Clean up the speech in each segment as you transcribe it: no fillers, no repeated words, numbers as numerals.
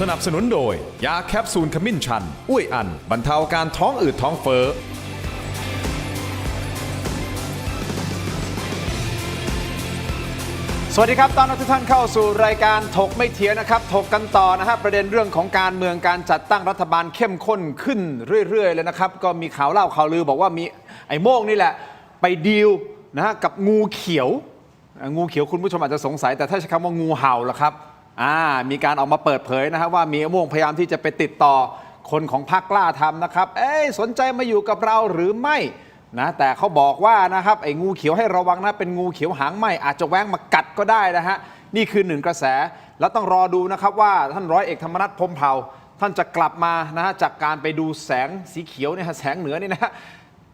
สนับสนุนโดยยาแคปซูลขมิ้นชันอุ้ยอันบรรเทาการท้องอืดท้องเฟ้อสวัสดีครับตอนรับทุกท่านเข้าสู่รายการถกไม่เถียงนะครับถกกันต่อนะฮะประเด็นเรื่องของการเมืองการจัดตั้งรัฐบาลเข้มข้นขึ้นเรื่อยๆเลยนะครับก็มีข่าวเล่าข่าวลือบอกว่ามีไอ้โม่งนี่แหละไปดีลนะฮะกับงูเขียวคุณผู้ชมอาจจะสงสัยแต่ถ้าใช้คำว่างูเห่าล่ะครับมีการออกมาเปิดเผยนะฮะว่ามีไอ้โม่งพยายามที่จะไปติดต่อคนของพรรคกล้าทำนะครับสนใจมาอยู่กับเราหรือไม่นะแต่เขาบอกว่านะครับไอ้งูเขียวให้ระวังนะเป็นงูเขียวหางไหม้อาจจะแว้งมากัดก็ได้นะฮะนี่คือหนึ่งกระแสแล้วต้องรอดูนะครับว่าท่านร้อยเอกธรรมนัสพรหมเผ่าท่านจะกลับมานะฮะจากการไปดูแสงสีเขียวเนี่ยแสงเหนือนี่นะฮะ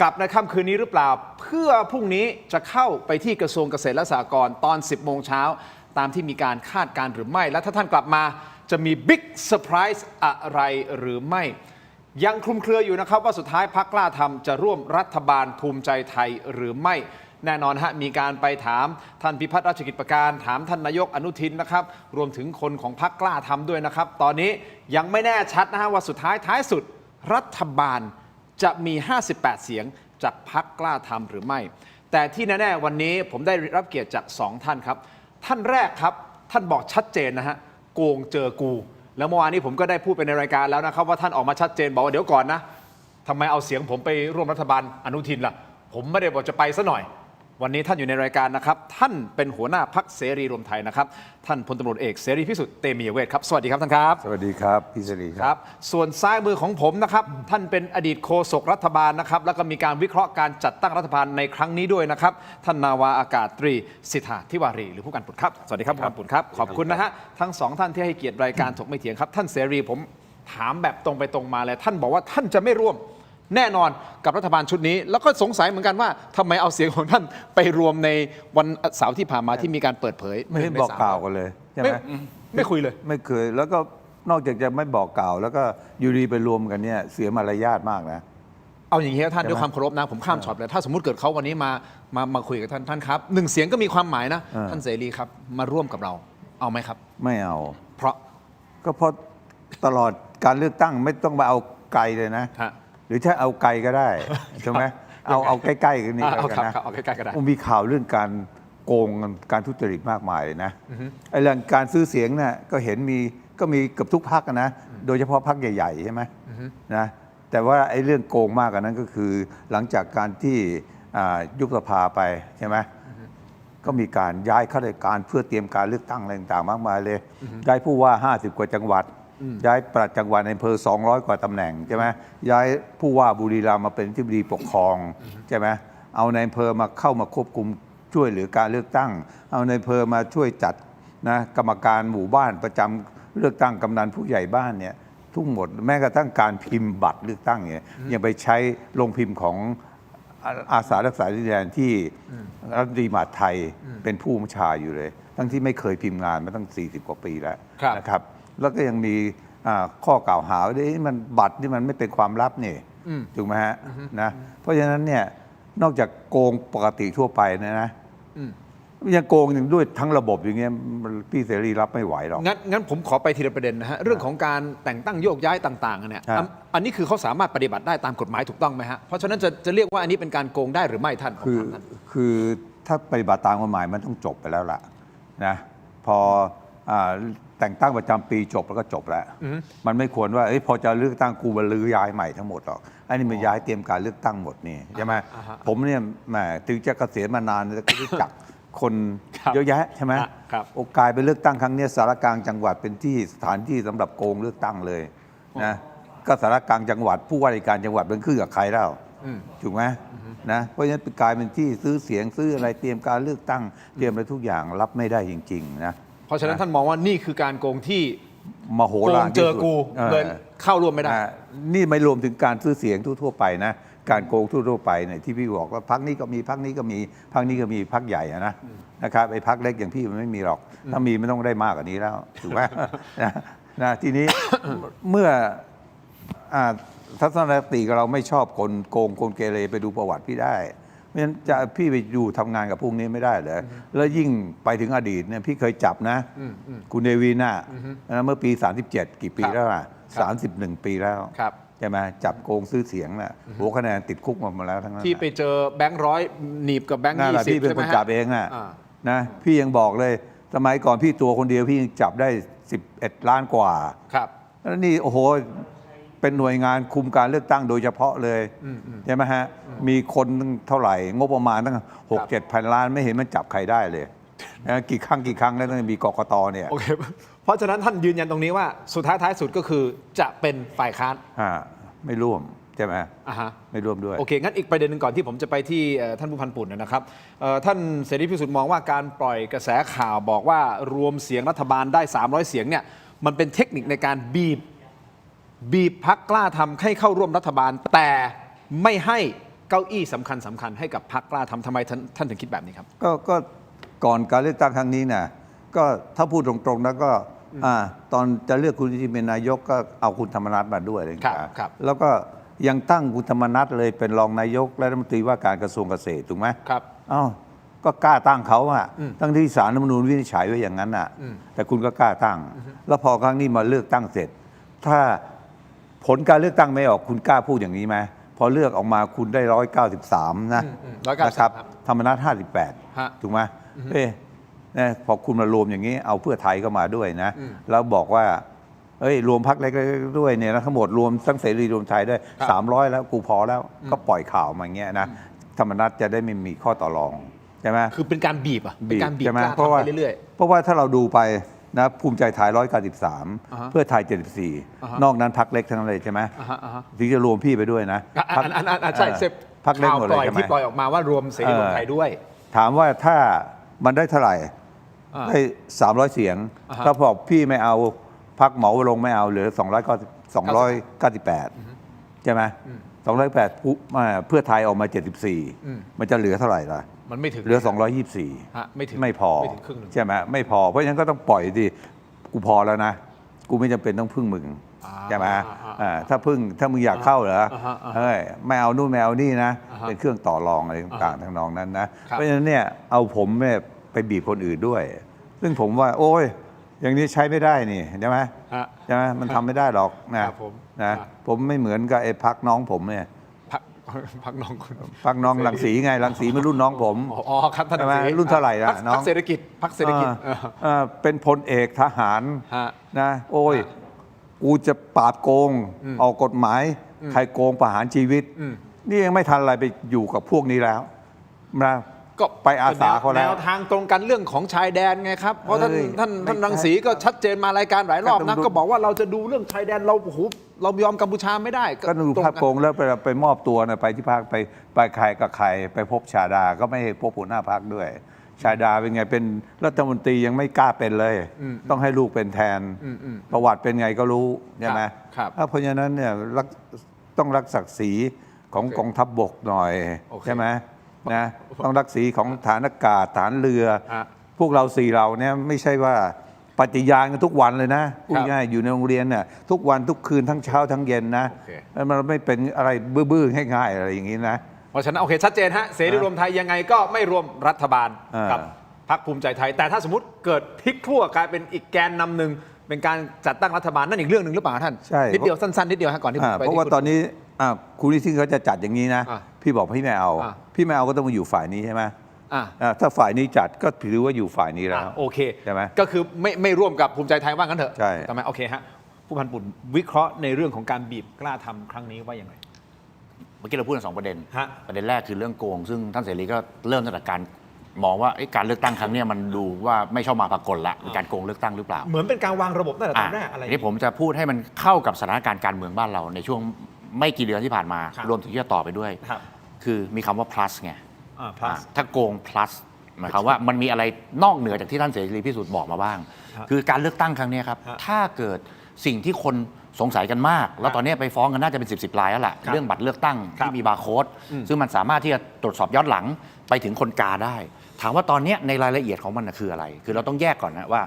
กลับในค่ำคืนนี้หรือเปล่าเพื่อพรุ่งนี้จะเข้าไปที่กระทรวงเกษตรและสหกรณ์ตอน 10 โมงเช้าตามที่มีการคาดการณ์หรือไม่และถ้าท่านกลับมาจะมีบิ๊กเซอร์ไพรส์อะไรหรือไม่ยังคลุมเครืออยู่นะครับว่าสุดท้ายพรรคกล้าทำจะร่วมรัฐบาลภูมิใจไทยหรือไม่แน่นอนฮะมีการไปถามท่านพิพัฒน์ราชกิจประการถามท่านนายกอนุทินนะครับรวมถึงคนของพรรคกล้าทำด้วยนะครับตอนนี้ยังไม่แน่ชัดนะฮะว่าสุดท้ายสุดรัฐบาลจะมี58เสียงจากพรรคกล้าทำหรือไม่แต่ที่แน่ๆวันนี้ผมได้รับเกียรติจาก2ท่านครับท่านแรกครับท่านบอกชัดเจนนะฮะโกงเจอกูแล้วเมื่อวานนี้ผมก็ได้พูดไปในรายการแล้วนะครับว่าท่านออกมาชัดเจนบอกว่าเดี๋ยวก่อนนะทำไมเอาเสียงผมไปร่วมรัฐบาลอนุทินล่ะผมไม่ได้บอกจะไปซะหน่อยวันนี้ท่านอยู่ในรายการนะครับท่านเป็นหัวหน้าพรรคเสรีรวมไทยนะครับท่านพลตำรวจเอกเสรีพิสุทธิ์เตมียเวทครับสวัสดีครับท่านครับสวัสดีครับพี่เสรีครับส่วนซ้ายมือของผมนะครับท่านเป็นอดีตโฆษกรัฐบาลนะครับแล้วก็มีการวิเคราะห์การจัดตั้งรัฐบาลในครั้งนี้ด้วยนะครับท่านนาวาอากาศตรีสิทธาธิวารีหรือผู้การปุณครับสวัสดีครับผู้การปุณครับขอบคุณนะฮะทั้งสองท่านที่ให้เกียรติรายการถกไม่เถียงครับท่านเสรีผมถามแบบตรงไปตรงมาเลยท่านบอกว่าท่านจะไม่ร่วมแน่นอนกับรัฐบาลชุดนี้แล้วก็สงสัยเหมือนกันว่าทำไมเอาเสียงของท่านไปรวมในวันเสาร์ที่ผ่านมาที่มีการเปิดเผยไม่ได้บอกกล่าวกันเลยใช่ไหมไม่คุยเลยไม่เคยแล้วก็นอกจากจะไม่บอกกล่าวแล้วก็อยู่ดีไปรวมกันเนี่ยเสียมารยาทมากนะเอาอย่างนี้ครับท่านด้วยความเคารพนะผมข้ามช็อตเลยถ้าสมมุติเกิดเขาวันนี้มาคุยกับท่านครับหนึ่งเสียงก็มีความหมายนะท่านเสรีครับมาร่วมกับเราเอาไหมครับไม่เอาเพราะตลอดการเลือกตั้งไม่ต้องมาเอาไกลเลยนะหรือถ้าเอาไกลก็ได้ใช่ไหมเอาใกล้ๆกันนี่ก็นะเอาใกล้ๆก็ได้มีข่าวเรื่องการโกงการทุจริตมากมายเลยนะไอ้เรื่องการซื้อเสียงเนี่ยก็เห็นก็มีเกือบทุกพรรคนะโดยเฉพาะพรรคใหญ่ๆใช่ไหมนะแต่ว่าไอ้เรื่องโกงมากกว่านั้นก็คือหลังจากการที่ยุบสภาไปใช่ไหมก็มีการย้ายข้าราชการเพื่อเตรียมการเลือกตั้งอะไรต่างๆมากมายเลยย้ายผู้ว่า50 กว่าจังหวัดย้ายปลัดจังหวัดในอำเภอ200 กว่าตำแหน่งใช่ไหมย้ายผู้ว่าบุรีรัมย์มาเป็นที่ปรึกษาปกครองใช่ไหมเอาในอำเภอมาเข้ามาควบคุมช่วยเหลือการเลือกตั้งเอาในอำเภอมาช่วยจัดนะกรรมการหมู่บ้านประจำเลือกตั้งกำนันผู้ใหญ่บ้านเนี่ยทุกหมดแม้กระทั่งการพิมพ์บัตรเลือกตั้งเนี่ยยังไปใช้โรงพิมพ์ของอาสารักษาดินแดนที่รัฐมนตรีมหาดไทยเป็นผู้บัญชาอยู่เลยทั้งที่ไม่เคยพิมพ์งานมาตั้ง40 กว่าปีแล้วนะครับแล้วก็ยังมีข้อกล่าวหาว่ามันบัตรที่มันไม่เป็นความลับนี่ถูกไหมฮะนะเพราะฉะนั้นเนี่ยนอกจากโกงปกติทั่วไปนะยังโกงอย่างด้วยทั้งระบบอย่างเงี้ยพี่เสรีรับไม่ไหวหรอกงั้นผมขอไปทีละประเด็นนะฮะเรื่องของการแต่งตั้งโยกย้ายต่างๆเนี่ยอันนี้คือเขาสามารถปฏิบัติได้ตามกฎหมายถูกต้องไหมฮะเพราะฉะนั้นจะเรียกว่าอันนี้เป็นการโกงได้หรือไม่ท่านคือถ้าปฏิบัติตามกฎหมายมันต้องจบไปแล้วล่ะนะพอแต่งตั้งประจำปีจบแล้วก็จบแล้วมันไม่ควรว่าพอจะเลือกตั้งกูมาลื้อย้ายใหม่ทั้งหมดหรอกอันนี้มันย้ายเตรียมการเลือกตั้งหมดนี่ใช่ไหมผมเนี่ยแหมถึงจะเกษียณมานานแต่ก็รู้จักคนเยอะแยะใช่ไหมโอกาสไปเลือกตั้งครั้งนี้สารกลางจังหวัดเป็นที่สถานที่สำหรับโกงเลือกตั้งเลยนะก็สารกลางจังหวัดผู้ว่าราชการจังหวัดเป็นคือกับใครแล้วถูกไหมนะเพราะฉะนั้นกลายเป็นที่ซื้อเสียงซื้ออะไรเตรียมการเลือกตั้งเตรียมอะไรทุกอย่างรับไม่ได้จริงๆนะเพราะฉะนั้นท่านมองว่านี่คือการโกงที่มโหฬารเจอกูเลยเข้าร่วมไม่ได้นี่ไม่รวมถึงการซื้อเสียงทั่วไปนะการโกงทั่วไปเนี่ยที่พี่บอกว่าพรรคนี้ก็มีพรรคนี้ก็มีพรรคนี้ก็มีพรรคใหญ่นะครับไอ้พรรคเล็กอย่างพี่มันไม่มีหรอกถ้ามีไม่ต้องได้มากกว่านี้แล้วถูกไหมนะทีนี้เมื่อทัศนคติเราไม่ชอบคนโกงคนเกเรไปดูประวัติพี่ได้ ราะฉะนั้นจะพี่ไปอยู่ทำงานกับพวกนี้ไม่ได้เลยแล้วยิ่งไปถึงอดีตเนี่ยพี่เคยจับนะคุณเนวินน่ะเมื่อปี 37 กี่ปีแล้วอ่ะ31 ปีแล้ว ครับ ใช่ไหมจับโกงซื้อเสียงน่ะหัวคะแนนติดคุกมาแล้วทั้งนั้น ที่ไปเจอแบงค์ร้อยหนีบกับแบงค์ นั่นแหละ 20 พี่เป็น ใช่ไห ค ม น ฮะ จับเองน่ะ อ่า นะพี่ยังบอกเลยสมัยก่อนพี่ตัวคนเดียวพี่ยังจับได้11 ล้านกว่า ครับ แล้วนี่โอ้โหเป็นหน่วยงานคุมการเลือกตั้งโดยเฉพาะเลยใช่ไหมฮะมีคนเท่าไหร่งบประมาณตั้ง6-7 พันล้านไม่เห็นมันจับใครได้เลยนะกี่ครั้งแล้วต้องมีกกตเนี่ย โอเคเพราะฉะนั้นท่านยืนยันตรงนี้ว่าสุดท้ายสุดก็คือจะเป็นฝ่ายค้าน ไม่ร่วมใช่ไหม อ่าฮะ ไม่ร่วมด้วย โอเค งั้นอีกประเด็นหนึ่งก่อนที่ผมจะไปที่ท่านผู้พันปุ่นนะครับท่านเสรีพิสุทธิ์มองว่าการปล่อยกระแสข่าวบอกว่ารวมเสียงรัฐบาลได้300 เสียงเนี่ยมันเป็นเทคนิคในการบีบพรรคกล้าทำให้เข้าร่วมรัฐบาล แต่ไม่ให้เก้าอี้สำคัญให้กับพรรคกล้าทำทำไมท่านถึงคิดแบบนี้ครับ ก็ก่อนการเลือกตั้งครั้งนี้นะก็ถ้าพูดตรงๆแล้วก็ตอนจะเลือกคุณที่เป็นนายกก็เอาคุณธรรมนัฐมาด้วยอะไรอย่างเงี้ย ครับ แล้วก็ยังตั้งคุณธรรมนัฐเลยเป็นรองนายกและรัฐมนตรีว่าการกระทรวงเกษตรถูกไหม ครับ อ้าวก็กล้าตั้งเขาอะทั้งที่ศาลรัฐธรรมนูญวินิจฉัยไว้อย่างนั้นอะแต่คุณก็กล้าตั้ง แล้วพอครั้งนี้มาเลือกตั้งเสร็จ ถ้าผลการเลือกตั้งไม่ออกคุณกล้าพูดอย่างนี้ไหมพอเลือกออกมาคุณได้193นะ 193 นะครับ ครับ ธรรมนัฐ ฮะ 58ถูกไหมเนี่ยพอคุณมารวมอย่างนี้เอาเพื่อไทยก็มาด้วยนะแล้วบอกว่า รวมพรรคเล็กๆด้วยเนี่ยนะทั้งหมดรวมทั้งเสรีรวมไทยด้วย300แล้วกูพอแล้วก็ปล่อยข่าวมาอย่างเงี้ยนะธรรมนัฐจะได้ไม่มีข้อต่อรองใช่ไหม คือเป็นการบีบเป็นการบีบ ใช่ไหม กล้า เพราะ ทำ ว่า ไปเรื่อย เพราะว่าถ้าเราดูไปนะภูมิใจไทย อ่าฮะ 193เพื่อไทย อ่าฮะ 74 นอกนั้นพรรคเล็กทั้งนั้นเลยใช่ไหม อ่าฮะ ถึงจะรวมพี่ไปด้วยนะ ใช่เสพ พรรคเล็ก ข่าว หมด ป เลย ล่อย ใช่ไหม ที่ปล่อยออกมาว่ารวมเสรีรวมไทยด้วย ถามว่าถ้ามันได้เท่าไหร่ อ่า ได้300 เสียง อ่าฮะ ถ้าบอกพี่ไม่เอาพรรคเหมาลงไม่เอาเหลือ298ใช่ไหม208เพื่อไทยออกมา74มันจะเหลือเท่าไหร่ล่ะ มันไม่ถึง เหลือ ฮะไม่ถึง 224ไม่พอ ไม่ถึงครึ่งหนึ่ง ใช่ไหมไม่พอเพราะฉะนั้นก็ต้องปล่อยดิกูพอแล้วนะ กูไม่จำเป็นต้องพึ่งมึงใช่ไหมถ้ามึงอยากเข้าเหรอเฮ้ยไม่เอานู่นไม่เอานี่นะเป็นเครื่องต่อรองอะไรต่างๆทั้งนองนั้นนะเพราะฉะนั้นเนี่ยเอาผมเนี่ยไปบีบคนอื่นด้วย ซึ่งผมว่า โอ้ยอย่างนี้ใช้ไม่ได้นี่ใช่ไหม ฮะ ใช่ไหมมันทำไม่ได้หรอกนะครับ ผม นะครับ ผมไม่เหมือนกับไอ้พักน้องผมเนี่ย พักน้องคุณ พักน้องรังสีไงรังสีมันรุ่นน้องผม อ๋อครับท่าน ใช่ไหม เส รุ่นเท่าไหร่ล่ะ พรรค น้อง เศรษฐกิจพรรคเศรษฐกิจ เป็นพลเอกทหาร ฮะ นะโอ้ย ฮะ กูจะปราบโกงออกกฎหมาย ใครโกงประหารชีวิต นี่ยังไม่ทันอะไรไปอยู่กับพวกนี้แล้วนะ ก็ ไปอาสาเขาแล้ว แนวทางตรงกันเรื่องของชายแดนไงครับ เพราะท่าน เอ้ย ท่าน ไม่ใช่ รังสีก็ชัดเจนมารายการหลายรอบ ก็ต้ นะ องดู ก็บอกว่าเราจะดูเรื่องชายแดนเราโอ้โหเรายอมกัมพูชาไม่ได้ ก็ดู ตรง ภาพโกงแล้วไปมอบตัวนะไปที่พักไปใครกับใครไปพบชาดาก็ไม่ให้พบหัวหน้าพักด้วย ชาดาเป็นไงเป็นรัฐมนตรียังไม่กล้าเป็นเลย ต้องให้ลูกเป็นแทน ประวัติเป็นไงก็รู้ใช่ไหม ครับ เพราะฉะนั้นเนี่ยต้องรักศักดิ์ศรีของ โอเค กองทัพบกหน่อย โอเค ใช่ไหมนะต้องรักศรีของฐานอากาศฐานเรือ ฮะ พวกเราสี่เราเนี่ยไม่ใช่ว่าปฏิญาณกันทุกวันเลยนะพูดง่ายๆอยู่ในโรงเรียนเนี่ยทุกวันทุกคืนทั้งเช้าทั้งเย็นนะ โอเค แล้วมันไม่เป็นอะไรบื้อๆง่ายๆอะไรอย่างนี้นะ เพราะฉะนั้นโอเคชัดเจนฮะเสรีรวมไทยยังไงก็ไม่รวมรัฐบาล อ่ากั กับพรรคภูมิใจไทย แต่ถ้าสมมติเกิดพลิกขั้วกลายเป็นอีกแกนนำหนึ่งเป็นการจัดตั้งรัฐบาลนั่นอีกเรื่องหนึ่งหรือเปล่าท่าน ใช่ นิดเดียวสั้นๆนิดเดียวฮะก่อนที่ผมไป เพราะว่า ที่คุณ ตอนนี้คุณนิสิงเขาจะจัดอย่างนี้นะ อ่า พี่บอกพี่ไม่เอา อ่า พี่ไม่เอาก็ต้องมาอยู่ฝ่ายนี้ใช่ไหม อ่ะ ถ้าฝ่ายนี้จัดก็ถือว่าอยู่ฝ่ายนี้แล้ว โอเค ใช่ไหม ก็คือไม่ร่วมกับภูมิใจไทยว่างั้นเถอะ ใช่ ทำไมโอเคฮะผู้พันปุ่นวิเคราะห์ในเรื่องของการบีบกล้าทำครั้งนี้ว่าอย่างไร เมื่อกี้เราพูดกันสองประเด็น ฮะ ประเด็นแรกคือเรื่องโกง ซึ่งท่านเสรีก็เริ่มตั้งแต่การมองว่าการเลือกตั้งครั้งเนี้ยมันดูว่าไม่ชอบมาพากลละมีการโกงเลือกตั้งหรือเปล่า เหมือนเป็นการวางระบบตั้งแต่ตอนแรกอะไร ทีนี้ผมจะพูดให้มันเข้ากับสถานการณ์การเมืองบ้านเราในช่วงไม่กี่เดือนที่ผ่านมา ครับ รวมถึงที่จะต่อไปด้วย ครับ คือมีคำว่า plus ไง plus ถ้าโกง plus หมายความว่ามันมีอะไรนอกเหนือจากที่ท่านเสรีพิสุทธิ์บอกมาบ้าง ฮะ คือการเลือกตั้งครั้งเนี้ยครับ ฮะ ถ้าเกิดสิ่งที่คนสงสัยกันมาก แล้วตอนนี้ไปฟ้องกันน่าจะเป็น10 รายแล้วล่ะ ครับ เรื่องบัตรเลือกตั้ง ครับ ที่มีบาร์โค้ดซึ่งมันสามารถที่จะตรวจสอบย้อนหลังไปถึงคนกาได้ ถามว่าตอนเนี้ยในรายละเอียดของมันนะคืออะไร คือเราต้องแยกก่อนนะว่า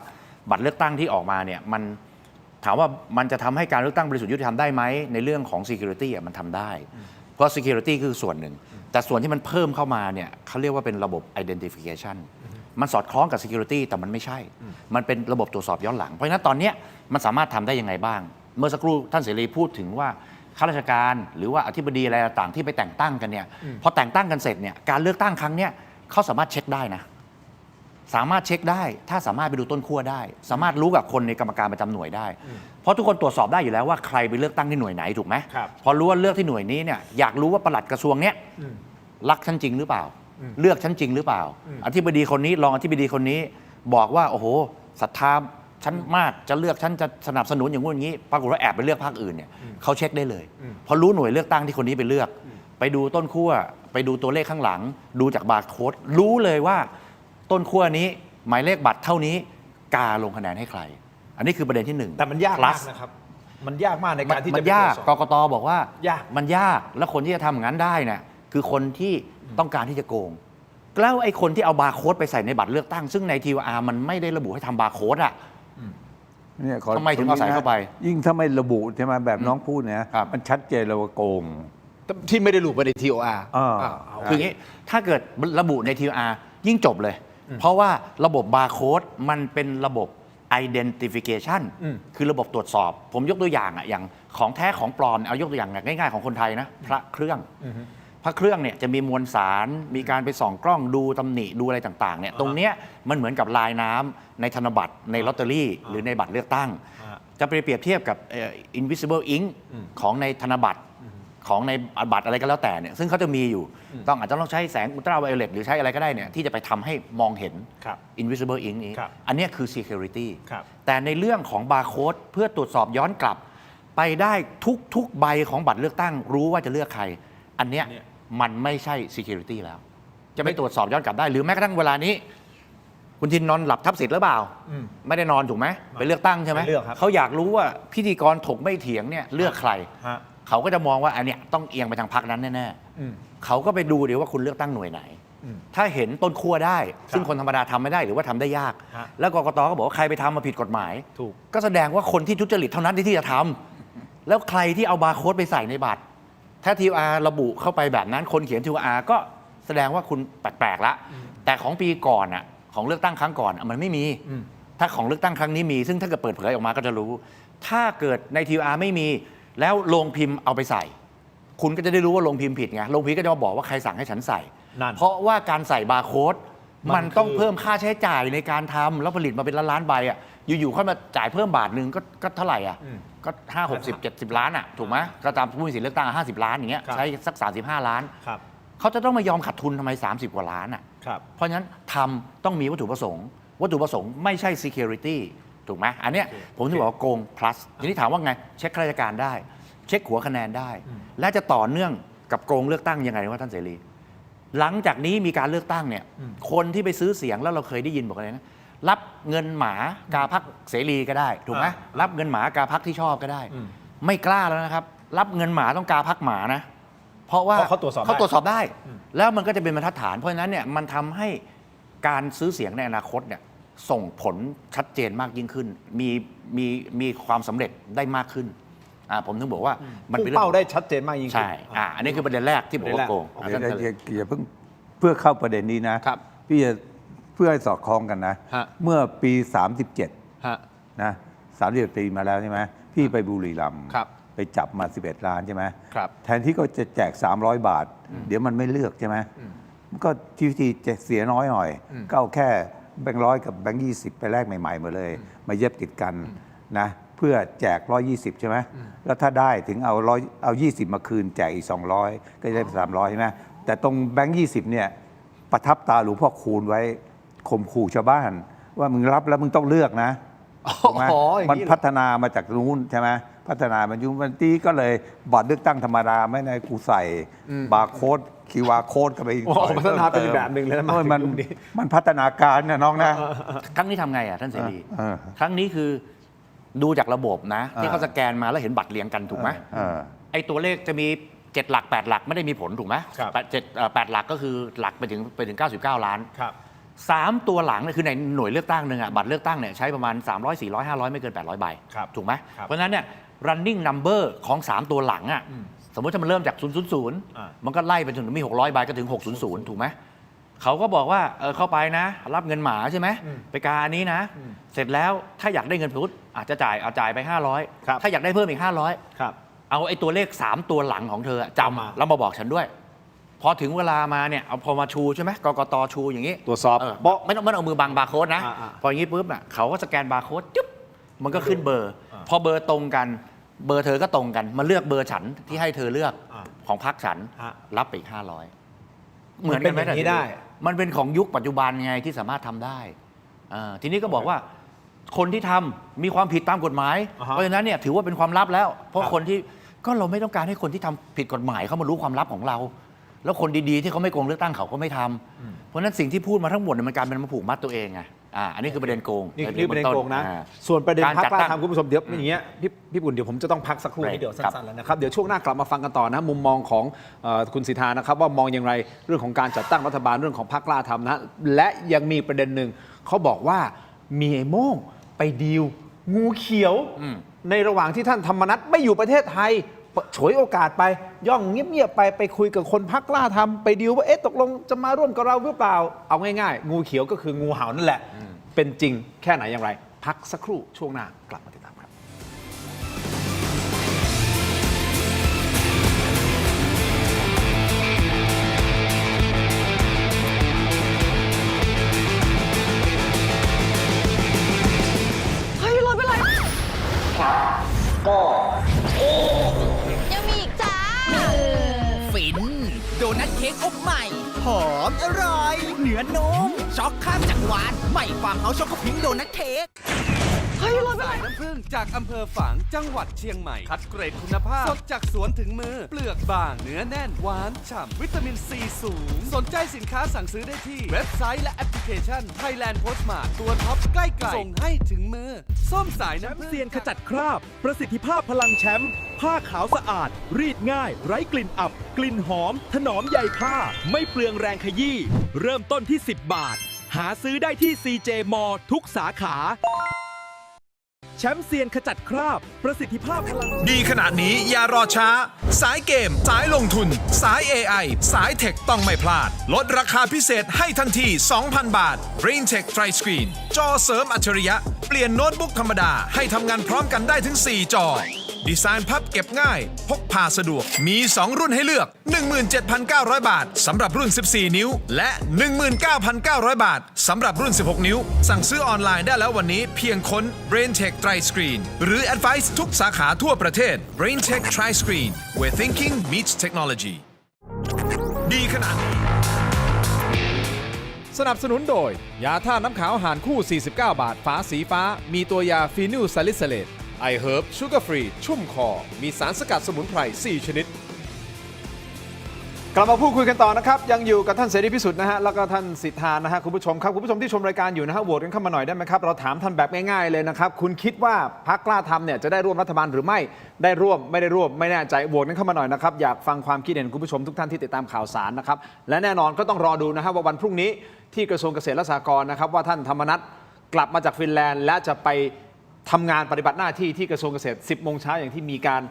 บัตรเลือกตั้งที่ออกมาเนี่ยมันถามว่ามันจะทำให้การเลือกตั้งบริสุทธิ์ยุติธรรมได้ไหมในเรื่องของ security อ่ะมันทำได้ เพราะ security คือส่วนหนึ่ง แต่ส่วนที่มันเพิ่มเข้ามาเนี่ยเขาเรียกว่าเป็นระบบ identification มันสอดคล้องกับ security แต่มันไม่ใช่ มันเป็นระบบตรวจสอบย้อนหลัง เพราะฉะนั้นตอนเนี้ยมันสามารถทำได้ยังไงบ้าง เมื่อสักครู่ท่านเสรีพูดถึงว่าข้าราชการหรือว่าอธิบดีอะไรต่างๆที่ไปแต่งตั้งกันเนี่ยพอแต่งตั้งกันเสร็จเนี่ยการเลือกตั้งครั้งเนี้ยเขาสามารถเช็คได้นะ สามารถเช็คได้ถ้าสามารถไปดูต้นขั้วได้ สามารถรู้กับคนในกรรมการประจำหน่วยได้ เพราะทุกคนตรวจสอบได้อยู่แล้วว่าใครไปเลือกตั้งที่หน่วยไหนถูกไหม ครับ พอรู้ว่าเลือกที่หน่วยนี้เนี่ยอยากรู้ว่าปลัดกระทรวงเนี้ยรักฉันจริงหรือเปล่า เลือกฉันจริงหรือเปล่า อธิบดีคนนี้รองอธิบดีคนนี้บอกว่าโอ้โหศรัทธาฉันมากจะเลือกฉันจะสนับสนุนอย่างงู้นอย่างนี้ปรากฏว่าแอบไปเลือกพรรคอื่นเนี่ยเขาเช็คได้เลยพอรู้หน่วยเลือกตั้งที่คนนี้ไปเลือก ไปดูต้นขั้วไปดูตัวเลขข้างหลัง ดูจากบาร์โค้ดรู้เลยว่าต้นขั้วนี้หมายเลขบัตรเท่านี้กาลงคะแนนให้ใคร อันนี้คือประเด็นที่หนึ่ง แต่มันยาก plus มากนะครับมันยากมากในการที่ มั จะ นยาก ไปตรวจส ก อบ กตบอกว่าย าก มันยากแล้วคนที่จะทำอย่างนั้นได้เนี่ยคือคนที่ต้องการที่จะโกงแล้วไอ้คนที่เอาบาร์โค้ดไปใส่ในบัตรเลือกตั้งซึ่งใน TOR มันไม่ได้ระบุให้ทำบาร์โค้ดอ่ะ เนี่ยขอ ทำไมถึงเอาใส่เข้าไป ยิ่งถ้าไม่ระบุใช่ไหมแบบน้องพูดเนี่ย ครับ มันชัดเจนเลยว่าโกง ที่ไม่ได้รูปไปใน TOR เอา คืออย่างนี้ถ้าเกิดระบุใน TOR ยิ่งจบเลย เพราะว่าระบบบาร์โค้ดมันเป็นระบบ identification คือระบบตรวจสอบ ผมยกตัวอย่างอย่างของแท้ของปลอมเอายกตัวอย่างง่ายๆของคนไทยนะพระเครื่องพระเครื่องเนี่ยจะมีมวลสารมีการไปส่องกล้องดูตำหนิดูอะไรต่างๆเนี่ยตรงเนี้ยมันเหมือนกับลายน้ำในธนบัตรในลอตเตอรี่หรือในบัตรเลือกตั้ง จะไปเปรียบเทียบกับinvisible ink ของในธนบัตรของในบัตรอะไรก็แล้วแต่เนี่ยซึ่งเขาจะมีอยู่อาจจะต้องใช้แสงอุลตราไวโอเลตหรือใช้อะไรก็ได้เนี่ยที่จะไปทำให้มองเห็น ครับ invisible ink นี้ ครับ อันเนี้ยคือ security ครับ แต่ในเรื่องของบาร์โค้ดเพื่อตรวจสอบย้อนกลับ ไปได้ทุกใบของบัตรเลือกตั้งรู้ว่าจะเลือกใคร อันเนี้ยมันไม่ใช่ security แล้ว จะไม่ตรวจสอบย้อนกลับได้ หรือแม้กระทั่งเวลานี้ คุณทินนอนหลับทับสิทธิ์หรือเปล่า ไม่ได้นอนถูกไหมไปเลือกตั้งใช่ไหม ไปเลือกครับ เขาอยากรู้ว่าพิธีกรถกไม่เถียงเนี่ยเลือกใคร ฮะ เขาก็จะมองว่าอันเนี้ยต้องเอียงไปทางพรรคนั้นแน่ๆเขาก็ไปดูเดี๋ยวว่าคุณเลือกตั้งหน่วยไหน ถ้าเห็นต้นขั้วได้ ซึ่งคนธรรมดาทำไม่ได้หรือว่าทำได้ยาก ฮะ แล้วกกตก็บอกว่าใครไปทำมาผิดกฎหมาย ถูก ก็แสดงว่าคนที่ทุจริตเท่านั้นที่จะทำแล้วใครที่เอาบาร์โค้ดไปใส่ในบัตร ถ้า TOR ระบุเข้าไปแบบนั้น คนเขียน TOR ก็แสดงว่าคุณแปลกๆละแต่ของปีก่อนอ่ะของเลือกตั้งครั้งก่อนมันไม่มี ถ้าของเลือกตั้งครั้งนี้มี ซึ่งถ้าเกิดเปิดเผยออกมาก็จะรู้ ถ้าเกิดใน TOR ไม่มี แล้วโรงพิมพ์เอาไปใส่ คุณก็จะได้รู้ว่าโรงพิมพ์ผิดไงโรงพิมพ์ก็จะมาบอกว่าใครสั่งให้ฉันใส่ นั่น เพราะว่าการใส่บาร์โค้ด มั มัน น ต้อง คือ เพิ่มค่าใช้จ่ายในการทำแล้วผลิตมาเป็นล้านๆใบอ่ะอยู่ๆค่อยมาจ่ายเพิ่มบาทหนึ่งก็เท่าไหร่อ่ะก็50-60-70 ล้านอ่ะถูกไหมก็ตามผู้มีสิทธิเลือกตั้ง50 ล้านอย่างเงี้ย ครับ ใช้สัก35 ล้าน ครับ เขาจะต้องมายอมขาดทุนทำไม30 กว่าล้านอ่ะ ครับ เพราะฉะนั้นทำต้องมีวัตถุประสงค์ วัตถุประสงค์ไม่ใช่ security ถูกไหมอันเนี้ยผมถึงบอกว่าโกง plus ทีนี้ถามว่าไงเช็คข้าราชการได้ เช็คหัวคะแนนได้ และจะต่อเนื่องกับโกงเลือกตั้งยังไงว่าท่านเสรี หลังจากนี้มีการเลือกตั้งเนี่ยคนที่ไปซื้อเสียงแล้วเราเคยได้ยินบอกอะไรนะรับเงินหมากาพักเสรีก็ได้ถูกไหมรับเงินหมากาพักที่ชอบก็ได้ ไม่กล้าแล้วนะครับ รับเงินหมาต้องกาพักหมานะ เพราะว่า เพราะเขาตรวจสอบได้ เขาตรวจสอบได้ แล้วมันก็จะเป็นบรรทัดฐาน เพราะฉะนั้นเนี่ยมันทำให้การซื้อเสียงในอนาคตเนี่ยส่งผลชัดเจนมากยิ่งขึ้น มีความสำเร็จได้มากขึ้นผมถึงบอกว่ามัน พุ่ เป็น ง เรื่อง เป้าได้ชัดเจนมากยิ่งขึ้น ใช่อันนี้คือประเด็นแรกที่บอกว่าโกง เดี๋ยว ท่าน อย่าเพิ่งเพื่อเข้าประเด็นนี้นะครับ พี่จะเพื่อให้สอดคล้องกันนะ ฮะ เมื่อปี 37 ฮะ นะ31 ปีมาแล้วใช่ไหมพี่ไปบุรีรัมย์ ครับ ไปจับมา 11 ล้านใช่ไหม ครับ แทนที่ก็จะแจก 300 บาท เดี๋ยวมันไม่เลือกใช่ไหมมันก็ที่จะเสียน้อยหน่อย ก็เอาแค่แบงค์ร้อยกับแบงค์20 ไปแลกใหม่ๆหมาเลย มาเย็บติดกันนะเพื่อแจก 120 ใช่ไหมแล้วถ้าได้ถึงเอา20 มาคืนแจกอีก 200 ก็จะได้300ใช่ไหมแต่ตรงแบงค์20 เนี่ยประทับตาหลวงพ่อคูณไว้ข่มขู่ชาวบ้าน ว่ามึงรับแล้วมึงต้องเลือกนะถูกไหม อ๋ออย่างนี้ มันพัฒนามาจากนู้นใช่ไหมพัฒนามันยุมันตีก็เลยบัตรเลือกตั้งธรรมดาไม่ในกูใส่บาร์โค้ดคิวอาร์โค้ดก็ไป โอ้พัฒนาเป็นอีกแบบหนึ่งเลยนะมา โอ้ ถึง มัน ยุคนี้ มันพัฒนาการนะน้องนะ ครั้งนี้ทำไงท่านเสรี เออ ครั้งนี้คือดูจากระบบนะที่เขาสแกนมาแล้วเห็นบัตรเรียงกันถูกไหม ไอ้ตัวเลขจะมี 7 หลัก 8 หลักไม่ได้มีผลถูกไหม ครับ 8 หลักก็คือหลักไปถึง 99 ล้าน ครับ 3 ตัวหลังเนี่ยคือในหน่วยเลือกตั้งหนึ่งบัตรเลือกตั้งเนี่ยใช้ประมาณ 300 400 500 ไม่เกิน 800 ใบ ครับ ถูกไหม ครับ เพราะฉะนั้นเนี่ย running number ของ 3 ตัวหลัง สมมติถ้ามันเริ่มจาก 000 มันก็ไล่ไปจนถึงมี 600 ใบก็ถึง 600 ถูกไหมเขาก็บอกว่าเข้าไปนะ รับเงินหมาใช่ไหมไปกาอันนี้นะ เสร็จแล้วถ้าอยากได้เงินพุทธอาจจะจ่ายไป 500 ถ้าอยากได้เพิ่มอีก 500 ครับ เอาไอ้ตัวเลข 3 ตัวหลังของเธอจำแล้วมาบอกฉันด้วย พอถึงเวลามาเนี่ยเอาพอมาชูใช่ไหมกกตชูอย่างนี้ ตรวจสอบ ไม่ต้องเอามือบังบาร์โค้ดนะ พออย่างนี้ปุ๊บน่ะเขาก็สแกนบาร์โค้ดจุ๊บมันก็ขึ้นเบอร์ พอเบอร์ตรงกันเบอร์เธอก็ตรงกันมาเลือกเบอร์ฉันที่ให้เธอเลือกของพรรคฉันรับไปอีก 500 เหมือนกันไหม มันเป็นอย่างนี้ได้ มันเป็นของยุคปัจจุบันไงที่สามารถทำได้ทีนี้ก็บอกว่าคนที่ทำมีความผิดตามกฎหมาย เพราะฉะนั้นเนี่ยถือว่าเป็นความลับแล้ว เพราะคนที่ก็เราไม่ต้องการให้คนที่ทำผิดกฎหมายเขามารู้ความลับของเรา แล้วคนดีๆที่เขาไม่โกงเลือกตั้งเขาก็ไม่ทำเพราะฉะนั้นสิ่งที่พูดมาทั้งหมดเนี่ยมันกลายเป็นมาผูกมัดตัวเองไงอันนี้คือประเด็นโกง นี่ประเด็นโกงนะ ส่วนประเด็นพรรคกล้าทำคุณผู้ชมเดี๋ยวอย่างเงี้ยพี่ปุ่นเดี๋ยวผมจะต้องพักสักครู่นี้เดี๋ยวสั้นๆแล้วนะครับเดี๋ยวช่วงหน้ากลับมาฟังกันต่อนะมุมมองของคุณสิทธานะครับว่ามองอย่างไรเรื่องของการจัดตั้งรัฐบาลเรื่องของพรรคกล้าทำนะและยังมีประเด็นหนึ่งเขาบอกว่ามีไอ้โม่งไปดีลงูเขียวในระหว่างที่ท่านธรรมนัสไม่อยู่ประเทศไทยฉวยโอกาสไปย่องเงียบๆไปคุยกับคนพรรคกล้าทำไปดีลว่าตกลงจะมาร่วมกับเราหรือเปล่าเอาง่ายๆงูเขียวก็คืองูเห่านั่นแหละเป็นจริงแค่ไหนอย่างไรพักสักครู่ช่วงหน้ากลับมาติดตามครับเฮ้ยรถเป็นไรยังมีอีกจ้า ฟิน โดนัทเค้กอบใหม่ หอมอร่อยเนื้อนุ่มช็อกข้ามจักรวาลใหม่ฟาร์มเฮาส์ช็อกโกพิงค์โดนัทเค้ก เฮ้ยรถเป็นไร สายน้ำผึ้งจากอำเภอฝางจังหวัดเชียงใหม่ คัดเกรดคุณภาพ สดจากสวนถึงมือ เปลือกบาง เนื้อแน่น หวานฉ่ำ วิตามินซีสูง สนใจสินค้าสั่งซื้อได้ที่ เว็บไซต์และแอปพลิเคชัน Thailand Postmart ตัวท็อปใกล้ๆส่งให้ถึงมือ ส้มสายน้ำผึ้ง เซียนขจัดคราบ ประสิทธิภาพพลังแชมป์ผ้าขาวสะอาด รีดง่าย ไร้กลิ่นอับ กลิ่นหอม ถนอมใยผ้า ไม่เปลืองแรงขยี้เริ่มต้นที่ 10 บาท หาซื้อได้ที่ CJ มอทุกสาขาแชมป์เซียนขจัดคราบ ประสิทธิภาพพลัง ดีขนาดนี้อย่ารอช้า สายเกม สายลงทุน สาย AI สายเทคต้องไม่พลาด ลดราคาพิเศษให้ทันที 2,000 บาท Brain Tech Tri Screen จอเสริมอัจฉริยะ เปลี่ยนโน้ตบุ๊กธรรมดาให้ทำงานพร้อมกันได้ถึง 4 จอ ดีไซน์พับเก็บง่าย พกพาสะดวก มี 2 รุ่นให้เลือก 17,900 บาทสำหรับรุ่น 14 นิ้ว และ 19,900 บาทสำหรับรุ่น 16 นิ้ว สั่งซื้อออนไลน์ได้แล้ววันนี้เพียงค้น Brain Tech Tri Screen หรือ Advice ทุกสาขาทั่วประเทศ Brain Tech Tri Screen where thinking meets technology ดีขนาดนี้สนับสนุนโดยยาท่าน้ำขาวหารคู่ 49 บาทฝาสีฟ้ามีตัวยาฟีนิลซาลิซิเลตไอเฮิร์บชูการ์ฟรีชุ่มคอมีสารสกัดสมุนไพร 4 ชนิด กลับมาพูดคุยกันต่อนะครับยังอยู่กับท่านเสรีพิสุทธิ์นะฮะแล้วก็ท่านสิทธานะฮะคุณผู้ชมครับคุณผู้ชมที่ชมรายการอยู่นะฮะโหวตกันเข้ามาหน่อยได้ไหมครับเราถามท่านแบบง่ายๆเลยนะครับคุณคิดว่าพรรคกล้าทำเนี่ยจะได้ร่วมรัฐบาลหรือไม่ได้ร่วมไม่ได้ร่วมไม่แน่ใจโหวตกันเข้ามาหน่อยนะครับอยากฟังความคิดเห็นคุณผู้ชมทุกท่านที่ติดตามข่าวสารนะครับและแน่นอนก็ต้องรอดูนะฮะว่าวันพรุ่งนี้ที่กระทรวงเกษตรและสหกรณ์นะครับว่าท่านธรรมนัสกลับมาจากฟินแลนด์และจะไปทำงานปฏิบัติหน้าที่ที่กระทรวงเกษตร 10 โมงเช้าอย่างที่มีการ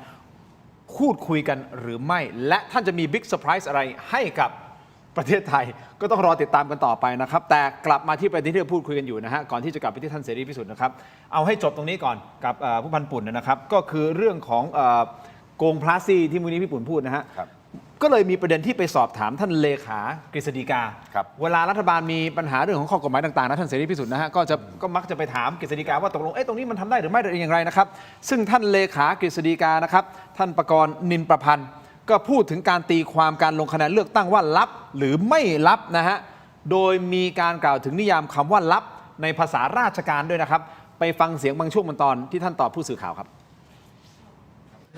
พูดคุยกันหรือไม่และท่านจะมีบิ๊กเซอร์ไพรส์อะไรให้กับประเทศไทยก็ต้องรอติดตามกันต่อไปนะครับแต่กลับมาที่ประเด็นที่เราพูดคุยกันอยู่นะฮะก่อนที่จะกลับไปที่ท่านเสรีพิสุทธิ์นะครับเอาให้จบตรงนี้ก่อนกับผู้พันปุ่นนะครับก็คือเรื่องของโกงพลาสซีที่มูลนิธิพี่ปุ่นพูดนะฮะก็เลยมีประเด็นที่ไปสอบถามท่านเลขากฤษฎีกาเวลารัฐบาลมีปัญหาเรื่องของข้อกฎหมายต่างๆนะท่านเสรีพิสุทธิ์นะฮะก็มักจะไปถามกฤษฎีกาว่าตกลงตรงนี้มันทำได้หรือไม่อย่างไรนะครับซึ่งท่านเลขากฤษฎีกานะครับท่านประกรณ์นินประพันธ์ก็พูดถึงการตีความการลงคะแนนเลือกตั้งว่าลับหรือไม่ลับนะฮะโดยมีการกล่าวถึงนิยามคำว่าลับในภาษาราชการด้วยนะครับไปฟังเสียงบางช่วงบางตอนที่ท่านตอบผู้สื่อข่าวครับ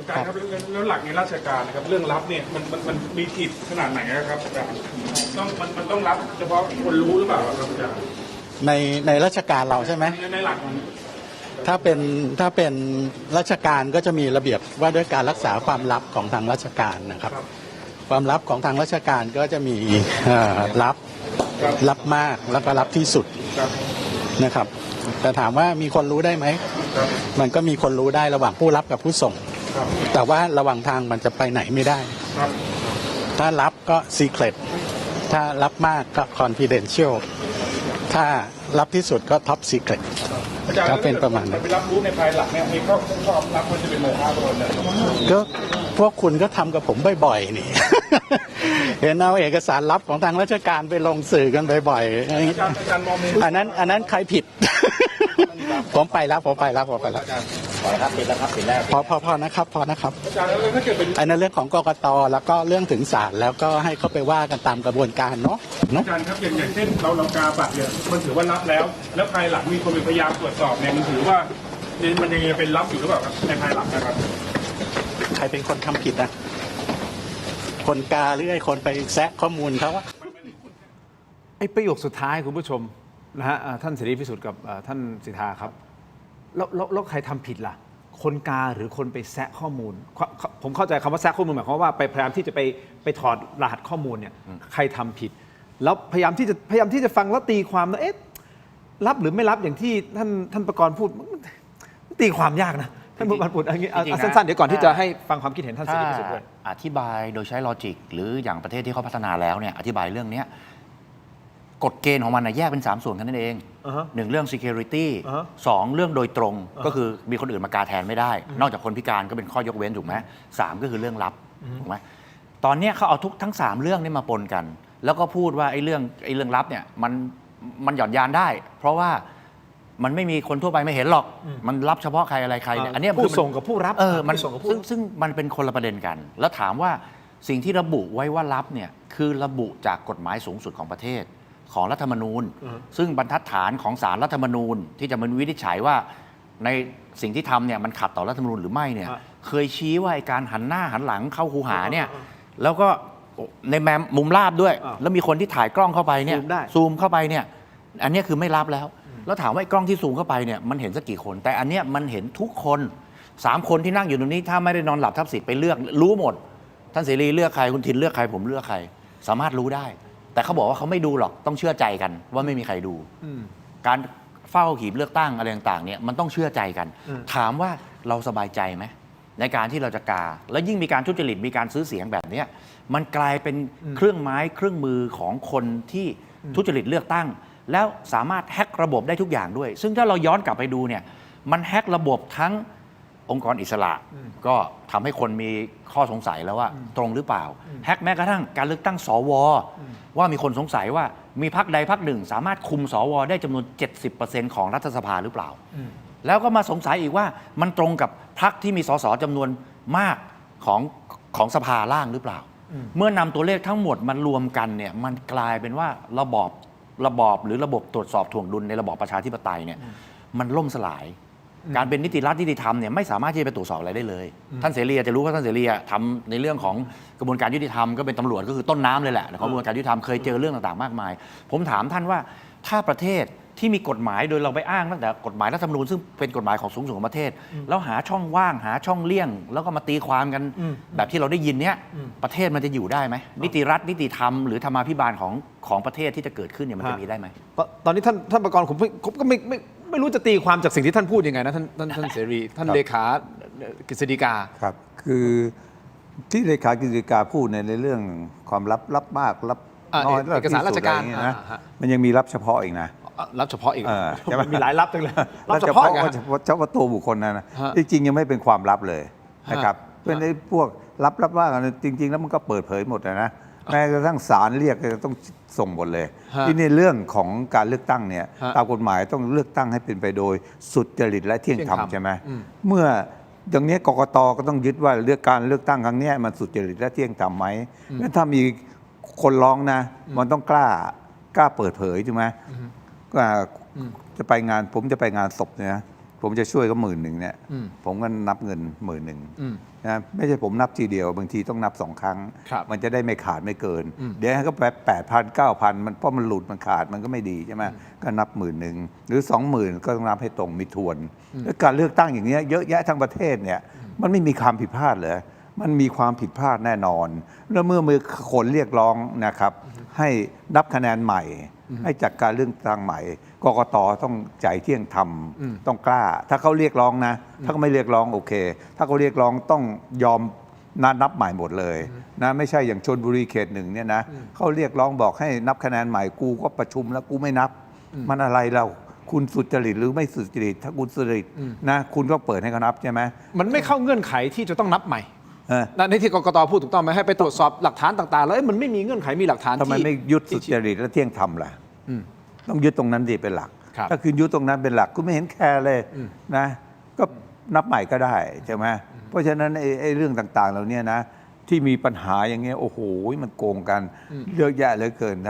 อาจารย์ครับแล้วหลักในราชการนะครับเรื่องลับเนี่ยมันมีขีดขนาดไหนครับอาจารย์มันต้องรับเฉพาะคนรู้หรือเปล่าครับอาจารย์ในราชการเราใช่ไหมในหลักถ้าเป็นราชการก็จะมีระเบียบว่าด้วยการรักษาความลับของทางราชการนะครับความลับของทางราชการก็จะมีลับมากแล้วก็ลับที่สุดนะครับแต่ถามว่ามีคนรู้ได้ไหมมันก็มีคนรู้ได้ระหว่างผู้รับกับผู้ส่ง แต่ว่าระหว่างทางมันจะไปไหนไม่ได้ ครับ ถ้ารับก็ secret ถ้ารับมากก็ confidential ถ้ารับที่สุดก็ top secret อาจารย์ ก็เป็นประมาณนั้น ไปรับรู้ในภายหลังเนี่ยมีข้อรับมันจะเป็นโมฆะไปหมดเลย ก็พวกคุณก็ทำกับผมบ่อยๆนี่ เห็นเอาเอกสารลับของทางราชการไปลงสื่อกันบ่อย อาจารย์มองมุม ๆอันนั้นใครผิด ผมไปแล้วพอนะครับปิดแล้วครับปิดแล้วพอนะครับพอนะครับ อาจารย์แล้วถ้าเกิดเป็น อันนั้นเรื่องของกกตแล้วก็เรื่องถึงศาลแล้วก็ให้เขาไปว่ากันตามกระบวนการเนาะ อาจารย์ครับอย่างเช่นเรากาบัตรเนี่ยมันถือว่ารับแล้วภายหลังมีคนเป็นพยายามตรวจสอบเนี่ยมันถือว่ามันยังเป็นรับอยู่หรือเปล่าครับในภายหลังนะครับ ใครเป็นคนทำผิดนะคนกาหรือไอ้คนไปแซะข้อมูลเขาว่า ไอ้ประโยคสุดท้ายคุณผู้ชมนะฮะท่านเสรีพิสุทธิ์กับท่านสิทธาครับแล้วใครทำผิดล่ะ คนกาหรือคนไปแซะข้อมูลผมเข้าใจคำว่าแซะข้อมูลหมายความว่าไปพยายามที่จะไปถอดรหัสข้อมูลเนี่ยใครทำผิด แล้วพยายามที่จะฟังแล้วตีความนะรับหรือไม่รับอย่างที่ท่านประกรณ์พูดมันตีความยากนะท่านบุญพูดอย่างนี้เอาสั้นๆเดี๋ยวก่อนที่จะให้ฟังความคิดเห็นท่านเสรีพิสุทธิ์ด้วย อธิบายโดยใช้ลอจิกหรืออย่างประเทศที่เขาพัฒนาแล้วเนี่ยอธิบายเรื่องนี้กฎเกณฑ์ของมันแยกเป็น 3 ส่วนกันนั่นเองหนึ่งเรื่อง security 2 เรื่องโดยตรงก็คือมีคนอื่นมากาแทนไม่ได้ นอกจากคนพิการก็เป็นข้อยกเว้นถูกไหม3ก็คือเรื่องลับถูกไหมตอนนี้เขาเอาทั้ง 3 เรื่องนี้มาปนกัน แล้วก็พูดว่าไอ้เรื่องลับเนี่ยมันหย่อนยานได้ เพราะว่ามันไม่มีคนทั่วไปไม่เห็นหรอกมันรับเฉพาะใครอะไรใครเนี่ยอันนี้ผู้ส่งกับผู้รับมันซึ่งมันเป็นคนละประเด็นกัน แล้วถามว่าสิ่งที่ระบุไว้ว่าลับเนี่ยคือระบุจากกฎหมายสูงสุดของประเทศของรัฐธรรมนูญซึ่งบรรทัดฐานของศาลรัฐธรรมนูญที่จะมาวินิจฉัยว่าในสิ่งที่ทำเนี่ยมันขัดต่อรัฐธรรมนูญหรือไม่เนี่ยเคยชี้ว่าการหันหน้าหันหลังเข้าคูหาเนี่ยแล้วก็ในมุมราบด้วยแล้วมีคนที่ถ่ายกล้องเข้าไปเนี่ยซูมเข้าไปเนี่ยอันนี้คือไม่ลับแล้วถามว่ากล้องที่ซูมเข้าไปเนี่ยมันเห็นสักกี่คนแต่อันเนี้ยมันเห็นทุกคน3 คนที่นั่งอยู่ตรงนี้ถ้าไม่ได้นอนหลับทับสิทธิ์ไปเลือกรู้หมดท่านเสรีเลือกใครคุณทินเลือกใครผมเลือกใครสามารถรู้ได้แต่เขาบอกว่าเขาไม่ดูหรอกต้องเชื่อใจกันว่าไม่มีใครดูการเฝ้าหีบเลือกตั้งอะไรต่างๆเนี่ยมันต้องเชื่อใจกันถามว่าเราสบายใจไหมในการที่เราจะกาแล้วยิ่งมีการทุจริตมีการซื้อเสียงแบบนี้มันกลายเป็นเครื่องไม้เครื่องมือของคนที่ทุจริตเลือกตั้งแล้วสามารถแฮ็กระบบได้ทุกอย่างด้วยซึ่งถ้าเราย้อนกลับไปดูเนี่ยมันแฮ็กระบบทั้งองค์กรอิสระก็ทำให้คนมีข้อสงสัยแล้วว่าตรงหรือเปล่าแฮ็กแม้กระทั่งการเลือกตั้งสวว่ามีคนสงสัยว่ามีพรรคใดพรรคหนึ่งสามารถคุมสวได้จำนวน 70% ของรัฐสภาหรือเปล่าแล้วก็มาสงสัยอีกว่ามันตรงกับพรรคที่มีสสจำนวนมากของสภาล่างหรือเปล่าเมื่อนำตัวเลขทั้งหมดมันรวมกันเนี่ยมันกลายเป็นว่าระบอบหรือระบบตรวจสอบถ่วงดุลในระบอบประชาธิปไตยเนี่ยมันล่มสลายการเป็นนิติรัฐนิติธรรมเนี่ยไม่สามารถที่จะไปตรวจสอบอะไรได้เลยท่านเสรีจะรู้ว่าท่านเสรีทำในเรื่องของกระบวนการยุติธรรมก็เป็นตำรวจก็คือต้นน้ำเลยแหละของกระบวนการยุติธรรมเคยเจอเรื่องต่างๆมากมายผมถามท่านว่าถ้าประเทศที่มีกฎหมายโดยเราไปอ้างตั้งแต่กฎหมายรัฐธรรมนูญซึ่งเป็นกฎหมายของสูงสุดของประเทศแล้วหาช่องว่างหาช่องเลี่ยงแล้วก็มาตีความกันแบบที่เราได้ยินเนี้ยประเทศมันจะอยู่ได้ไหมนิติรัฐนิติธรรมหรือธรรมาภิบาลของประเทศที่จะเกิดขึ้นเนี่ยมันจะมีได้ไหมตอนนี้ท่านประกรณ์ผมก็ไม่รู้จะตีความจากสิ่งที่ท่านพูดยังไงนะท่านเสรีท่านเลขากฤษฎีกาครับคือที่เลขากฤษฎีกาพูดในเรื่องความลับมากลับน้อย เอกสารราชการนะมันยังมีลับเฉพาะอีกนะรับเฉพาะอีกมีหลายลับจังเลยรับเฉพาะตัวบุคคลนะจริงๆยังไม่เป็นความลับเลยนะครับเป็นไอ้พวกลับว่ากันจริงๆแล้วมันก็เปิดเผยหมดนะแม้กระทั่งศาลเรียกก็ต้องส่งหมดเลยที่ในเรื่องของการเลือกตั้งเนี่ยตามกฎหมายต้องเลือกตั้งให้เป็นไปโดยสุจริตและเที่ยงธรรมใช่ไหมเมื่ออย่างนี้กกตก็ต้องยึดว่าการเลือกตั้งครั้งนี้มันสุจริตและเที่ยงธรรมไหมงั้นถ้ามีคนร้องนะมันต้องกล้าเปิดเผยใช่ไหมจะไปงานผมจะไปงานศพเนี่ยผมจะช่วยก็10,000เนี่ยผมก็นับเงิน10,000นะไม่ใช่ผมนับทีเดียวบางทีต้องนับ2 ครั้งมันจะได้ไม่ขาดไม่เกินเดี๋ยวก็ไป8,000 9,000มันเพราะมันหลุดมันขาดมันก็ไม่ดีใช่ไหมก็นับ10,000หรือ20,000ก็ต้องนับให้ตรงมีทวนแล้วการเลือกตั้งอย่างเงี้ยเยอะแยะทั้งประเทศเนี่ยมันไม่มีความผิดพลาดเลยมันมีความผิดพลาดแน่นอนแล้วเมื่อคนเรียกร้องนะครับให้นับคะแนนใหม่ ให้จัดการเรื่องตั้งใหม่กกตต้องใจเที่ยงธรรมต้องกล้า ถ้าเขาเรียกร้องนะ ถ้าเขาไม่เรียกร้องโอเค ถ้าเขาเรียกร้องต้องยอมนับใหม่หมดเลยนะไม่ใช่อย่างชลบุรีเขต 1เนี่ยนะเขาเรียกร้องบอกให้นับคะแนนใหม่กูก็ประชุมแล้วกูไม่นับมันอะไรเราคุณสุจริตหรือไม่สุจริตถ้าคุณสุจริตนะคุณก็เปิดให้เขานับใช่ไหม มันไม่เข้าเงื่อนไขที่จะต้องนับใหม่ในที่กกตพูดถูกต้องไหมให้ไปตรวจสอบหลักฐานต่างๆแล้วมันไม่มีเงื่อนไขมีหลักฐาน ทำไมไม่ยึดสุจริตและเที่ยงธรรมล่ะต้องยึดตรงนั้นดีเป็นหลัก ถ้าคุณยึดตรงนั้นเป็นหลักคุณไม่เห็นแคร์เลยนะก็นับใหม่ก็ได้ใช่ไหมเพราะฉะนั้นไอ้เรื่องต่างๆเหล่านี้นะที่มีปัญหาอย่างเงี้ยโอ้โหมันโกงกันเยอะแยะเหลือเกินท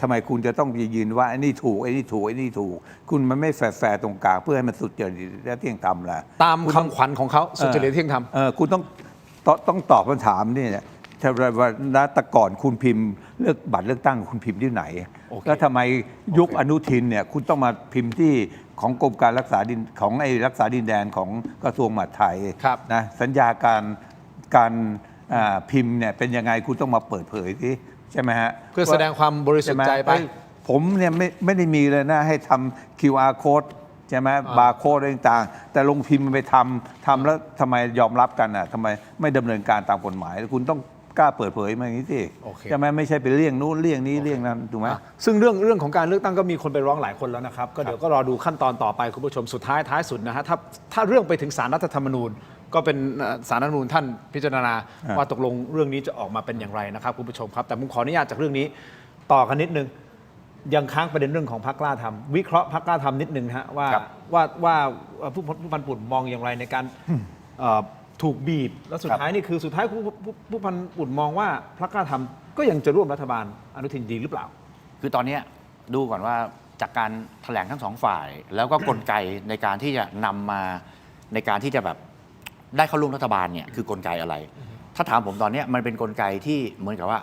ำไมคุณจะต้องยืนว่าไอ้นี่ถูกไอ้นี่ถูกไอ้นี่ถูกคุณมันไม่แฟร์ตรงกลางเพื่อให้มันสุจริตและเที่ยงธรรมล่ะ ตามคำขวัญของเขาสุจริตเที่ยงธรรมคุณต้องตอบคำถามนี่เนี่ยถ้าว่าแต่ก่อนคุณพิมพ์เลือกบัตรเลือกตั้งคุณพิมพ์ที่ไหนแล้วทำไมยุคอนุทินเนี่ยคุณต้องมาพิมพ์ที่ของกรมการรักษาดินของไอ้รักษาดินแดนของกระทรวงมหาดไทยนะสัญญาการพิมพ์เนี่ยเป็นยังไงคุณต้องมาเปิดเผยสิใช่ไหมฮะเพื่อแสดงความบริสุทธิ์ใจไปผมเนี่ยไม่ได้มีเลยนะให้ทำ QR code ใช่ไหมบาร์โค้ดอะไรต่างๆแต่ลงพิมพ์ไปทำแล้วทำไมยอมรับกันอ่ะทำไมไม่ดำเนินการตามกฎหมายคุณต้องกล้าเปิดเผยมาอย่างนี้สิใช่ไหมไม่ใช่ไปเลี่ยงนู้นเลี่ยงนี้เลี่ยงนั้นถูกไหมซึ่งเรื่องของการเลือกตั้งก็มีคนไปร้องหลายคนแล้วนะครับก็เดี๋ยวก็รอดูขั้นตอนต่อไปคุณผู้ชมสุดท้ายสุดนะฮะถ้าเรื่องไปถึงศาลรัฐธรรมนูญก็เป็นศาลรัฐธรรมนูญท่านพิจารณาว่าตกลงเรื่องนี้จะออกมาเป็นอย่างไรนะครับคุณผู้ชมครับแต่ผมขออนุญาตจากเรื่องนี้ต่อกันนิดนึงยังค้างประเด็นเรื่องของพรรคกล้าทำวิเคราะห์พรรคกล้าทำนิดนึงฮะว่าผู้พันปุ่นมองอย่างไรในการถูกบีบแล้วสุดท้ายนี่คือสุดท้ายผู้พันปุ่นมองว่าพรรคกล้าทำก็ยังจะร่วมรัฐบาลอนุทินดีหรือเปล่าคือตอนนี้ดูก่อนว่าจากการแถลงทั้งสองฝ่าย แล้วก็กลไกในการที่จะนำมาในการที่จะแบบได้เข้าร่วมรัฐบาลเนี่ยคือกลไกอะไร ถ้าถามผมตอนนี้มันเป็นกลไกที่เหมือนกับว่า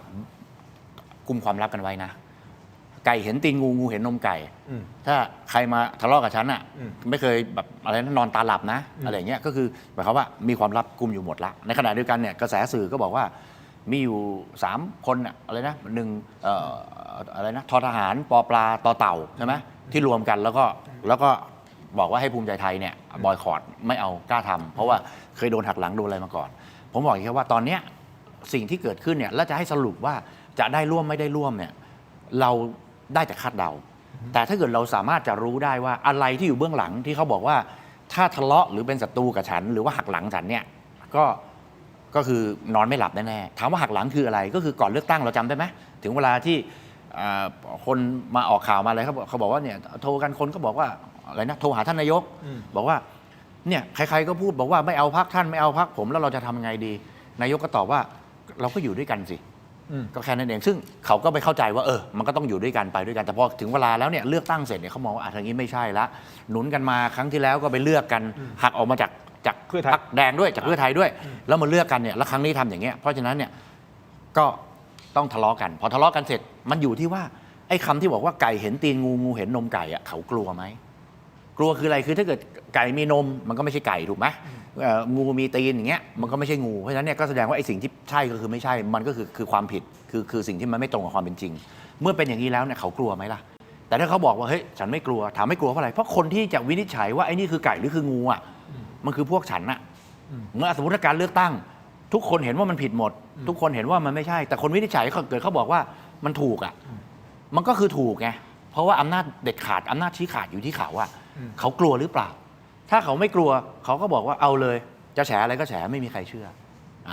กุมความลับกันไว้นะไก่เห็นตีนงูงูเห็นนมไก่ถ้าใครมาทะเลาะกับฉันอ่ะไม่เคยแบบอะไรนอนตาหลับนะอะไรเงี้ยก็คือหมายความว่ามีความลับกุมอยู่หมดละในขณะเดียวกันเนี่ยกระแสสื่อก็บอกว่ามีอยู่3คนอะไรนะอะไรนะททหารปปลาต่อเต่าใช่ไหมที่รวมกันแล้วก็บอกว่าให้ภูมิใจไทยเนี่ยบอยคอตไม่เอากล้าทำเพราะว่าเคยโดนหักหลังโดนอะไรมาก่อนผมบอกแค่ว่าตอนเนี้ยสิ่งที่เกิดขึ้นเนี่ยแล้วจะให้สรุปว่าจะได้ร่วมไม่ได้ร่วมเนี่ยเราได้แต่คาดเดาแต่ถ้าเกิดเราสามารถจะรู้ได้ว่าอะไรที่อยู่เบื้องหลังที่เขาบอกว่าถ้าทะเลาะหรือเป็นศัตรูกับฉันหรือว่าหักหลังฉันเนี่ยก็คือนอนไม่หลับแน่ๆถามว่าหักหลังคืออะไรก็คือก่อนเลือกตั้งเราจำได้ไหมถึงเวลาที่คนมาออกข่าวมาอะไรเขาบอกว่าเนี่ยโทรกันคนก็บอกว่าอะไรนะโทรหาท่านนายกบอกว่าเนี่ยใครๆก็พูดบอกว่าไม่เอาพรรคท่านไม่เอาพรรคผมแล้วเราจะทำยังไงดีนายกก็ตอบว่าเราก็อยู่ด้วยกันสิก็แค่นั้นเองซึ่งเขาก็ไปเข้าใจว่ามันก็ต้องอยู่ด้วยกันไปด้วยกันแต่พอถึงเวลาแล้วเนี่ยเลือกตั้งเสร็จเนี่ยเขามองว่าทางนี้ไม่ใช่ละหนุนกันมาครั้งที่แล้วก็ไปเลือกกันหักออกมาจากพรรคแดงด้วยจากเพื่อไทยด้วยแล้วมาเลือกกันเนี่ยแล้วครั้งนี้ทำอย่างเงี้ยเพราะฉะนั้นเนี่ยก็ต้องทะเลาะกันพอทะเลาะกันเสร็จมันอยู่ที่ว่าไอ้คำที่บอกว่าไก่เห็นตีนงูงูเห็นนมไก่อะเขากลัวไหมกลัวคืออะไรคือถ้าเกิดไก่มีนมมันก็ไม่ใช่ไก่ถูกไหมงูมีตีนอย่างเงี้ยมันก็ไม่ใช่งูเพราะฉะนั้นเนี่ยก็แสดงว่าไอ้สิ่งที่ใช่ก็คือไม่ใช่มันก็คือความผิดคือสิ่งที่มันไม่ตรงกับความเป็นจริงเมื่อเป็นอย่างนี้แล้วเนี่ยเขากลัวไหมล่ะแต่ถ้าเขาบอกว่าเฮ้ยฉันไม่กลัวถามไม่กลัวเพราะอะไรเพราะคนที่จะวินิจฉัยว่าไอ้นี่คือไก่หรือคืองูอ่ะมันคือพวกฉันอะเมื่อสมมติการเลือกตั้งทุกคนเห็นว่ามันผิดหมดทุกคนเห็นว่ามันไม่ใช่แต่คนวินิจฉัยเกิดเขาบอกว่ามันถูกอ่ะมันก็คือถูกไงเพราะว่าอำนาจเด็ดขาดอำนาจชี้ขาดอยู่ที่เขาว่าเขากลัวหรือเปล่าถ้าเขาไม่กลัวเขาก็บอกว่าเอาเลยจะแฉอะไรก็แฉไม่มีใครเชื่อ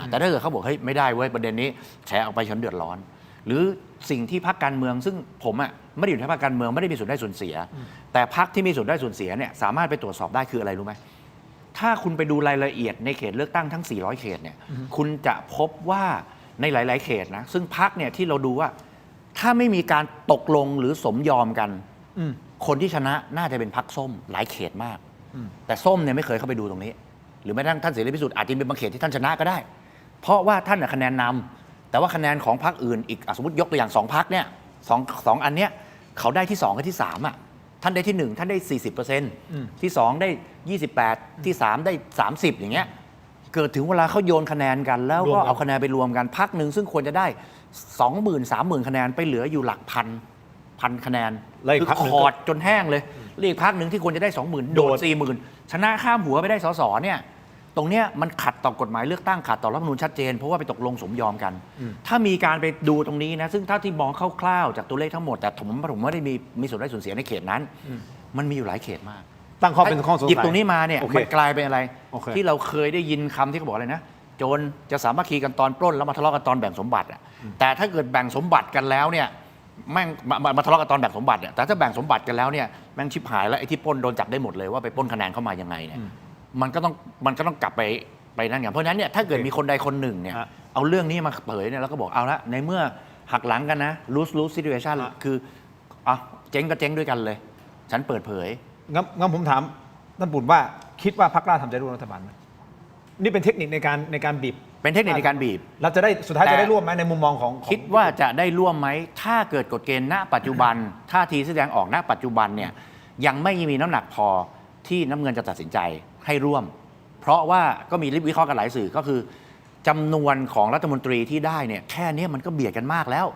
แต่ถ้าเกิดเขาบอกเฮ้ยไม่ได้เว้ยประเด็นนี้แฉออกไปฉันเดือดร้อนหรือสิ่งที่พรรคการเมืองซึ่งผมอ่ะไม่ได้อยู่ในพรรคการเมืองไม่ได้มีส่วนได้ส่วนเสียแต่พรรคที่มีส่วนได้ส่วนเสียเนี่ยสามารถไปตรวจสอบได้คืออะไรรู้ไหมถ้าคุณไปดูรายละเอียดในเขตเลือกตั้งทั้ง400เขตเนี่ยคุณจะพบว่าในหลายๆเขตนะซึ่งพรรคเนี่ยที่เราดูว่าถ้าไม่มีการตกลงหรือสมยอมกันคนที่ชนะน่าจะเป็นพรรคส้มหลายเขตมากแต่ส้มเนี่ยไม่เคยเข้าไปดูตรงนี้หรือแม้กระทั่งท่านเสรีพิสุทธิ์อาจจะเป็นบางเขตที่ท่านชนะก็ได้เพราะว่าท่านคะแนนนำแต่ว่าคะแนนของพรรคอื่นอีกสมมติยกตัวอย่าง2พรรคเนี่ยสองอันเนี้ยเขาได้ที่2กับที่3อ่ะท่านได้ที่1ท่านได้ 40% ที่2ได้28ที่3ได้30อย่างเงี้ยเกิดถึงเวลาเขาโยนคะแนนกันแล้วก็เอาคะแนนไปรวมกันพรรคหนึ่งซึ่งควรจะได้ 20,000 30,000 คะแนนไปเหลืออยู่หลักพัน 1,000 คะแนน แล้วอีก คือ พรรคหนึ่ง คอร์ดจนแห้งเลยแล้วอีกพักหนึ่งที่ควรจะได้ 20,000 โดด 40,000 ชนะข้ามหัวไปได้สสเนี่ยตรงเนี้ยมันขัดต่อกฎหมายเลือกตั้งขัดต่อรัฐธรรมนูญชัดเจนเพราะว่าไปตกลงสมยอมกัน ถ้ามีการไปดูตรงนี้นะซึ่งถ้าที่มองคร่าวๆจากตัวเลขทั้งหมดแต่ผมไม่ได้มีส่วนได้ส่วนเสียในเขตนั้น มันมีอยู่หลายเขตมาก ตั้งข้อเป็นข้อสงสัย หยิบตรงนี้มาเนี่ย โอเค มันกลายเป็นอะไร โอเค ที่เราเคยได้ยินคำที่เขาบอกอะไรนะโจรจะสามัคคีกันตอนปล้นแล้วมาทะเลาะกันตอนแบ่งสมบัติอะแต่ถ้าเกิดแบ่งสมบัติกันแล้วเนี่ยแม่งมาทะเลาะกันตอนแบ่งสมบัติเนี่ยแต่ถ้าแบ่งสมบัติกันแล้วเนี่ยแม่งชิบหายแล้วไอ้ที่ปล้นโดนจับได้หมดเลยว่าไปปล้นคะแนนเข้ามายังไงเนี่ยมันก็ต้องกลับไปนั่นอย่างเพราะฉะนั้นเนี่ยถ้าเกิดมีคนใดคนหนึ่งเนี่ยเอาเรื่องนี้มาเผยเนี่ยแล้วก็บอกเอาละในเมื่อหักหลังกันนะ lose situation คืออ่ะเจ๊งก็เจ๊งด้วยกันเลย ฉันเปิดเผย งั้นผมถามท่านปุ่นว่าคิดว่าพรรคกล้าทำจะร่วมรัฐบาลไหมนี่เป็นเทคนิคในการบีบ เป็นเทคนิคในการบีบ เราจะได้สุดท้าย แต่ จะได้ร่วมไหมในมุมมองของ คิดว่าจะได้ร่วมไหม ถ้าเกิดกฎเกณฑ์ณปัจจุบัน ท่าทีแสดงออกณปัจจุบันเนี่ยยังไม่มีน้ำหนักพอที่น้ำเงินจะตัดสินใจให้ร่วม เพราะว่าก็มีวิเคราะห์กันหลายสื่อก็คือจำนวนของรัฐมนตรีที่ได้เนี่ยแค่นี้มันก็เบียดกันมากแล้ว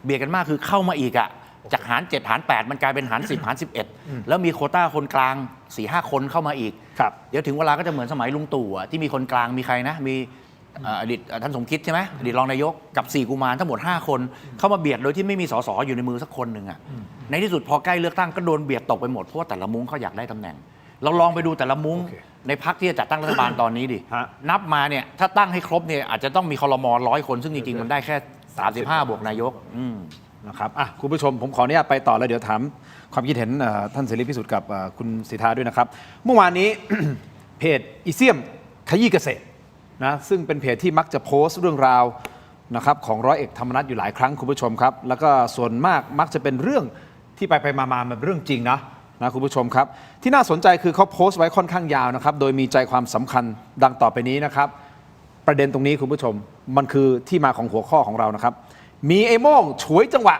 เบียดกันมากคือเข้ามาอีกอะจากหาร 7 หาร 8 มันกลายเป็นหาร 10 หาร 11 แล้วมีโควต้าคนกลาง 4-5 คนเข้ามาอีก ครับ เดี๋ยวถึงเวลาก็จะเหมือนสมัยลุงตู่อะที่มีคนกลางมีใครนะมีอดีตท่านสมคิดใช่ไหมอดีตรองนายกกับ4กุมารทั้งหมด5คนเข้ามาเบียดโดยที่ไม่มีสสอยู่ในมือสักคนหนึ่งอะในที่สุดพอใกล้เลือกตั้งก็โดนเบียดตกไปหมดเพราะว่าแต่ละมุ้งเขาอยากได้ตำแหน่ง เราลองไปดูแต่ละมุ้ง โอเค ในพรรคที่จะจัดตั้งรัฐบาลตอนนี้ดิ ฮะ นับมาเนี่ยถ้าตั้งให้ครบเนี่ยอาจจะต้องมีครม100 คนซึ่งจริงๆมันได้แค่35บวกนายกนะครับอ่ะคุณผู้ชมผมขออนุญาตไปต่อแล้วเดี๋ยวถามความคิดเห็นท่านเสรีพิสุทธิ์กับคุณสิทธาด้วยนะครับ เมื่อวานนี้ เพจอีเซียมขยี้เกษตรนะซึ่งเป็นเพจที่มักจะโพสต์เรื่องราวนะครับของร้อยเอกธรรมนัฐอยู่หลายครั้งคุณผู้ชมครับ แล้วก็ส่วนมากมักจะเป็นเรื่องที่ไปมามันเป็นเรื่องจริงนะคุณผู้ชมครับที่น่าสนใจคือเขาโพสต์ไว้ค่อนข้างยาวนะครับโดยมีใจความสำคัญดังต่อไปนี้นะครับประเด็นตรงนี้คุณผู้ชมมันคือที่มาของหัวข้อของเรานะครับมีไอ้โม่งฉวยจังหวะ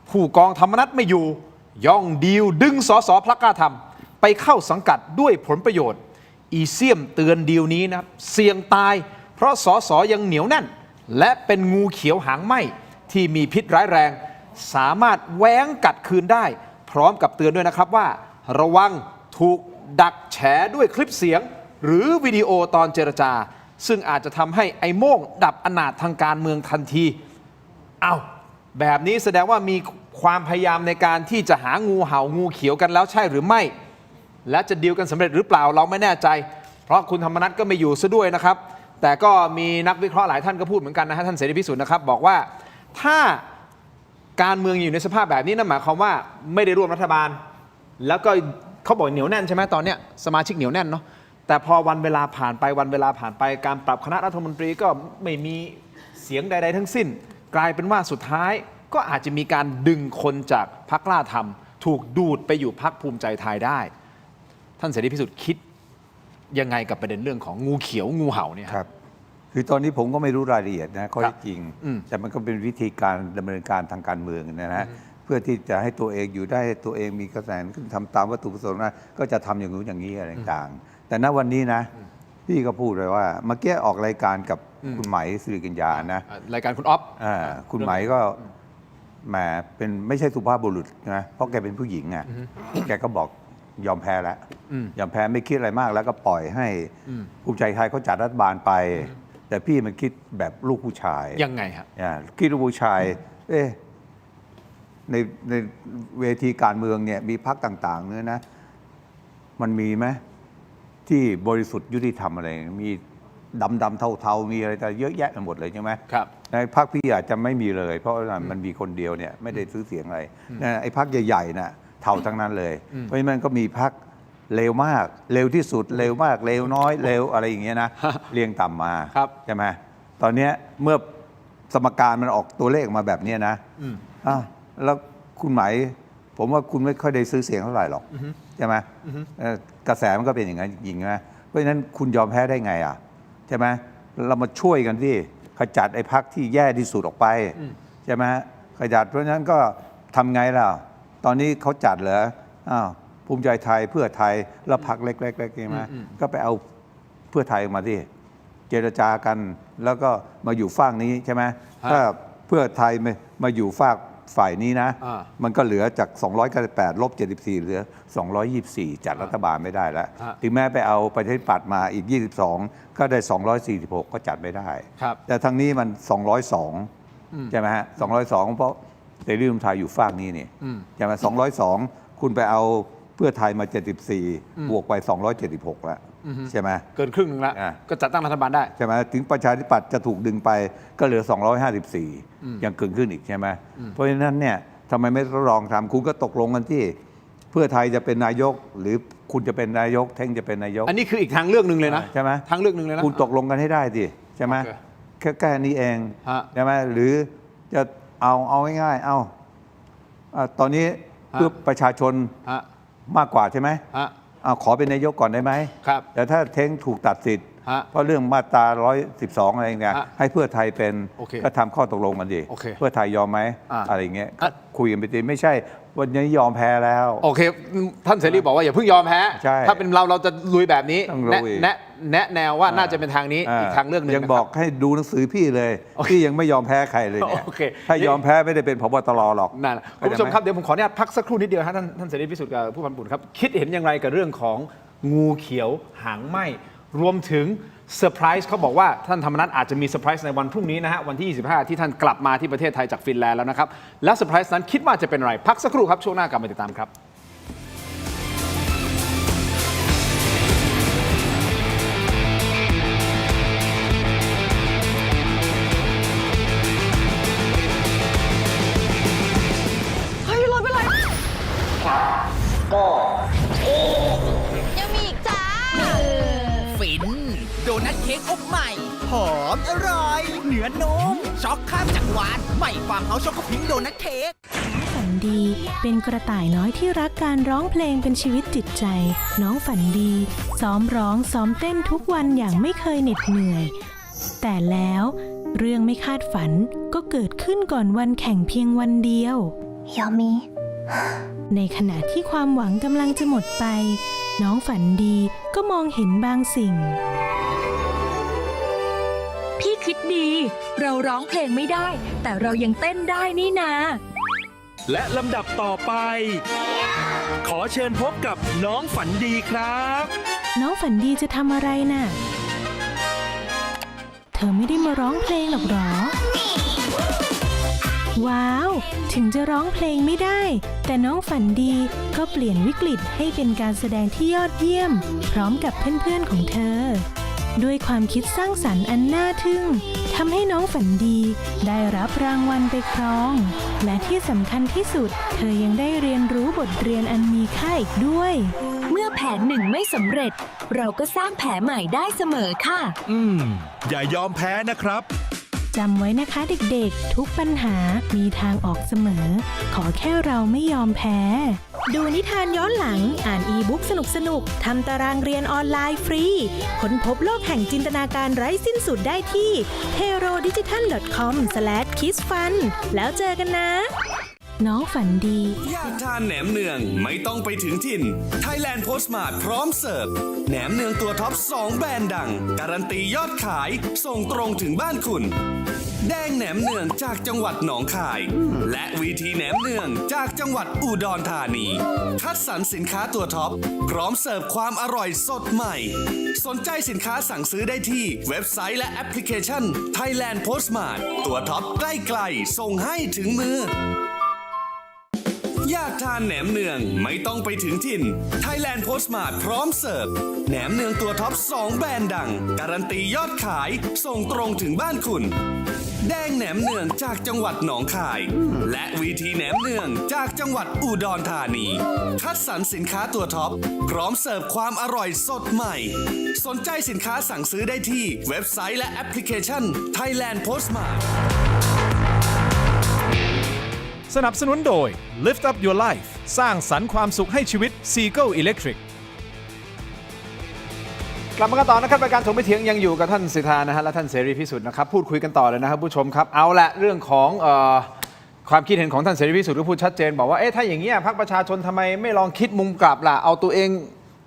ผู้กองธรรมนัฐไม่อยู่ย่องดีลดึงสสพรรคกล้าทำไปเข้าสังกัดด้วยผลประโยชน์อีเซียมเตือนดีลนี้นะครับเสี่ยงตายเพราะสสยังเหนียวแน่นและเป็นงูเขียวหางไหม้ที่มีพิษร้ายแรงสามารถแหว้งกัดคืนได้พร้อมกับเตือนด้วยนะครับว่าระวังถูกดักแฉด้วยคลิปเสียงหรือวิดีโอตอนเจรจาซึ่งอาจจะทำให้ไอ้โม่งดับอนาถทางการเมืองทันทีเอาแบบนี้แสดงว่ามีความพยายามในการที่จะหางูเห่างูเขียวกันแล้วใช่หรือไม่และจะดีลกันสำเร็จหรือเปล่าเราไม่แน่ใจเพราะคุณธรรมนัฐก็ไม่อยู่ซะด้วยนะครับแต่ก็มีนักวิเคราะห์หลายท่านก็พูดเหมือนกันนะฮะท่านเสรีพิสุทธิ์นะครับบอกว่าถ้าการเมืองอยู่ในสภาพแบบนี้นั่นหมายความว่าไม่ได้ร่วมรัฐบาลแล้วก็เขาบอกเหนียวแน่นใช่ไหมตอนเนี้ยสมาชิกเหนียวแน่นเนาะแต่พอวันเวลาผ่านไปการปรับคณะรัฐมนตรีก็ไม่มีเสียงใดๆทั้งสิ้นกลายเป็นว่าสุดท้ายก็อาจจะมีการดึงคนจากพรรคกล้าทำถูกดูดไปอยู่พรรคภูมิใจไทยได้ท่านเสรีพิสุทธิ์คิดยังไงกับประเด็นเรื่องของงูเขียวงูเห่าเนี่ยครับคือตอนนี้ผมก็ไม่รู้รายละเอียดนะข้อเท็จจริง แต่มันก็เป็นวิธีการดำเนินการทางการเมืองนะฮะเพื่อที่จะให้ตัวเองอยู่ได้ตัวเองมีกระแสขึ้นทำตามวัตถุประสงค์นะก็จะทำอย่างนู้นอย่างนี้อะไรต่างๆแต่ณวันนี้นะพี่ก็พูดเลยว่าเมื่อกี้ออกรายการกับคุณไหมสิริกัญญานะรายการคุณอ๊อฟคุณไหมก็แหมเป็นไม่ใช่สุภาพบุรุษนะเพราะแกเป็นผู้หญิงอ่ะแกก็บอกยอมแพ้แล้วยอมแพ้ไม่คิดอะไรมากแล้วก็ปล่อยให้ภูมิใจไทยเขาจัดรัฐบาลไปแต่พี่มันคิดแบบลูกผู้ชายยังไงครับคิดลูกผู้ชายในเวทีการเมืองเนี่ยมีพรรคต่างๆเนี่ยนะมันมีไหมที่บริสุทธิ์ยุติธรรมอะไรมีดำเทาๆมีอะไรแต่เยอะแยะไปหมดเลยใช่ไหมครับในพรรคพี่อาจจะไม่มีเลยเพราะมันมีคนเดียวเนี่ยไม่ได้ซื้อเสียงอะไรไอ้พรรคใหญ่ๆน่ะเท่าทั้งนั้นเลยเพราะฉะนั้นก็มีพรรคเร็วมากเร็วที่สุดเร็วมากเร็วน้อยเร็วอะไรอย่างเงี้ยนะเรียงต่ำมาใช่ไหมตอนนี้เมื่อสมการมันออกตัวเลขมาแบบนี้นะแล้วคุณหมายผมว่าคุณไม่ค่อยได้ซื้อเสียงเท่าไหร่หรอกใช่ไหมกระแสมันก็เป็นอย่างนั้นจริงๆนะเพราะฉะนั้นคุณยอมแพ้ได้ไงอ่ะใช่ไหมเรามาช่วยกันที่ขจัดไอ้พรรคที่แย่ที่สุดออกไปใช่ไหมขจัดเพราะฉะนั้นก็ทำไงล่ะตอนนี้เขาจัดเหรอภูมิใจไทยเพื่อไทยแล้วพรรคเล็กๆใช่ไหมก็ไปเอาเพื่อไทยมาที่เจรจากันแล้วก็มาอยู่ฝั่งนี้ใช่ไหมถ้าเพื่อไทยมาอยู่ ฝ่ายนี้นะ อ่า มันก็เหลือจาก 298 ลบ 74 เหลือ 224 จัดรัฐบาลไม่ได้แล้ว ฮะ ถึงแม้ไปเอาประชาธิปัตย์มาอีก 22 ก็ได้ 246 ก็จัดไม่ได้ ครับ แต่ทางนี้มัน 202 ใช่ไหมฮะ 202 เพราะเสรีรวมไทยอยู่ฝากนี้นี่ใช่ไหม202 คุณไปเอาเพื่อไทยมา 74 บวกไป 276 แล้วใช่ไหม เกินครึ่งหนึงแล้ว อ่า ก็จัดตั้งรัฐบาลได้ ใช่ไหมถึงประชาธิปัตย์จะถูกดึงไปก็เหลือ 254 ยังเกินขึ้นอีกใช่ไหมเพราะฉะนั้นเนี่ยทำไมไม่ลองทำคุณก็ตกลงกันที่ เพื่อไทยจะเป็นนายก หรือคุณจะเป็นนายกเท่งจะเป็นนายก อันนี้คืออีกทางเลือกหนึ่งเลยนะ ใช่ไหม ทางเลือกหนึ่งเลยนะ คุณตกลงกันให้ได้สิใช่ไหม โอเค แค่นี้เอง ฮะ ใช่ไหมหรือจะเอาง่ายๆตอนนี้เพื่อประชาชน ฮะ มากกว่าใช่ไหม ฮะ ขอเป็นนายกก่อนได้ไหม ครับ แต่ถ้าเท้งถูกตัดสิทธิ์ ฮะ เพราะเรื่องมาตรา 112 อะไรเนี่ย ฮะ ให้เพื่อไทยเป็น โอเค ก็ทำข้อตกลงกันดิ โอเค เพื่อไทยยอมไหม อะไรอย่างเงี้ยก็คุยกันไปดิไม่ใช่วันนี้ยอมแพ้แล้ว โอเค ท่านเสรีบอกว่าอย่าเพิ่งยอมแพ้ ใช่ ถ้าเป็นเราจะลุยแบบนี้ ต้องลุย แนะแนวว่าน่าจะเป็นทางนี้อีกทางเลือกหนึ่ง ยัง นะครับ บอกให้ดูหนังสือพี่เลย พี่ยังไม่ยอมแพ้ใครเลยเนี่ย โอเค ถ้ายอมแพ้ไม่ได้เป็นพบตรหรอก นั่นแหละคุณผู้ชมครับเดี๋ยวผมขออนุญาตพักสักครู่นิดเดียวฮะท่านเสรีพิสุทธิ์กับผู้พันปุ่นครับคิดเห็นอย่างไรกับเรื่องของงูเขียวหางไหมรวมถึงเซอร์ไพรส์เขาบอกว่าท่านธรรมนัฐอาจจะมีเซอร์ไพรส์ในวันพรุ่งนี้นะฮะวันที่ 25 ที่ท่านกลับมาที่ประเทศไทยจากฟินแลนด์แล้วนะครับและเซอร์ไพรส์นั้นคิดว่าจะเป็นอะไรพักสักครู่ครับช่วงหน้ากลับมาติดตามครับ เฮ้ยรถเป็นไร ยังมีอีกจ้า ฟิน โดนัทเค้กอบใหม่ หอมอร่อย เนื้อนุ่มช็อกข้ามจากหวาน ใหม่ฟาร์มเฮาส์ช็อกโกพิงค์โดนัทเค้ก ฝันดีเป็นกระต่ายน้อยที่รักการร้องเพลงเป็นชีวิตจิตใจ น้องฝันดีซ้อมร้องซ้อมเต้นทุกวันอย่างไม่เคยเหน็ดเหนื่อย แต่แล้วเรื่องไม่คาดฝันก็เกิดขึ้นก่อนวันแข่งเพียงวันเดียว ยามี ในขณะที่ความหวังกำลังจะหมดไป น้องฝันดีก็มองเห็นบางสิ่ง พี่คิดดี เราร้องเพลงไม่ได้ แต่เรายังเต้นได้นี่นา และลำดับต่อไป ขอเชิญพบกับน้องฝันดีครับ น้องฝันดีจะทำอะไรน่ะ เธอไม่ได้มาร้องเพลงหรอกหรอ ว้าว ถึงจะร้องเพลงไม่ได้ แต่น้องฝันดีก็เปลี่ยนวิกฤตให้เป็นการแสดงที่ยอดเยี่ยม พร้อมกับเพื่อนๆของเธอ ด้วยความคิดสร้างสรรค์อันน่าทึ่งทำให้น้องฝันดีได้รับรางวัลไปครอง และที่สำคัญที่สุด เธอยังได้เรียนรู้บทเรียนอันมีค่าอีกด้วย เมื่อแผนหนึ่งไม่สำเร็จ เราก็สร้างแผนใหม่ได้เสมอค่ะ อย่ายอมแพ้นะครับ จำไว้นะคะเด็กๆ ทุกปัญหามีทางออกเสมอ ขอแค่เราไม่ยอมแพ้ ดูนิทานย้อนหลัง อ่านอีบุ๊กสนุกๆ ทำตารางเรียนออนไลน์ฟรี ค้นพบโลกแห่งจินตนาการไร้สิ้นสุดได้ที่ herodigital.com/kidsfun แล้วเจอกันนะ น้องฝันดี อยากทานแหนมเนืองไม่ต้องไปถึงถิ่น Thailand Postmart พร้อมเสิร์ฟแหนมเนืองตัวท็อป 2 แบรนด์ดัง การันตียอดขาย ส่งตรงถึงบ้านคุณ แดงแหนมเนืองจากจังหวัดหนองคาย และวีทีแหนมเนืองจากจังหวัดอุดรธานี คัดสรรสินค้าตัวท็อป พร้อมเสิร์ฟความอร่อยสดใหม่ สนใจสินค้าสั่งซื้อได้ที่เว็บไซต์และแอปพลิเคชัน Thailand Postmart ตัวท็อปใกล้ๆส่งให้ถึงมือ อยากทานแหนมเนืองไม่ต้องไปถึงถิ่น Thailand Postmart พร้อมเสิร์ฟแหนมเนืองตัวท็อป 2 แบรนด์ดัง การันตียอดขาย ส่งตรงถึงบ้านคุณ แดงแหนมเนืองจากจังหวัดหนองคาย และวีทีแหนมเนืองจากจังหวัดอุดรธานี คัดสรรสินค้าตัวท็อป พร้อมเสิร์ฟความอร่อยสดใหม่ สนใจสินค้าสั่งซื้อได้ที่เว็บไซต์และแอปพลิเคชัน Thailand Postmart สนับสนุนโดย Lift Up Your Life สร้างสรรค์ความสุขให้ชีวิต Seagull Electric กลับมากันต่อนะครับรายการถกไม่เถียงยังอยู่กับท่านสิทธานะฮะและท่านเสรีพิสุทธิ์นะครับพูดคุยกันต่อเลยนะครับผู้ชมครับเอาละเรื่องของความคิดเห็นของท่านเสรีพิสุทธิ์ก็พูดชัดเจนบอกว่าเอ๊ะถ้าอย่างเงี้ยพรรคประชาชนทำไมไม่ลองคิดมุมกลับล่ะเอาตัวเอง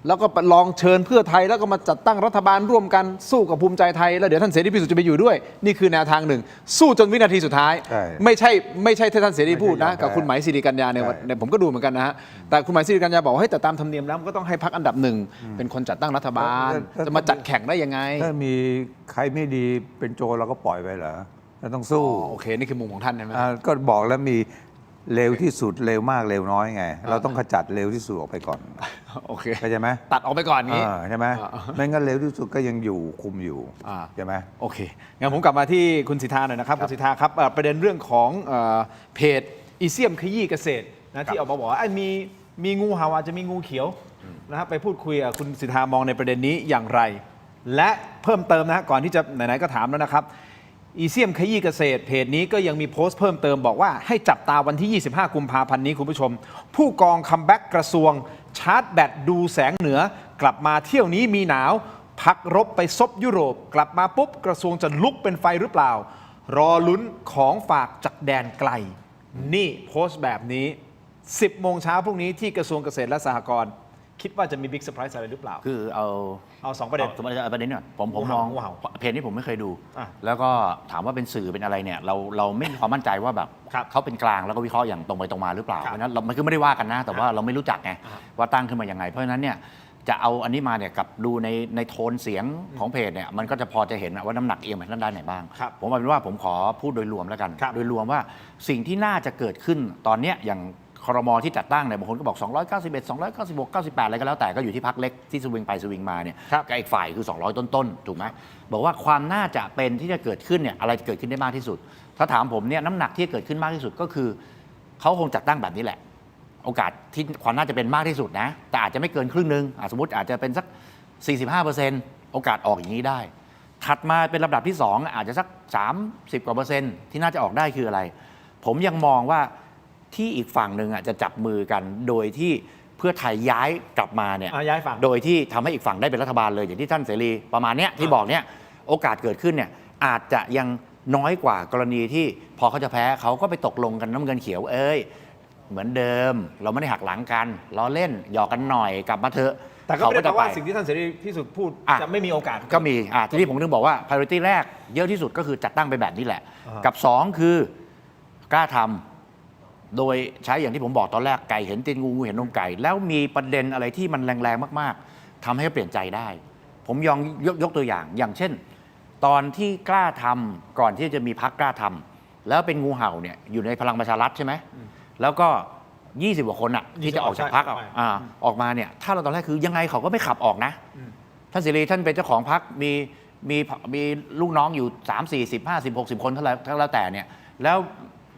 แล้วก็ลองเชิญเพื่อไทยแล้วก็มาจัดตั้งรัฐบาลร่วมกันสู้กับภูมิใจไทยแล้วเดี๋ยวท่านเสรีพิสุทธิ์จะไปอยู่ด้วยนี่คือแนวทางหนึ่งสู้จนวินาทีสุดท้าย ใช่ ไม่ใช่ที่ท่านเสรีพูดนะ ไม่ใช่ กับคุณไหมสิริกัญญาเนี่ย ใช่ ผมก็ดูเหมือนกันนะฮะแต่คุณไหมสิริกัญญาบอกว่าเฮ้ยแต่ตามธรรมเนียมแล้วมันก็ต้องให้พรรคอันดับหนึ่งเป็นคนจัดตั้งรัฐบาลจะมาจัดแข่งได้ยังไง ถ้ามีใครไม่ดีเป็นโจรเราก็ปล่อยไปเหรอเราต้องสู้ โอเคนี่คือมุมของท่านใช่ไหม ก็บอกแล้วมีเร็วที่สุดเร็วมากเร็วน้อยไง เราต้องขจัดเร็วที่สุดออกไปก่อน โอเค เข้าใจไหม ตัดออกไปก่อนงี้ ใช่ไหมไม่งั้นเร็วที่สุดก็ยังอยู่คุมอยู่ อ่า ใช่ไหม โอเคงั้นผมกลับมาที่คุณสิทธาหน่อยนะครับคุณสิทธาครับประเด็นเรื่องของเพจอีเซียมขยี้เกษตรนะที่ออกมาบอกว่ามีงูเห่าอาจจะมีงูเขียวนะครับไปพูดคุยกับคุณสิทธามองในประเด็นนี้อย่างไร และเพิ่มเติมนะก่อนที่จะไหนๆก็ถามแล้วนะครับอีเซียมขยี้เกษตรเพจนี้ก็ยังมีโพสต์เพิ่มเติมบอกว่าให้จับตาวันที่ 25 กุมภาพันธ์นี้คุณผู้ชม ผู้กองคัมแบ็กกระทรวงชาร์จแบตดูแสงเหนือกลับมาเที่ยวนี้มีหนาวพักรบไปซบยุโรปกลับมาปุ๊บกระทรวงจะลุกเป็นไฟหรือเปล่ารอลุ้นของฝากจากแดนไกลนี่โพสต์แบบนี้ 10 โมงเช้าพรุ่งนี้ที่กระทรวงเกษตรและสหกรณ์คิดว่าจะมีบิ๊กเซอร์ไพรส์อะไรหรือเปล่า คือเอา 2 ประเด็น สมมติประเด็นเนี่ยผม งู ม เห่า อง งูเห่า เพจนี้ผมไม่เคยดู อ่ะ แล้วก็ถามว่าเป็นสื่อเป็นอะไรเนี่ยเราไม่มีความมั่นใจว่าแบบ ครับ เขาเป็นกลางแล้วก็วิเคราะห์อย่างตรงไปตรงมาหรือเปล่า ครับ เพราะฉะนั้นเรามันคือไม่ได้ว่ากันนะ แต่ว่าเราไม่รู้จักไง อ่ะ ว่าตั้งขึ้นมาอย่างไงเพราะฉะนั้นเนี่ยจะเอาอันนี้มาเนี่ยกับดูในโทนเสียงของเพจเนี่ยมันก็จะพอจะเห็นว่าน้ำหนักเอียงไปทางด้านไหนบ้าง ครับ ผมเอาเป็นว่าผมขอพูดโดยรวมแล้วกัน ครับ โดยรวมว่าสิ่งที่น่าจะเกิดขึ้นตอนเนี้ยอย่างครมที่จัดตั้งเนี่ยบางคนก็บอก 291 296 98 อะไรก็แล้วแต่ก็อยู่ที่พรรคเล็กที่สวิงไปสวิงมาเนี่ย ครับ กับอีกฝ่ายคือ 200 ต้นๆ ถูกไหมบอกว่าความน่าจะเป็นที่จะเกิดขึ้นเนี่ยอะไรจะเกิดขึ้นได้มากที่สุด ถ้าถามผมเนี่ยน้ำหนักที่เกิดขึ้นมากที่สุดก็คือเขาคงจัดตั้งแบบนี้แหละ โอกาสที่ความน่าจะเป็นมากที่สุดนะแต่อาจจะไม่เกินครึ่งนึงสมมติอาจจะเป็นสัก 45%โอกาสออกอย่างนี้ได้ ถัดมาเป็นลำดับที่ 2 อาจจะสัก 30 กว่า%ที่น่าจะออกได้คืออะไร ผมยังมองว่าที่อีกฝั่งหนึ่งจะจับมือกันโดยที่เพื่อไทยย้ายกลับมาเนี่ย ย้ายฝั่ง โดยที่ทำให้อีกฝั่งได้เป็นรัฐบาลเลยอย่างที่ท่านเสรีประมาณเนี้ยที่บอกเนี่ยโอกาสเกิดขึ้นเนี่ยอาจจะยังน้อยกว่ากรณีที่พอเขาจะแพ้เขาก็ไปตกลงกันน้ำเงินเขียวเหมือนเดิมเราไม่ได้หักหลังกันล้อเล่นหยอกกันหน่อยกลับมาเถอะ แต่ก็ไม่ได้แปลว่า ไป สิ่งที่ท่านเสรีพิสุทธิ์พูด อ่ะ จะไม่มีโอกาส ก็มีทีนี้ผมถึงบอกว่า priority แรกเยอะที่สุดก็คือจัดตั้งไปแบบนี้แหละ อ่ากั กับ 2 คือกล้าทำโดยใช้อย่างที่ผมบอกตอนแรกไก่เห็นตีนงูงูเห็นนมไก่ แล้วมีประเด็นอะไรที่มันแรงๆมากๆทำให้เปลี่ยนใจได้ ผมยกตัวอย่างเช่น ตอนที่กล้าทำก่อนที่จะมีพรรคกล้าทำแล้วเป็นงูเห่าเนี่ยอยู่ในพลังประชารัฐใช่ไหมแล้วก็ 20 กว่าคนที่จะออกจากพรรคออกมาเนี่ยถ้าเราตอนแรกคือยังไงเขาก็ไม่ขับออกนะท่านเสรีท่านเป็นเจ้าของพรรคมีลูกน้องอยู่3 40 50 60 คนเท่าแล้วแต่เนี่ยแล้ว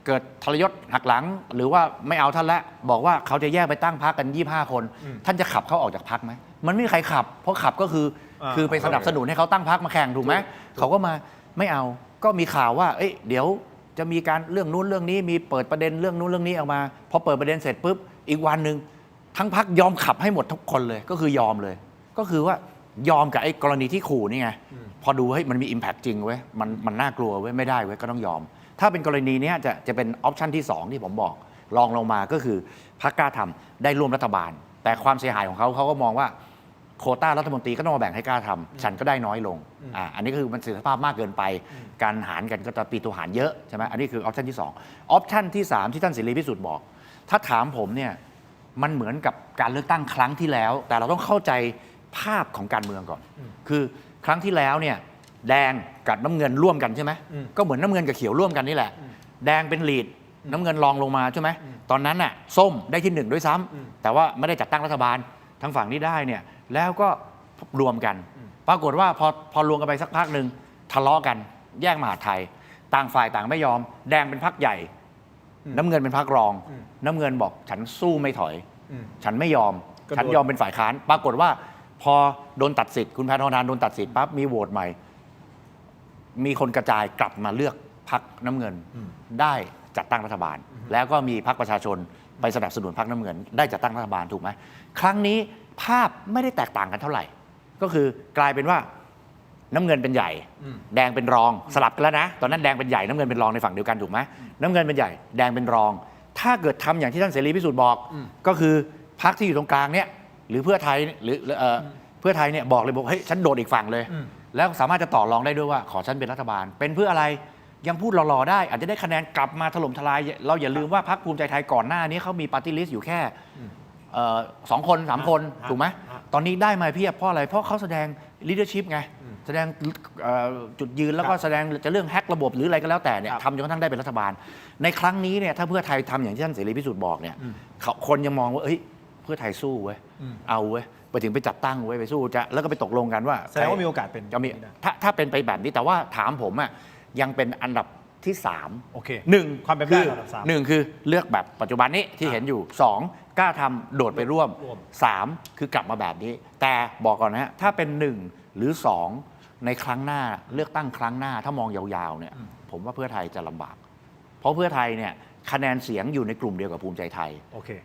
เกิดทรยศหักหลังหรือว่าไม่เอาท่านแล้วบอกว่าเขาจะแยกไปตั้งพรรคกัน25 คน ท่านจะขับเขาออกจากพรรคไหมมันไม่มีใครขับ เพราะขับก็คือไปสนับสนุนให้เขาตั้งพรรคมาแข่งถูกไหมเขาก็มาไม่เอาก็มีข่าวว่าเดี๋ยวจะมีการเรื่องนู้นเรื่องนี้มีเปิดประเด็นเรื่องนู้นเรื่องนี้ออกมาพอเปิดประเด็นเสร็จปุ๊บอีกวันหนึ่งทั้งพรรคยอมขับให้หมดทุกคนเลยก็คือยอมเลยก็คือว่ายอมกับไอ้กรณีที่ขู่นี่ไงพอดูเฮ้ยมันมี impact จริงเว้ยมันน่ากลัวเว้ยไม่ได้เว้ยก็ต้องยอมถ้าเป็นกรณีนี้จะเป็นออปชันที่ 2 ที่ผมบอกลองลงมาก็คือพรรคกล้าทำได้ร่วมรัฐบาล แต่ความเสียหายของเขาก็มองว่าโควต้ารัฐมนตรีก็ต้องมาแบ่งให้กล้าทำฉันก็ได้น้อยลงอันนี้ก็คือมันเสถียรภาพมากเกินไปการหารกันก็จะปีตัวหารเยอะใช่ไหมอันนี้คือออปชันที่ 2 ออปชันที่ 3 ที่ท่านเสรีพิสุทธิ์บอกถ้าถามผมเนี่ยมันเหมือนกับการเลือกตั้งครั้งที่แล้วแต่เราต้องเข้าใจภาพของการเมืองก่อนคือครั้งที่แล้วเนี่ยแดงกับน้ำเงินร่วมกันใช่ไหมก็เหมือนน้ำเงินกับเขียวร่วมกันนี่แหละแดงเป็นลีดน้ำเงินรองลงมาใช่ไหมตอนนั้นน่ะส้มได้ที่ 1ด้วยซ้ำแต่ว่าไม่ได้จัดตั้งรัฐบาลทั้งฝั่งนี้ได้เนี่ยแล้วก็รวมกันปรากฏว่าพอรวมกันไปสักพักหนึ่งทะเลาะกันแยกมหาดไทยต่างฝ่ายต่างไม่ยอมแดงเป็นพรรคใหญ่น้ำเงินเป็นพรรครองน้ำเงินบอกฉันสู้ไม่ถอยฉันไม่ยอมฉันยอมเป็นฝ่ายค้านปรากฏว่าพอโดนตัดสิทธิ์คุณแพทองทานโดนตัดสิทธิ์ปั๊บมีโหวตใหม่มีคนกระจายกลับมาเลือกพรรคน้ำเงินได้จัดตั้งรัฐบาลแล้วก็มีพรรคประชาชนไปสนับสนุนพรรคน้ำเงินได้จัดตั้งรัฐบาลถูกไหมครั้งนี้ภาพไม่ได้แตกต่างกันเท่าไหร่ก็คือกลายเป็นว่าน้ำเงินเป็นใหญ่แดงเป็นรองสลับกันแล้วนะตอนนั้นแดงเป็นใหญ่น้ำเงินเป็นรองในฝั่งเดียวกันถูกไหมน้ำเงินเป็นใหญ่แดงเป็นรองถ้าเกิดทำอย่างที่ท่านเสรีพิสุทธิ์บอกก็คือพรรคที่อยู่ตรงกลางเนี่ย หรือเพื่อไทยหรือเพื่อไทยเนี่ยบอกเลยบอกเฮ้ยฉันโดดอีกฝั่งเลย แล้วสามารถจะต่อรองได้ด้วยว่าขอฉันเป็นรัฐบาล เป็นเพื่ออะไรยังพูดหล่อๆได้อาจจะได้คะแนนกลับมาถล่มทลายเราอย่าลืมว่าพรรคภูมิใจไทยก่อนหน้านี้เขามีปาร์ตี้ลิสต์อยู่แค่2 คน 3 คนถูกไหมตอนนี้ได้มาเพียบเพราะอะไรเพราะเขาแสดง leadership ไงแสดงจุดยืนแล้วก็แสดงจะเรื่องแฮกระบบหรืออะไรก็แล้วแต่เนี่ยทำจนกระทั่งได้เป็นรัฐบาลในครั้งนี้เนี่ยถ้าเพื่อไทยทำอย่างที่ท่านเสรีพิสุทธิ์บอกเนี่ยคนยังมองว่าเฮ้ยเพื่อไทยสู้เว้ยเอาเว้ยไปถึงไปจัดตั้งเว้ยไปสู้จะแล้วก็ไปตกลงกันว่าแสดงว่ามีโอกาสเป็น จะมีถ้าเป็นไปแบบนี้แต่ว่าถามผมอ่ะยังเป็นอันดับที่3โอเค 1 ความเป็นไปได้อันดับ3 1คือเลือกแบบปัจจุบันนี้ที่เห็นอยู่2กล้าทำโดดไปร่วม3คือกลับมาแบบนี้แต่บอกก่อนนะฮะถ้าเป็น1หรือ2ในครั้งหน้าเลือกตั้งครั้งหน้าถ้ามองยาวๆเนี่ยผมว่าเพื่อไทยจะลำบากเพราะเพื่อไทยเนี่ยคะแนนเสียงอยู่ในกลุ่มเดียวกับภูมิใจไทย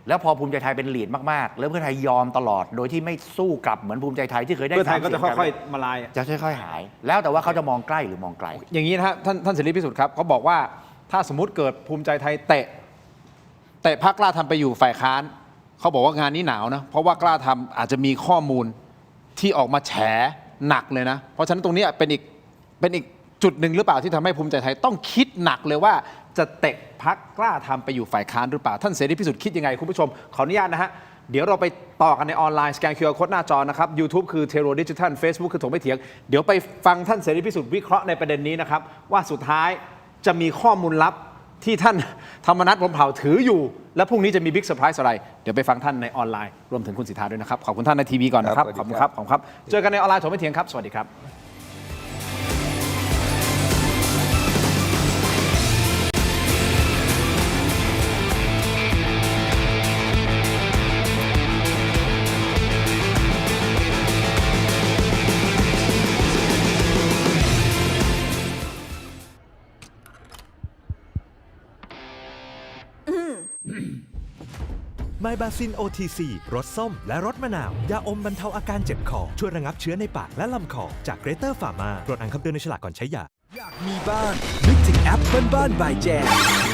แล้วพอภูมิใจไทยเป็นลีดมากๆแล้วเพื่อไทยยอมตลอดโดยที่ไม่สู้กลับเหมือนภูมิใจไทยที่เคยได้ เพื่อไทยก็จะค่อยๆมาลายจะค่อยๆหาย แล้วแต่ว่าเขาจะมองใกล้หรือมองไกลอย่างนี้นะฮะท่านเสรีพิสุทธิ์ครับเขาบอกว่าถ้าสมมติเกิดภูมิใจไทยเตะพรรคกล้าทำไปอยู่ฝ่ายค้านเขาบอกว่างานนี้หนาวนะเพราะว่ากล้าทำอาจจะมีข้อมูลที่ออกมาแฉหนักเลยนะเพราะฉะนั้นตรงนี้เป็นอีกจุดหนึ่งหรือเปล่าที่ทำให้ภูมิใจไทยต้องคิดหนักเลยว่าจะเตะพรรคกล้าทำไปอยู่ฝ่ายค้านหรือเปล่าท่านเสรีพิสุทธิ์คิดยังไงคุณผู้ชมขออนุญาตนะฮะเดี๋ยวเราไปต่อกันในออนไลน์สแกน QR Code หน้าจอนะครับ YouTube คือเทโรดิจิทัล Facebook คือถกไม่เถียงเดี๋ยวไปฟังท่านเสรีพิสุทธิ์วิเคราะห์ในประเด็นนี้นะครับว่าสุดท้ายจะมีข้อมูลลับที่ท่านธรรมนัสพรหมเผ่าถืออยู่และพรุ่งนี้จะมีบิ๊กเซอร์ไพรส์อะไรเดี๋ยวไปฟังท่านในออนไลน์รวมถึงคุณสิทธาด้วยนะครับขอบคุณท่านในทีวีก่อนนะครับขอบคุณครับเจอกันในออนไลน์ถกไม่เถียงครับสวัสดีครับไมบาซิน OTC รสส้มและรสมะนาว ยาอมบรรเทาอาการเจ็บคอ ช่วยระงับเชื้อในปากและลำคอ จากเกรเตอร์ฟาร์มาโปรดอ่านคำเตือนในฉลากก่อนใช้ยา อยากมีบ้านนึกถึงแอปบ้านบายแจม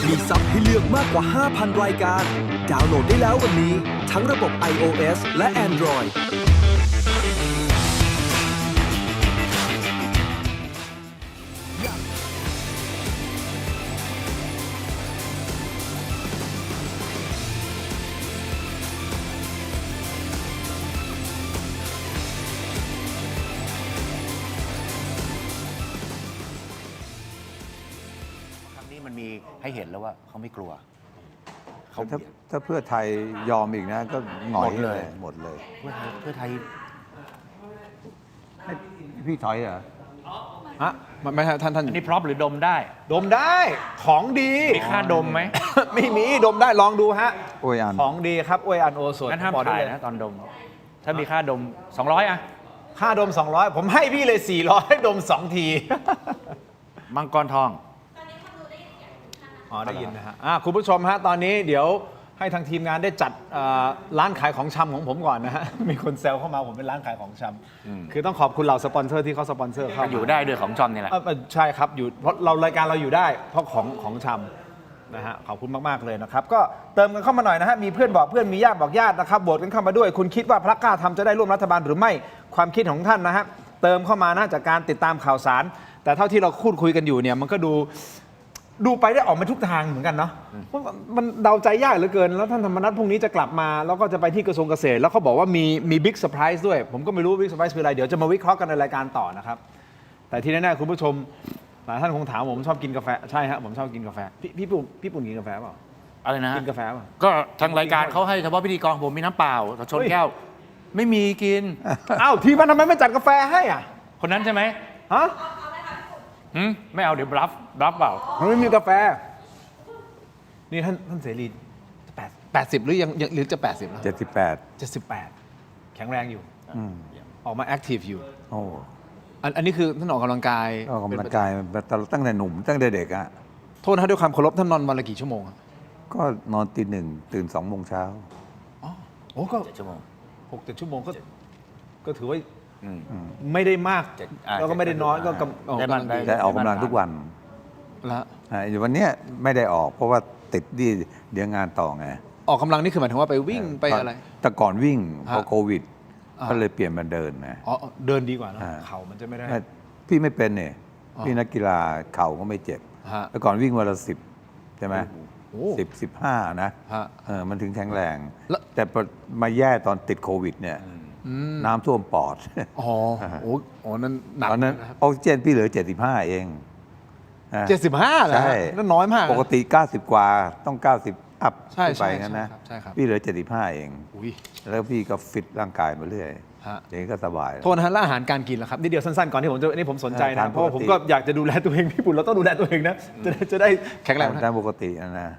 มีซับให้เลือกมากกว่า 5,000 รายการ ดาวน์โหลดได้แล้ววันนี้ ทั้งระบบ iOS และ Androidมันมีให้เห็นแล้วว่าเขาไม่กลัว ถ้าเพื่อไทยยอมอีกนะก็หงอยเลยหมดเลย เพื่อไทยให้พี่ถอยเหรอฮะไม่ใช่ท่านนี่พร็อพหรือดมได้ของดี มีค่าดมไหม ไม่มีดมได้ลองดูฮะอวยอันของดีครับอวยอันโอสถงั้นห้ามถ่ายนะตอนดมถ้ามีค่าดม200อ่ะค่าดม200ผมให้พี่เลย400ดม2ทีมังกรทองได้ยินนะฮะคุณผู้ชมฮะตอนนี้เดี๋ยวให้ทางทีมงานได้จัดร้านขายของชำของผมก่อนนะฮะมีคนแซวเข้ามาผมเป็นร้านขายของชำคือต้องขอบคุณเหล่าสปอนเซอร์ที่เขาสปอนเซอร์เข้าอยู่ได้ด้วยของชำนี่แหละใช่ครับอยู่เพราะรายการเราอยู่ได้เพราะของชำนะฮะขอบคุณมากๆเลยนะครับก็เติมกันเข้ามาหน่อยนะฮะมีเพื่อนบอกเพื่อนมีญาติบอกญาตินะครับโหวตกันเข้ามาด้วยคุณคิดว่าพรรคกล้าทำจะได้ร่วมรัฐบาลหรือไม่ความคิดของท่านนะฮะเติมเข้ามานะจากการติดตามข่าวสารแต่เท่าที่เราพูดคุยกันอยู่เนี่ยมันก็ดูไปได้ออกมาทุกทางเหมือนกันเนาะมันเดาใจยากเหลือเกินแล้วท่านธรรมนัสพรุ่งนี้จะกลับมาแล้วก็จะไปที่กระทรวงเกษตรแล้วเขาบอกว่ามีบิ๊กเซอร์ไพรส์ด้วยผมก็ไม่รู้บิ๊กเซอร์ไพรส์คืออะไรเดี๋ยวจะมาวิเคราะห์กันในรายการต่อนะครับแต่ที่แน่ๆคุณผู้ชมหลายท่านคงถามผมชอบกินกาแฟใช่ฮะผมชอบกินกาแฟพี่ปุ่นกินกาแฟเปล่าอะไรนะกินกาแฟเปล่าก็ทางรายการเขาให้เฉพาะพิธีกรผมมีน้ำเปล่าชนแก้วไม่มีกินอ้าวทีมันทำไมไม่จัดกาแฟให้อ่ะคนนั้นใช่ไหมฮะไม่เอาเดี๋ยวรับเปล่ามันไม่มีกาแฟนี่ท่านเสรี80หรือยังหรือจะ80แล้ว78แข็งแรงอยู่ออกมาแอคทีฟอยู่อันนี้คือท่านออกกำลังกายตั้งแต่หนุ่มตั้งแต่เด็กอะโทษนะด้วยความเคารพท่านนอนวันละกี่ชั่วโมงก็นอนตี 1ตื่น2 โมงเช้าโอ้ก็7 ชั่วโมง6-7 ชั่วโมงก็ถือว่าไม่ได้มากแล้วก็ไม่ได้น้อยก็ได้ออกกำลังทุกวันแล้ววันนี้ไม่ได้ออกเพราะว่าติดเดี๋ยวงานต่อไง ออกกำลังนี่คือหมายถึงว่าไปวิ่งไปอะไร แต่ก่อนวิ่งพอ ฮะ โควิด อ่า ก็เลยเปลี่ยนมาเดินนะ อ๋อเดินดีกว่านะ อ่า เข่ามันจะไม่ได้ พี่ไม่เป็นเนี่ย อ๋อ พี่นักกีฬาเข่าก็ไม่เจ็บ ฮะ แต่ก่อนวิ่งวันละ10 ใช่ไหม โอ้โห 15 นะ ฮะ มันถึงแข็งแรง แล้ว แต่พอมาแย่ตอนติดโควิดเนี่ยน้ำท่วมปอด อ๋อโอ้โหนั่นหนัก ตอนนั้น นะครับ ออกซิเจนพี่เหลือ 75 เองนะ 75เหรอฮะ ใช่ นั่นน้อยมากนะ ปกติ 90 กว่าต้อง 90 อัพ ใช่ ขึ้นไป ใช่ งั้นนะ ใช่ครับ พี่เหลือ 75 เอง อุ้ย แล้วพี่ก็ฟิตร่างกายมาเรื่อย ฮะ อย่างนี้ก็สบาย โทษนะฮะแล้วอาหารการกินล่ะครับนิดเดียวสั้นๆก่อนที่ผมจะนี่ผมสนใจ ทา นะ น เพราะว่า ป ผ ก ม ติ ก็อยากจะดูแลตัวเองพี่ปุ่นเราต้องดูแลตัวเองนะจะได้แข็งแรงนะ ตามปกตินะ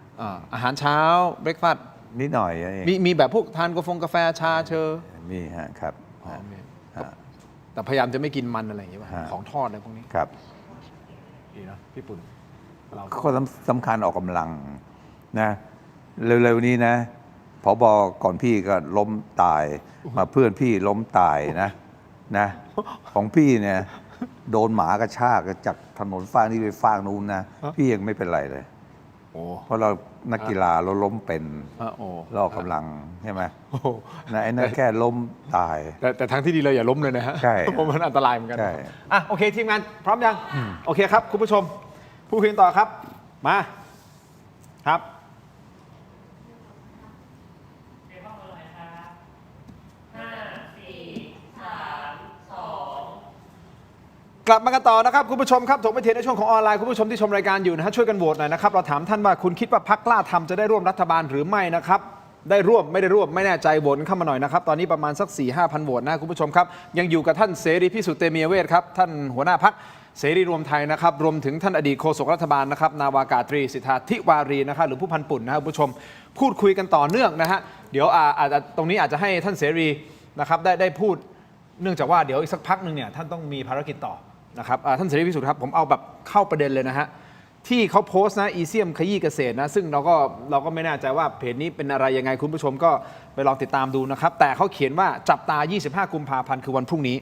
อาหารเช้าเบรกฟาสต์ นิดหน่อยเอง มีแบบพวกทานกาแฟชาเชอร์ มีฮะครับ อ๋อมี ฮะ แต่พยายามจะไม่กินมันอะไรอย่างงี้ป่ะ ฮะ ของทอดอะไรพวกนี้ ครับ ดีนะพี่ปุ่นเรา ข้อสำคัญออกกำลังนะเร็วๆนี้นะผบก่อนพี่ก็ล้มตาย มาเพื่อนพี่ล้มตายนะของพี่เนี่ยโดนหมากระชากจากถนนฟากนี้ไปฟากนู้นนะพี่ยังไม่เป็นไรเลย โอ้ เพราะเรานักกีฬาเราล้มเป็น โอ้ เราออกกำลังใช่ไหม โอ้โห นะไอ้นั่นแค่ล้มตาย แต่ทางที่ดีเราอย่าล้มเลยนะฮะ ใช่ เพราะมันอันตรายเหมือนกัน ใช่ อ่ะโอเคทีมงานพร้อมยังโอเคครับคุณผู้ชมผู้คุยกันต่อครับมาครับ กลับมากันต่อนะครับคุณผู้ชมครับถกไม่เทียนในช่วงของออนไลน์คุณผู้ชมที่ชมรายการอยู่นะฮะช่วยกันโหวตหน่อยนะครับเราถามท่านว่าคุณคิดว่าพรรคกล้าทำจะได้ร่วมรัฐบาลหรือไม่นะครับได้ร่วมไม่ได้ร่วมไม่แน่ใจโหวตเข้ามาหน่อยนะครับตอนนี้ประมาณสัก 4-5,000 โหวตนะคุณผู้ชมครับยังอยู่กับท่านเสรีพิสุทธิ์เตมียเวทครับท่านหัวหน้าพรรคเสรีรวมไทยนะครับรวมถึงท่านอดีตโฆษกรัฐบาลนะครับนาวากาตรีสิทธาธิวารีนะครับหรือผู้พันปุ่นนะครับคุณผู้ชมพูดคุยกันต่อเนื่องนะฮะเดี๋ยวอาจจะตรงนี้อาจจะให้ท่านเสรีนะครับได้พูดเนื่องจากว่าเดี๋ยวอีกสักพักหนึ่งเนี่ยท่านต้องมีภารกิจต่อนะครับท่านเสรีพิสุทธิ์ครับผมเอาแบบเข้าประเด็นเลยนะฮะที่เขาโพสต์นะอีเซียมขยี้เกษตรนะซึ่งเราก็ไม่แน่ใจว่าเพจนี้เป็นอะไรยังไงคุณผู้ชมก็ไปลองติดตามดูนะครับแต่เขาเขียนว่าจับตา 25 กุมภาพันธ์คือวันพรุ่งนี้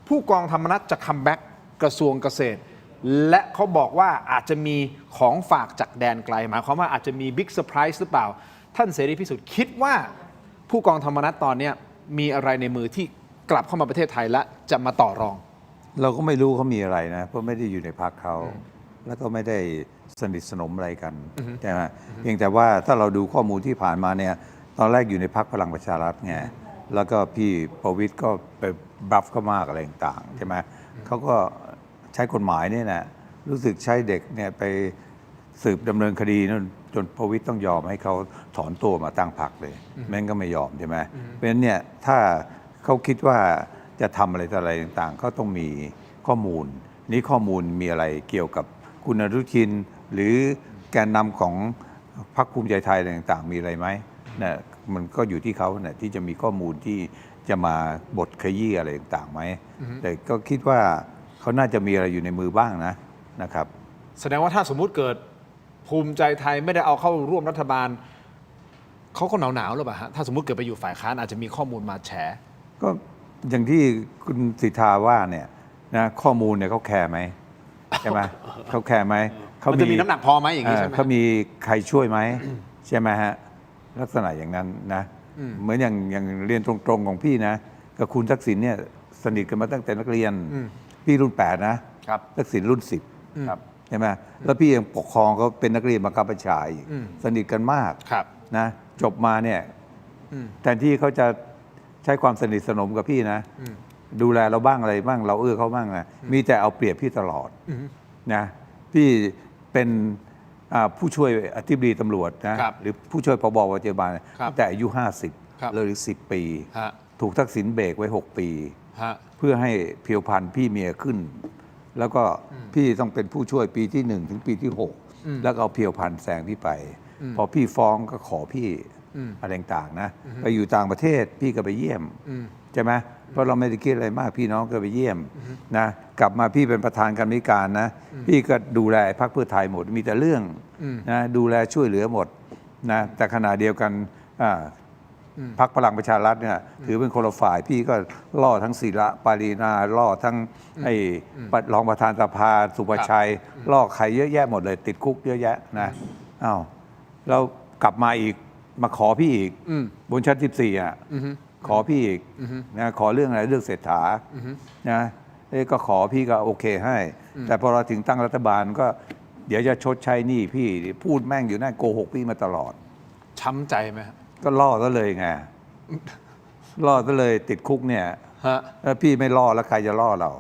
ผู้กองธรรมนัสจะคัมแบ็กกระทรวงเกษตร และเขาบอกว่าอาจจะมีของฝากจากแดนไกลหมายความว่าอาจจะมีบิ๊กเซอร์ไพรส์หรือเปล่าท่านเสรีพิสุทธิ์คิดว่าผู้กองธรรมนัสตอนนี้มีอะไรในมือที่กลับเข้ามาประเทศไทยและจะมาต่อรองเราก็ไม่รู้เขามีอะไรนะเพราะไม่ได้อยู่ในพรรคเขาแล้วก็ไม่ได้สนิทสนมอะไรกันใช่ไหมเพียงแต่ว่าถ้าเราดูข้อมูลที่ผ่านมาเนี่ยตอนแรกอยู่ในพรรคพลังประชารัฐไงแล้วก็พี่ประวิตรก็ไปบัฟเขามากอะไรต่างๆใช่ไหมเขาก็ใช้กฎหมายเนี่ยนะรู้สึกใช้เด็กเนี่ยไปสืบดำเนินคดีนั่นจนประวิตรต้องยอมให้เขาถอนตัวมาตั้งพรรคเลยแม่งก็ไม่ยอมใช่ไหมเพราะฉะนั้นเนี่ยถ้าเขาคิดว่าจะทำอะไรต่ออะไรต่างๆเขาต้องมีข้อมูลนี้ข้อมูลมีอะไรเกี่ยวกับคุณอนุทินหรือแกนนำของพรรคภูมิใจไทยอะไรต่างๆมีอะไรไหมเนี่ยมันก็อยู่ที่เขาเนี่ยที่จะมีข้อมูลที่จะมาบทขยี้อะไรต่างๆไหมแต่ก็คิดว่าเขาน่าจะมีอะไรอยู่ในมือบ้างนะครับแสดงว่าถ้าสมมุติเกิดภูมิใจไทยไม่ได้เอาเข้าร่วมรัฐบาลเขาก็หนาวๆหรือเปล่าฮะถ้าสมมุติเกิดไปอยู่ฝ่ายค้านอาจจะมีข้อมูลมาแฉก็อย่างที่คุณสิทธาว่าเนี่ยนะข้อมูลเนี่ยเขาแคร์ไหมใช่ไหมเขาแคร์ไหมมันจะมีน้ำหนักพอไหมอย่างนี้ใช่ไหมเขามีใครช่วยไหมใช่ไหมฮะลักษณะอย่างนั้นนะเหมือนอย่างเรียนตรงๆของพี่นะกับคุณทักษิณเนี่ยสนิทกันมาตั้งแต่นักเรียนพี่รุ่น8นะทักษิณรุ่น10ครับใช่ไหมแล้วพี่ยังปกครองเขาเป็นนักเรียนบังคับบัญชาอีกสนิทกันมากนะจบมาเนี่ยแทนที่เขาจะใช้ความสนิทสนมกับพี่นะดูแลเราบ้างอะไรบ้างเราเขาบ้างนะมีแต่เอาเปรียบพี่ตลอดนะพี่เป็นผู้ช่วยอธิบดีตำรวจนะหรือผู้ช่วยผบ.ปัจจุบันตั้งแต่อายุ50เลย10 ปีถูกทักษิณเบรกไว้6 ปีเพื่อให้เพียวพันธ์พี่เมียขึ้นแล้วก็พี่ต้องเป็นผู้ช่วยปีที่1ถึงปีที่6แล้วก็เอาเพียวพันธ์แซงพี่ไปพอพี่ฟ้องก็ขอพี่อะไรต่างๆนะไปอยู่ต่างประเทศพี่ก็ไปเยี่ยมใช่ไหมเพราะเราไม่ได้คิดอะไรมากพี่น้องก็ไปเยี่ยมนะกลับมาพี่เป็นประธานกรรมการนะพี่ก็ดูแลพรรคเพื่อไทยหมดมีแต่เรื่องนะดูแลช่วยเหลือหมดนะแต่ขณะเดียวกันพรรคพลังประชารัฐเนี่ยถือเป็นคนละฝ่ายพี่ก็ล่อทั้งศิระปารีนาล่อทั้งไอ้รองประธานสภาสุภชัยล่อใครเยอะแยะหมดเลยติดคุกเยอะแยะนะอ้าวเรากลับมาอีก มาขอพี่อีก อืม บนชั้น 14 อ่ะ อือฮึ ขอพี่อีกนะขอเรื่องอะไรเรื่องเศรษฐา อือฮึ นะก็ขอพี่ก็โอเคให้ แต่พอเราถึงตั้งรัฐบาลก็เดี๋ยวจะชดใช้หนี้พี่พูดแม่งอยู่นั่นโกหกพี่มาตลอด ช้ำใจไหมครับ ก็ล่อซะเลยไงล่อซะเลยติดคุกเนี่ย ฮะ แล้วพี่ไม่ล่อแล้วใครจะล่อเรา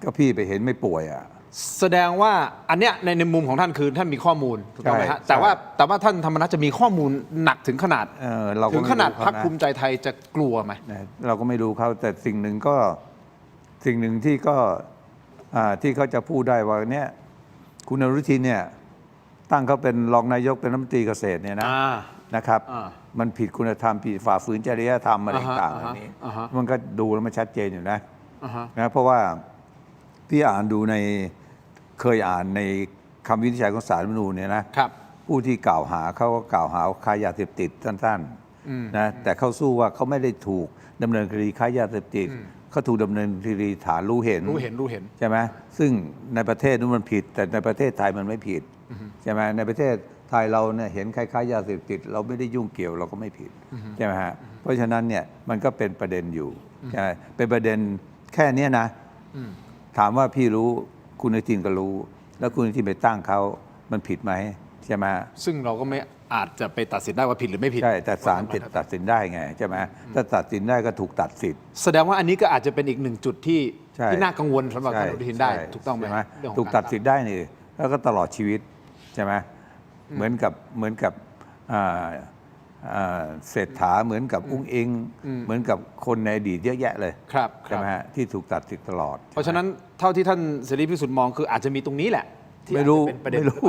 ก็พี่ไปเห็นไม่ป่วยอ่ะ แสดงว่าอันเนี้ยในมุมของท่านคือท่านมีข้อมูลถูกต้องไหมฮะ ใช่ แต่ว่าท่านธรรมนัสจะมีข้อมูลหนักถึงขนาด เราก็ ถึงขนาด ไม่รู้ พรรค เขานะ ภูมิใจไทยจะกลัวไหม นะเราก็ไม่รู้เขาแต่สิ่งหนึ่งที่ก็ที่เขาจะพูดได้ว่าเนี่ยคุณอนุทินเนี่ยตั้งเขาเป็นรองนายกเป็นรัฐมนตรีเกษตรเนี่ยนะนะครับ มันผิดคุณธรรมผิดฝ่าฝืนจริยธรรมอะไรต่างๆเหล่านี้มันก็ดูแล้วมันชัดเจนอยู่นะเพราะว่าพี่อ่านดูเคยอ่านในคำวินิจฉัยของศาลรัฐธรรมนูญเนี่ยนะผู้ที่กล่าวหาเขาก็กล่าวหาค้ายาเสพติดสั้นๆนะแต่เขาสู้ว่าเขาไม่ได้ถูกดำเนินคดีค้ายาเสพติดเขาถูกดำเนินคดีฐานรู้เห็นใช่ไหมซึ่งในประเทศนู้นมันผิด แต่ในประเทศไทยมันไม่ผิดใช่ไหมในประเทศไทยเราเนี่ยเห็นคล้ายๆยาเสพติดเราไม่ได้ยุ่งเกี่ยวเราก็ไม่ผิดใช่ไหมฮะเพราะฉะนั้นเนี่ยมันก็เป็นประเด็นอยู่ใช่ไหมเป็นประเด็นแค่เนี้ยนะถามว่าพี่รู้คุณอนุทินก็รู้ แล้วคุณอนุทินไปตั้งเขามันผิดไหมใช่ไหม ซึ่งเราก็ไม่อาจจะไปตัดสินได้ว่าผิดหรือไม่ผิด ใช่แต่ศาลตัดสินได้ไงใช่ไหมถ้าตัดสินได้ก็ถูกตัดสิทธิ์ แสดงว่าอันนี้ก็อาจจะเป็นอีกหนึ่งจุดที่ ใช่ น่ากังวลสำหรับท่านอนุทินได้ ใช่ ถูกต้องไหม ใช่ เรื่องของ ถูกตัดสิทธิ์ได้นี่แล้วก็ตลอดชีวิตใช่ไหมเหมือนกับเศรษฐาเหมือนกับอุ้งอิงเหมือนกับคนในอดีตเยอะแยะเลย ครับ ใช่ไหมฮะที่ถูกตัดสิทธิ์ตลอด เพราะฉะนั้นเท่าที่ท่านเสรีพิสุทธิ์มองคืออาจจะมีตรงนี้แหละที่ ไม่รู้ อาจจะเป็นประเด็น ไม่รู้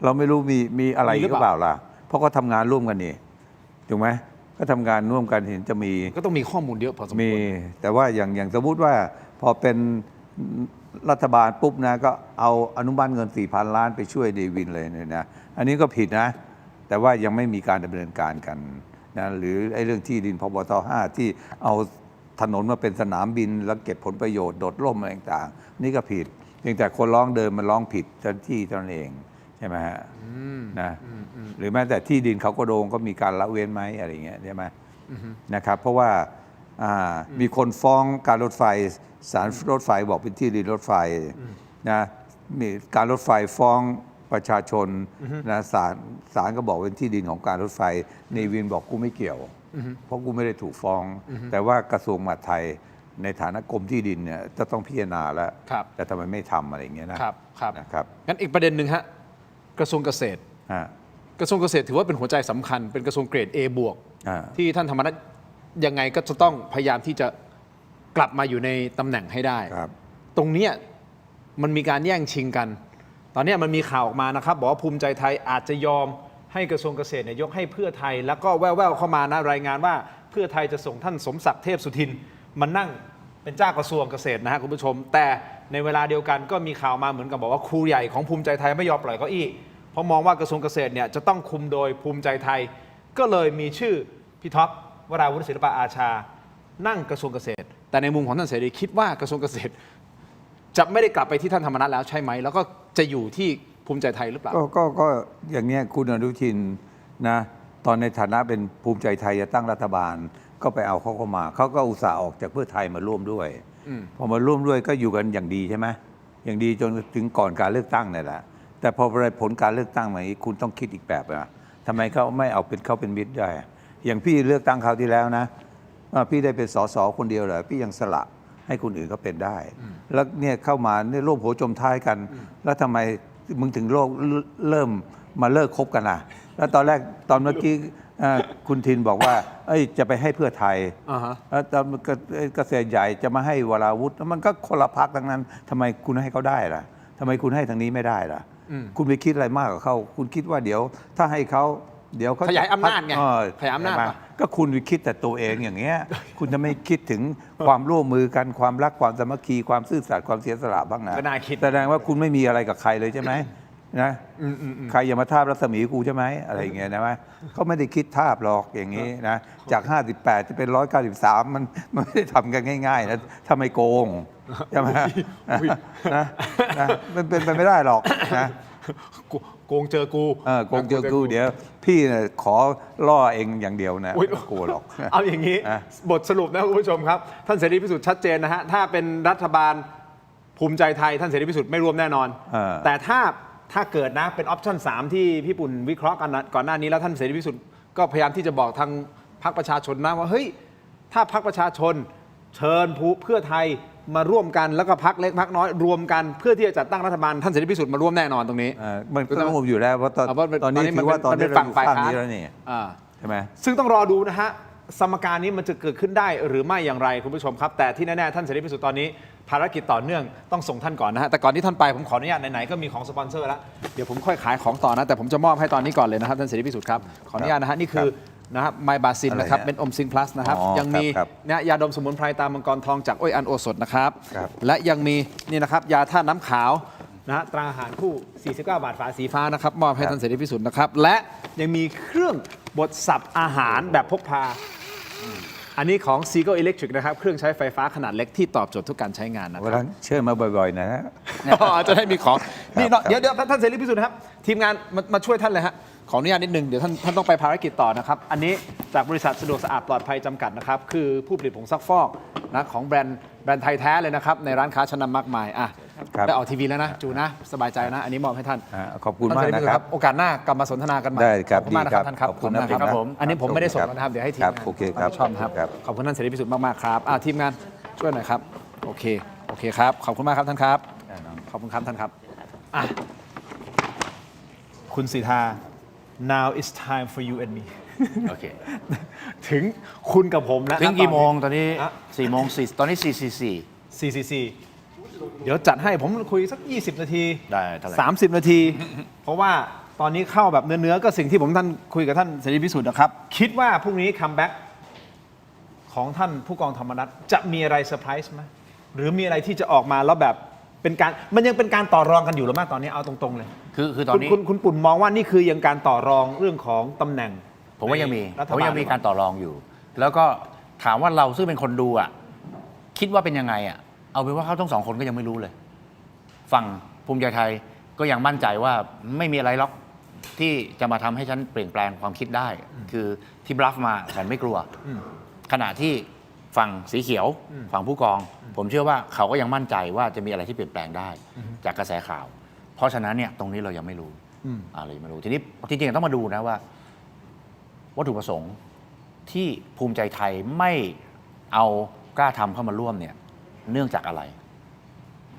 เราไม่รู้มีอะไร มีหรือ ก็ เปล่า เปล่าล่ะเพราะก็ทำงานร่วมกันนี่ถูกไหมก็ทำงานร่วมกันเห็นจะมี ก็ต้องมีข้อมูลเยอะพอสมควร มีแต่ว่าอย่างสมมุติว่าพอเป็นรัฐบาลปุ๊บนะก็เอาอนุมัติเงิน 4,000 ล้านไปช่วยเดวินเลยเนี่ยนะอันนี้ก็ผิดนะ แต่ว่ายังไม่มีการดำเนินการกันนะหรือไอ้เรื่องที่ดินพบท5ที่เอาถนนมาเป็นสนามบินแล้วเก็บผลประโยชน์โดดร่มอะไรต่างๆนี่ก็ผิดเพียงแต่คนร้องเดิมมันร้องผิดเจ้าหน้าที่เท่านั้นเองใช่ไหมฮะนะหรือแม้แต่ที่ดินเขาก็โดงก็มีการละเว้นไหมอะไรอย่างเงี้ยใช่ไหมนะครับเพราะว่ามีคนฟ้องการรถไฟศาลรถไฟบอกเป็นที่ดินรถไฟนะมีการรถไฟฟ้องประชาชนนะศาลก็บอกเป็นที่ดินของการรถไฟเนวินบอกกูไม่เกี่ยวเพราะกูไม่ได้ถูกฟ้อง แต่ว่ากระทรวงมหาดไทยในฐานะกรมที่ดินเนี่ยจะต้องพิจารณาแล้วแต่ทำไมไม่ทำอะไรอย่างเงี้ยนะครับนะครับ งั้นอีกประเด็นหนึ่งฮะกระทรวงเกษตรกระทรวงเกษตรถือว่าเป็นหัวใจสำคัญเป็นกระทรวงเกรด A บวกที่ท่านธรรมนัสยังไงก็จะต้องพยายามที่จะกลับมาอยู่ในตำแหน่งให้ได้ตรงเนี้ยมันมีการแย่งชิงกัน ตอนนี้มันมีข่าวออกมานะครับบอกว่าภูมิใจไทยอาจจะยอมให้กระทรวงเกษตรเนี่ยยกให้เพื่อไทยแล้วก็แว่วๆเข้ามานะรายงานว่าเพื่อไทยจะส่งท่านสมศักดิ์เทพสุทินมานั่งเป็นเจ้ากระทรวงเกษตรนะฮะคุณผู้ชมแต่ในเวลาเดียวกันก็มีข่าวมาเหมือนกับบอกว่าครูใหญ่ของภูมิใจไทยไม่ยอมปล่อยเก้าอี้เพราะมองว่ากระทรวงเกษตรเนี่ยจะต้องคุมโดยภูมิใจไทยก็เลยมีชื่อพี่ท็อปวราวุฒิศิลปอาชานั่งกระทรวงเกษตรแต่ในมุมของท่านเสรีคิดว่ากระทรวงเกษตรจะไม่ได้กลับไปที่ท่านธรรมนัสแล้วใช่ไหมแล้วก็จะอยู่ที่ภูมิใจไทยหรือเปล่าก็อย่างเนี้ยคุณอนุทินนะตอนในฐานะเป็นภูมิใจไทยจะตั้งรัฐบาลก็ไปเอาเขาเข้ามาเขาก็อุตส่าห์ออกจากเพื่อไทยมาร่วมด้วยพอมาร่วมด้วยก็อยู่กันอย่างดีใช่ไหมอย่างดีจนถึงก่อนการเลือกตั้งนี่แหละแต่พอผลการเลือกตั้งมานี้คุณต้องคิดอีกแบบนะทำไมเขาไม่เอาเป็นเขาเป็นมิตรได้อย่างพี่เลือกตั้งคราวที่แล้วนะพี่ได้เป็นสสคนเดียวเหรอพี่ยังสละให้คนอื่นก็เป็นได้แล้วเนี่ยเข้ามาเนี่ยร่วมหัวจมท้ายกันแล้วทำไมมึงถึงเริ่มมาเลิกคบกันล่ะแล้วตอนแรกตอนเมื่อกี้คุณทินบอกว่าจะไปให้เพื่อไทยแล้วตอนเกษตรใหญ่จะมาให้วราวุธมันก็คนละพรรคทั้งนั้นทำไมคุณให้เขาได้ล่ะทำไมคุณให้ทางนี้ไม่ได้ล่ะคุณไปคิดอะไรมากกับเขาคุณคิดว่าเดี๋ยวถ้าให้เขาเดี๋ยวเขาขยายอำนาจไงขยายอำนาจก็คุณไปคิดแต่ตัวเองอย่างเงี้ยคุณจะไม่คิดถึงความร่วมมือกันความรักความสามัคคีความซื่อสัตย์ความเสียสละบ้างนะแสดงว่าคุณไม่มีอะไรกับใครเลยใช่ไหมนะใครอย่ามาทาบรัศมีกูใช่ไหมอะไรอย่างเงี้ยนะว่าเขาไม่ได้คิดทาบหรอกอย่างนี้นะจาก58จะเป็น193มันไม่ได้ทำกันง่ายๆนะทำไมโกงใช่ไหมนะมันเป็นไปไม่ได้หรอกนะ โกงเจอกู โกงเจอกูเดี๋ยวพี่เนี่ยขอล่อเองอย่างเดียวนะ อุ๊ย ไม่กลัวหรอก เอาอย่างนี้ บทสรุปนะคุณผู้ชมครับ ท่านเสรีพิสุทธิ์ชัดเจนนะฮะถ้าเป็นรัฐบาลภูมิใจไทยท่านเสรีพิสุทธิ์ไม่ร่วมแน่นอน แต่ถ้าเกิดนะเป็นออปชั่น3ที่พี่ปุ่นวิเคราะห์กันก่อนหน้านี้แล้วท่านเสรีพิสุทธิ์ก็พยายามที่จะบอกทางพรรคประชาชนนะว่าเฮ้ยถ้าพรรคประชาชนเชิญเพื่อไทยมาร่วมกันแล้วก็พรรคเล็กพรรคน้อยรวมกันเพื่อที่จะจัดตั้งรัฐบาลท่านเสรีพิสุทธิ์มาร่วมแน่นอนตรงนี้ มันก็ต้องอยู่แล้วเพราะตอนนี้ถือว่าตอนนี้เราอยู่ข้างนี้แล้วนี่ใช่ไหม ซึ่งต้องรอดูนะฮะสมการนี้มันจะเกิดขึ้นได้หรือไม่อย่างไรคุณผู้ชมครับแต่ที่แน่ๆท่านเสรีพิสุทธิ์ตอนนี้ภารกิจต่อเนื่องต้องส่งท่านก่อนนะฮะแต่ก่อนที่ท่านไปผมขออนุญาตไหนๆก็มีของสปอนเซอร์แล้วเดี๋ยวผมค่อยขายของต่อนะแต่ผมจะมอบให้ตอนนี้ก่อนเลยนะครับท่านเสรีพิสุทธิ์ครับขออนุญาตนะฮะนี่คือนะครับไมบาซินนะครับเป็นอมซินพลัสนะครับยังมีนะยาดมสมุนไพรตามังกรทองจากอ้อยอันโอสถนะครับและยังมีนี่นะครับยาธาตุน้ำขาวนะฮะตราอาหารคู่49 บาทฝาสีฟ้านะครับมอบให้ท่านเสรีพิสุทธิ์นะครับและยังมีเครื่องบดสับอาหารแบบพกพาอันนี้ของ Seagull Electric นะครับเครื่องใช้ไฟฟ้าขนาดเล็กที่ตอบโจทย์ทุกการใช้งานนะค วัน รั นั้นเชิญมาบ่อยๆนะฮะ จะได้มีของนี่เนาะเดี๋ยวท่านเสรีพิสุทธิ์นะครับทีมงานมาช่วยท่านเลยฮะขออนุญาตนิดนึงเดี๋ยวท่านต้องไปภารกิจต่อนะครับอันนี้จากบริษัทสะดวกสะอาดปลอดภัยจำกัดนะครับคือผู้ผลิตผงซักฟอกนะของแบรนด์ไทยแท้เลยนะครับในร้านค้าชั้นนำมากมายอ่ะได้ออกทีวีแล้วนะจูนะสบายใจนะอันนี้มอบให้ท่าน ขอบคุณมากนะครับ โอกาสหน้ากลับมาสนทนากันใหม่ ได้ครับ ขอบคุณมากนะครับ ดีครับ ท่านครับ ขอบคุณนะครับ ผมอันนี้ผมไม่ได้ส่งแล้วนะครับเดี๋ยวให้ทีม ครับ งาน โอเคครับ ชอบครับขอบคุณท่านเสรีพิสุทธิ์มากๆครับทีมงานช่วยหน่อยครับโอเคครับขอบคุณมากครับท่านครับขอบคุณครับท่านครับอ่ะคุณสิทธา now it's time for you and me โอเค ถึงคุณกับผมแล้ว ถึงกี่โมงตอนนี้ อ่ะ 4 โมง 4ตอนนี้ 4:44 CCC เดี๋ยวจัดให้ผมคุยสัก 20 นาที ได้เท่าไหร่ 30 นาที เพราะว่าตอนนี้เข้าแบบเนื้อๆก็สิ่งที่ผมท่านคุยกับท่านเสรีพิสุทธิ์นะครับ คิดว่าพรุ่งนี้คัมแบ็กของท่านผู้กองธรรมนัฐจะมีอะไรเซอร์ไพรส์ไหมหรือมีอะไรที่จะออกมาแล้วแบบเป็นการมันยังเป็นการต่อรองกันอยู่หรือไม่ตอนนี้เอาตรงๆเลย คือตอนนี้ คุณปุ่นมองว่านี่คือยังการต่อรองเรื่องของตำแหน่ง ผมว่ายังมี รัฐ ผม บาล ยังมีการต่อรองอยู่ แล้วก็ถามว่าเราซึ่งเป็นคนดูอ่ะคิดว่าเป็นยังไงอ่ะเอาเป็นว่าเขาทั้งสองคนก็ยังไม่รู้เลยฝั่งภูมิใจไทยก็ยังมั่นใจว่าไม่มีอะไรหรอกที่จะมาทำให้ฉันเปลี่ยนแปลงความคิดได้ คือที่บลัฟมาฉันไม่กลัว ขณะที่ฝั่งสีเขียวฝั่งผู้กอง ผมเชื่อว่าเขาก็ยังมั่นใจว่าจะมีอะไรที่เปลี่ยนแปลงได้จากกระแสข่าว เพราะฉะนั้นเนี่ยตรงนี้เรายังไม่รู้อะไรไม่รู้ทีนี้จริงๆต้องมาดูนะว่าวัตถุประสงค์ที่ภูมิใจไทยไม่เอากล้าทำเข้ามาร่วมเนี่ยเนื่องจากอะไร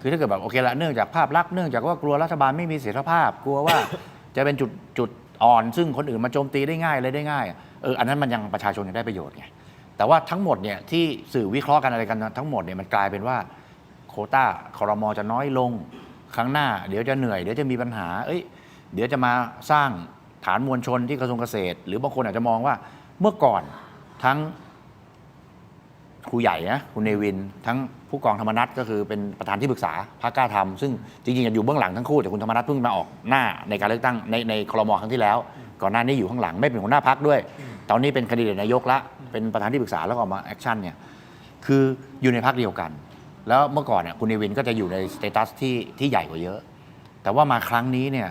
คือถ้าเกิดแบบโอเคละเนื่องจากภาพลักษณ์เนื่องจากว่ากลัวรัฐบาลไม่มีเสถียรภาพกลัวว่า จะเป็นจุดอ่อนซึ่งคนอื่นมาโจมตีได้ง่ายเลยได้ง่ายอันนั้นมันยังประชาชนยังได้ประโยชน์ไงแต่ว่าทั้งหมดเนี่ยที่สื่อวิเคราะห์กันอะไรกันทั้งหมดเนี่ยมันกลายเป็นว่าโควต้าครม.จะน้อยลงครั้งหน้าเดี๋ยวจะเหนื่อยเดี๋ยวจะมีปัญหาเดี๋ยวจะมาสร้างฐานมวลชนที่กระทรวงเกษตรหรือบางคนอาจจะมองว่าเมื่อก่อนทั้งครูใหญ่นะคุณเนวินทั้งผู้กองธรรมนัฐก็คือเป็นประธานที่ปรึกษาพรรคกล้าทำซึ่งจริงๆอยู่เบื้องหลังทั้งคู่แต่คุณธรรมนัฐเพิ่งมาออกหน้าในการเลือกตั้งในครม.ครั้งที่แล้วก่อนหน้านี้อยู่ข้างหลังไม่เป็นหัวหน้าพรรคด้วยตอนนี้เป็นแคนดิเดตนายกละเป็นประธานที่ปรึกษาแล้วก็ออกมาแอคชั่นเนี่ยคืออยู่ในพรรคเดียวกันแล้วเมื่อก่อนเนี่ยคุณเนวินก็จะอยู่ในสเตตัสที่ใหญ่กว่าเยอะแต่ว่ามาครั้งนี้เนี่ย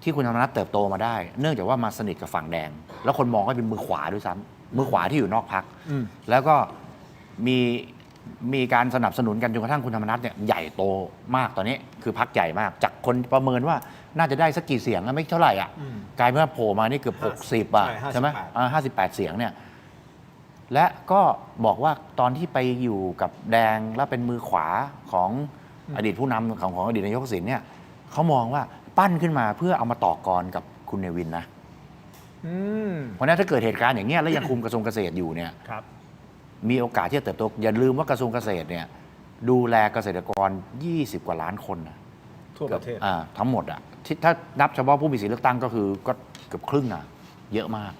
ที่คุณธรรมนัฐเติบโตมาได้เนื่องจากว่ามาสนิทกับฝั่งแดงแล้วคนมองว่าเป็นมือขวาด้วยซ้ำมือขวาที่อยู่นอกพรรคแล้วก็มีการสนับสนุนกันจนกระทั่งคุณธรรมนัฐเนี่ยใหญ่โตมากตอนนี้คือพรรคใหญ่มากจากคนประเมินว่าน่าจะได้สักกี่เสียงไม่เท่าไหร่อ่ะกลายเป็นว่าโผล่มานี่เกือบ60อ่ะใช่ไหม58 เสียงเนี่ยและก็บอกว่าตอนที่ไปอยู่กับแดงแล้วเป็นมือขวาของอดีตผู้นำของอดีตนายกทักษิณเนี่ยเขามองว่าปั้นขึ้นมาเพื่อเอามาต่อกรกับคุณเนวินนะเพราะนั้นถ้าเกิดเหตุการณ์อย่างเงี้ยแล้วยังคุมกระทรวงเกษตรอยู่เนี่ยมีโอกาสที่จะเติบโตอย่าลืมว่ากระทรวงเกษตรเนี่ยดูแลเกษตรกร20 กว่าล้านคนนะทั่วประเทศทั้งหมดอ่ะถ้านับเฉพาะผู้มีสิทธิเลือกตั้งก็คือก็เกือบครึ่งอ่ะเยอะมาก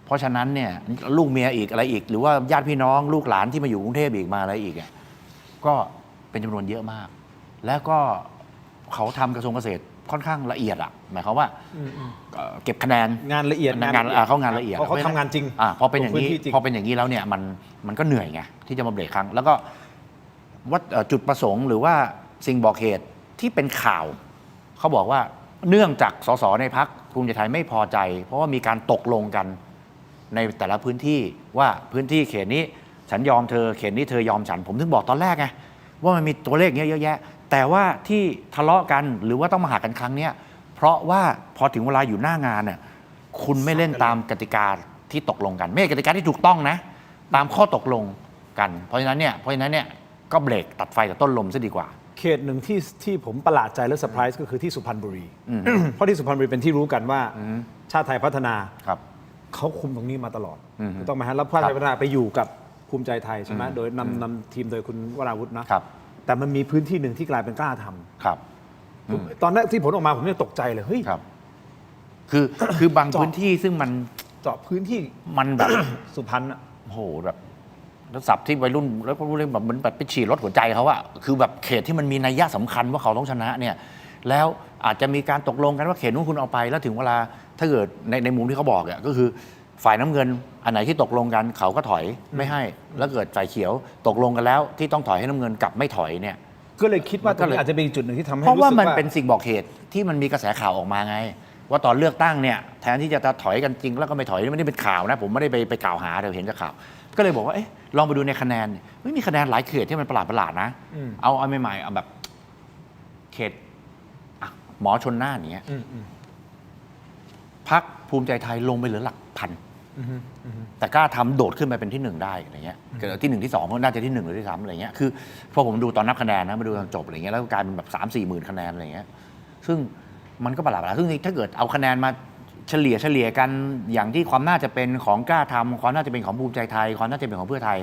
เพราะฉะนั้นเนี่ยลูกเมียอีกอะไรอีกหรือว่าญาติพี่น้องลูกหลานที่มาอยู่กรุงเทพอีกมาอะไรอีกเนี่ยก็เป็นจำนวนเยอะมากแล้วก็เขาทำกระทรวงเกษตรค่อนข้างละเอียดอ่ะหมายความว่าเก็บคะแนนงานละเอียดเขางานละเอียดเขาทำงานจริงพอเป็นอย่างนี้แล้วเนี่ยมันก็เหนื่อยไงที่จะมาเบรกครั้งแล้วก็ว่าจุดประสงค์หรือว่าสิ่งบอกเหตุที่เป็นข่าวเขาบอกว่า เนื่องจากสสในพรรคภูมิใจไทยไม่พอใจ เพราะว่ามีการตกลงกันในแต่ละพื้นที่ว่าพื้นที่เขตนี้ฉันยอมเธอเขตนี้เธอยอมฉันผมถึงบอกตอนแรกไงว่ามันมีตัวเลขเยอะแยะแต่ว่าที่ทะเลาะกันหรือว่าต้องมาหากันครั้งเนี้ยเพราะว่าพอถึงเวลาอยู่หน้างานเนี่ยคุณไม่เล่นตามกติกาที่ตกลงกันไม่ใช่กติกาที่ถูกต้องนะตามข้อตกลงกันเพราะฉะนั้นเนี่ยก็เบรกตัดไฟแต่ต้นลมซะดีกว่าเขตหนึ่งที่ผมประหลาดใจและเซอร์ไพรส์ก็คือที่สุพรรณบุรี เพราะที่สุพรรณบุรีเป็นที่รู้กันว่าชาติไทยพัฒนาเขาคุมตรงนี้มาตลอดถูกต้องไหมฮะแล้วชาติไทยพัฒนาไปอยู่กับภูมิใจไทยใช่ไหมโดยนำทีมโดยคุณวราวุธนะแต่มันมีพื้นที่หนึ่งที่กลายเป็นกล้าทำตอนแรกที่ผลออกมาผมยังตกใจเลยเฮ้ยคือบางพื้นที่ซึ่งมันเจาะพื้นที่มันแบบ สุพรรณอ่ะโหแบบแล้วศัพท์ที่วัยรุ่นแล้วก็รู้เรื่องแบบเหมือนแบบไปฉีดรถหัวใจเขาอะคือแบบเขตที่มันมีนัยยะสำคัญว่าเขาต้องชนะเนี่ยแล้วอาจจะมีการตกลงกันว่าเขตนู้นคุณเอาไปแล้วถึงเวลาถ้าเกิดในมุมที่เขาบอกอะก็คือฝ่ายน้ำเงินอันไหนที่ตกลงกันเขาก็ถอยไม่ให้แล้วเกิดฝ่ายเขียวตกลงกันแล้วที่ต้องถอยให้น้ำเงินกลับไม่ถอยเนี่ยก็เลยคิดว่าอาจจะเป็นจุดหนึ่งที่ทำให้เพราะว่ามันเป็นสิ่งบอกเหตุที่มันมีกระแสข่าวออกมาไงว่าตอนเลือกตั้งเนี่ยแทนที่จะถอยกันจริงแล้วก็ไม่ถอยไม่ได้เป็นข่าวนะผมไม่ได้ไปกล่าวหาแต่เห็นจากข่าวก็เลยบอกว่าลองไปดูในคะแนนไม่มีคะแนนหลายเขตที่มันประหลาดนะเอาใหม่ๆเอาแบบเขตหมอชนน่านอย่างเงี้ยพรรคภูมิใจไทยลงไปเหลือหลักพันแต่กล้าทำโดดขึ้นไปเป็นที่1ได้อะไรเงี้ยเกิดที่1ที่2ก็น่าจะที่1หรือที่3อะไรเงี้ยคือพอผมดูตอนนับคะแนนนะมาดูตอนจบอะไรเงี้ยแล้วกลายเป็นแบบ3-4 หมื่นคะแนนอะไรเงี้ยซึ่งมันก็ประหลาดซึ่งถ้าเกิดเอาคะแนนมาเฉลี่ยกันอย่างที่ความน่าจะเป็นของกล้าทำความน่าจะเป็นของภูมิใจไทยความน่าจะเป็นของเพื่อไทย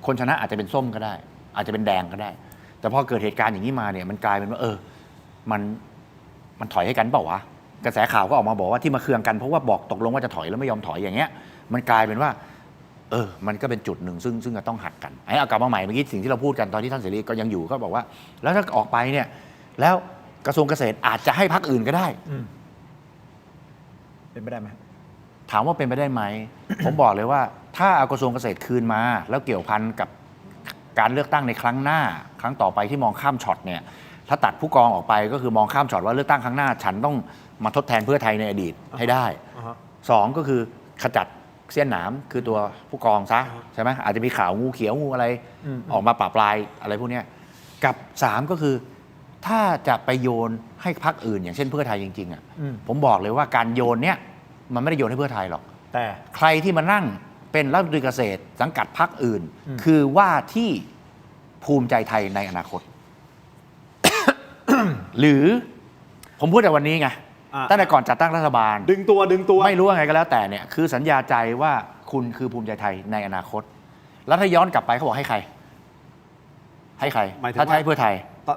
คนชนะอาจจะเป็นส้มก็ได้อาจจะเป็นแดงก็ได้แต่พอเกิดเหตุการณ์อย่างนี้มาเนี่ยมันกลายเป็นว่ามันถอยให้กันเปล่าวะกระแสข่าวก็ออกมาบอกว่าที่มาเคืองกันเพราะว่าบอกตกลงว่าจะถอยแล้วไม่ยอมถอยอย่างเงี้ยมันกลายเป็นว่ามันก็เป็นจุดหนึ่งซึ่งจะต้องหักกันเอากลับมาใหม่เมื่อกี้สิ่งที่เราพูดกันตอนที่ท่านเสรีก็ยังอยู่ก็บอกว่าแล้วถ้าออกไปเนี่ยแล้วกระทรวงเกษตรอาจจะให้พรรคอื่นก็ได้เป็นไปได้ไหมถามว่าเป็นไปได้ไหม ผมบอกเลยว่าถ้าเอากระทรวงเกษตรคืนมาแล้วเกี่ยวพันกับการเลือกตั้งในครั้งหน้าครั้งต่อไปที่มองข้ามช็อตเนี่ยถ้าตัดผู้กองออกไปก็คือมองข้ามช็อตว่าเลือกตั้งครั้งหน้าฉันต้องมาทดแทนเพื่อไทยในอดีตให้ได้2ก็คือขจัดเสี้ยนหนามคือตัวผู้กองซะใช่ไหมอาจจะมีข่าวงูเขียวงูอะไรออกมาปราบปรายอะไรพวกนี้กับ3ก็คือถ้าจะไปโยนให้พรรคอื่นอย่างเช่นเพื่อไทยจริงๆอ่ะผมบอกเลยว่าการโยนเนี้ยมันไม่ได้โยนให้เพื่อไทยหรอกแต่ใครที่มานั่งเป็นรัฐมนตรีเกษตรสังกัดพรรคอื่นคือว่าที่ภูมิใจไทยในอนาคต หรือผมพูดแต่วันนี้ไงตั้งแต่ก่อนจัดตั้งรัฐบาลดึงตัวไม่รู้ว่าไงก็แล้วแต่เนี่ยคือสัญญาใจว่าคุณคือภูมิใจไทยในอนาคตแล้วถ้าย้อนกลับไปเขาบอกให้ใครถ้าให้เพื่อไทย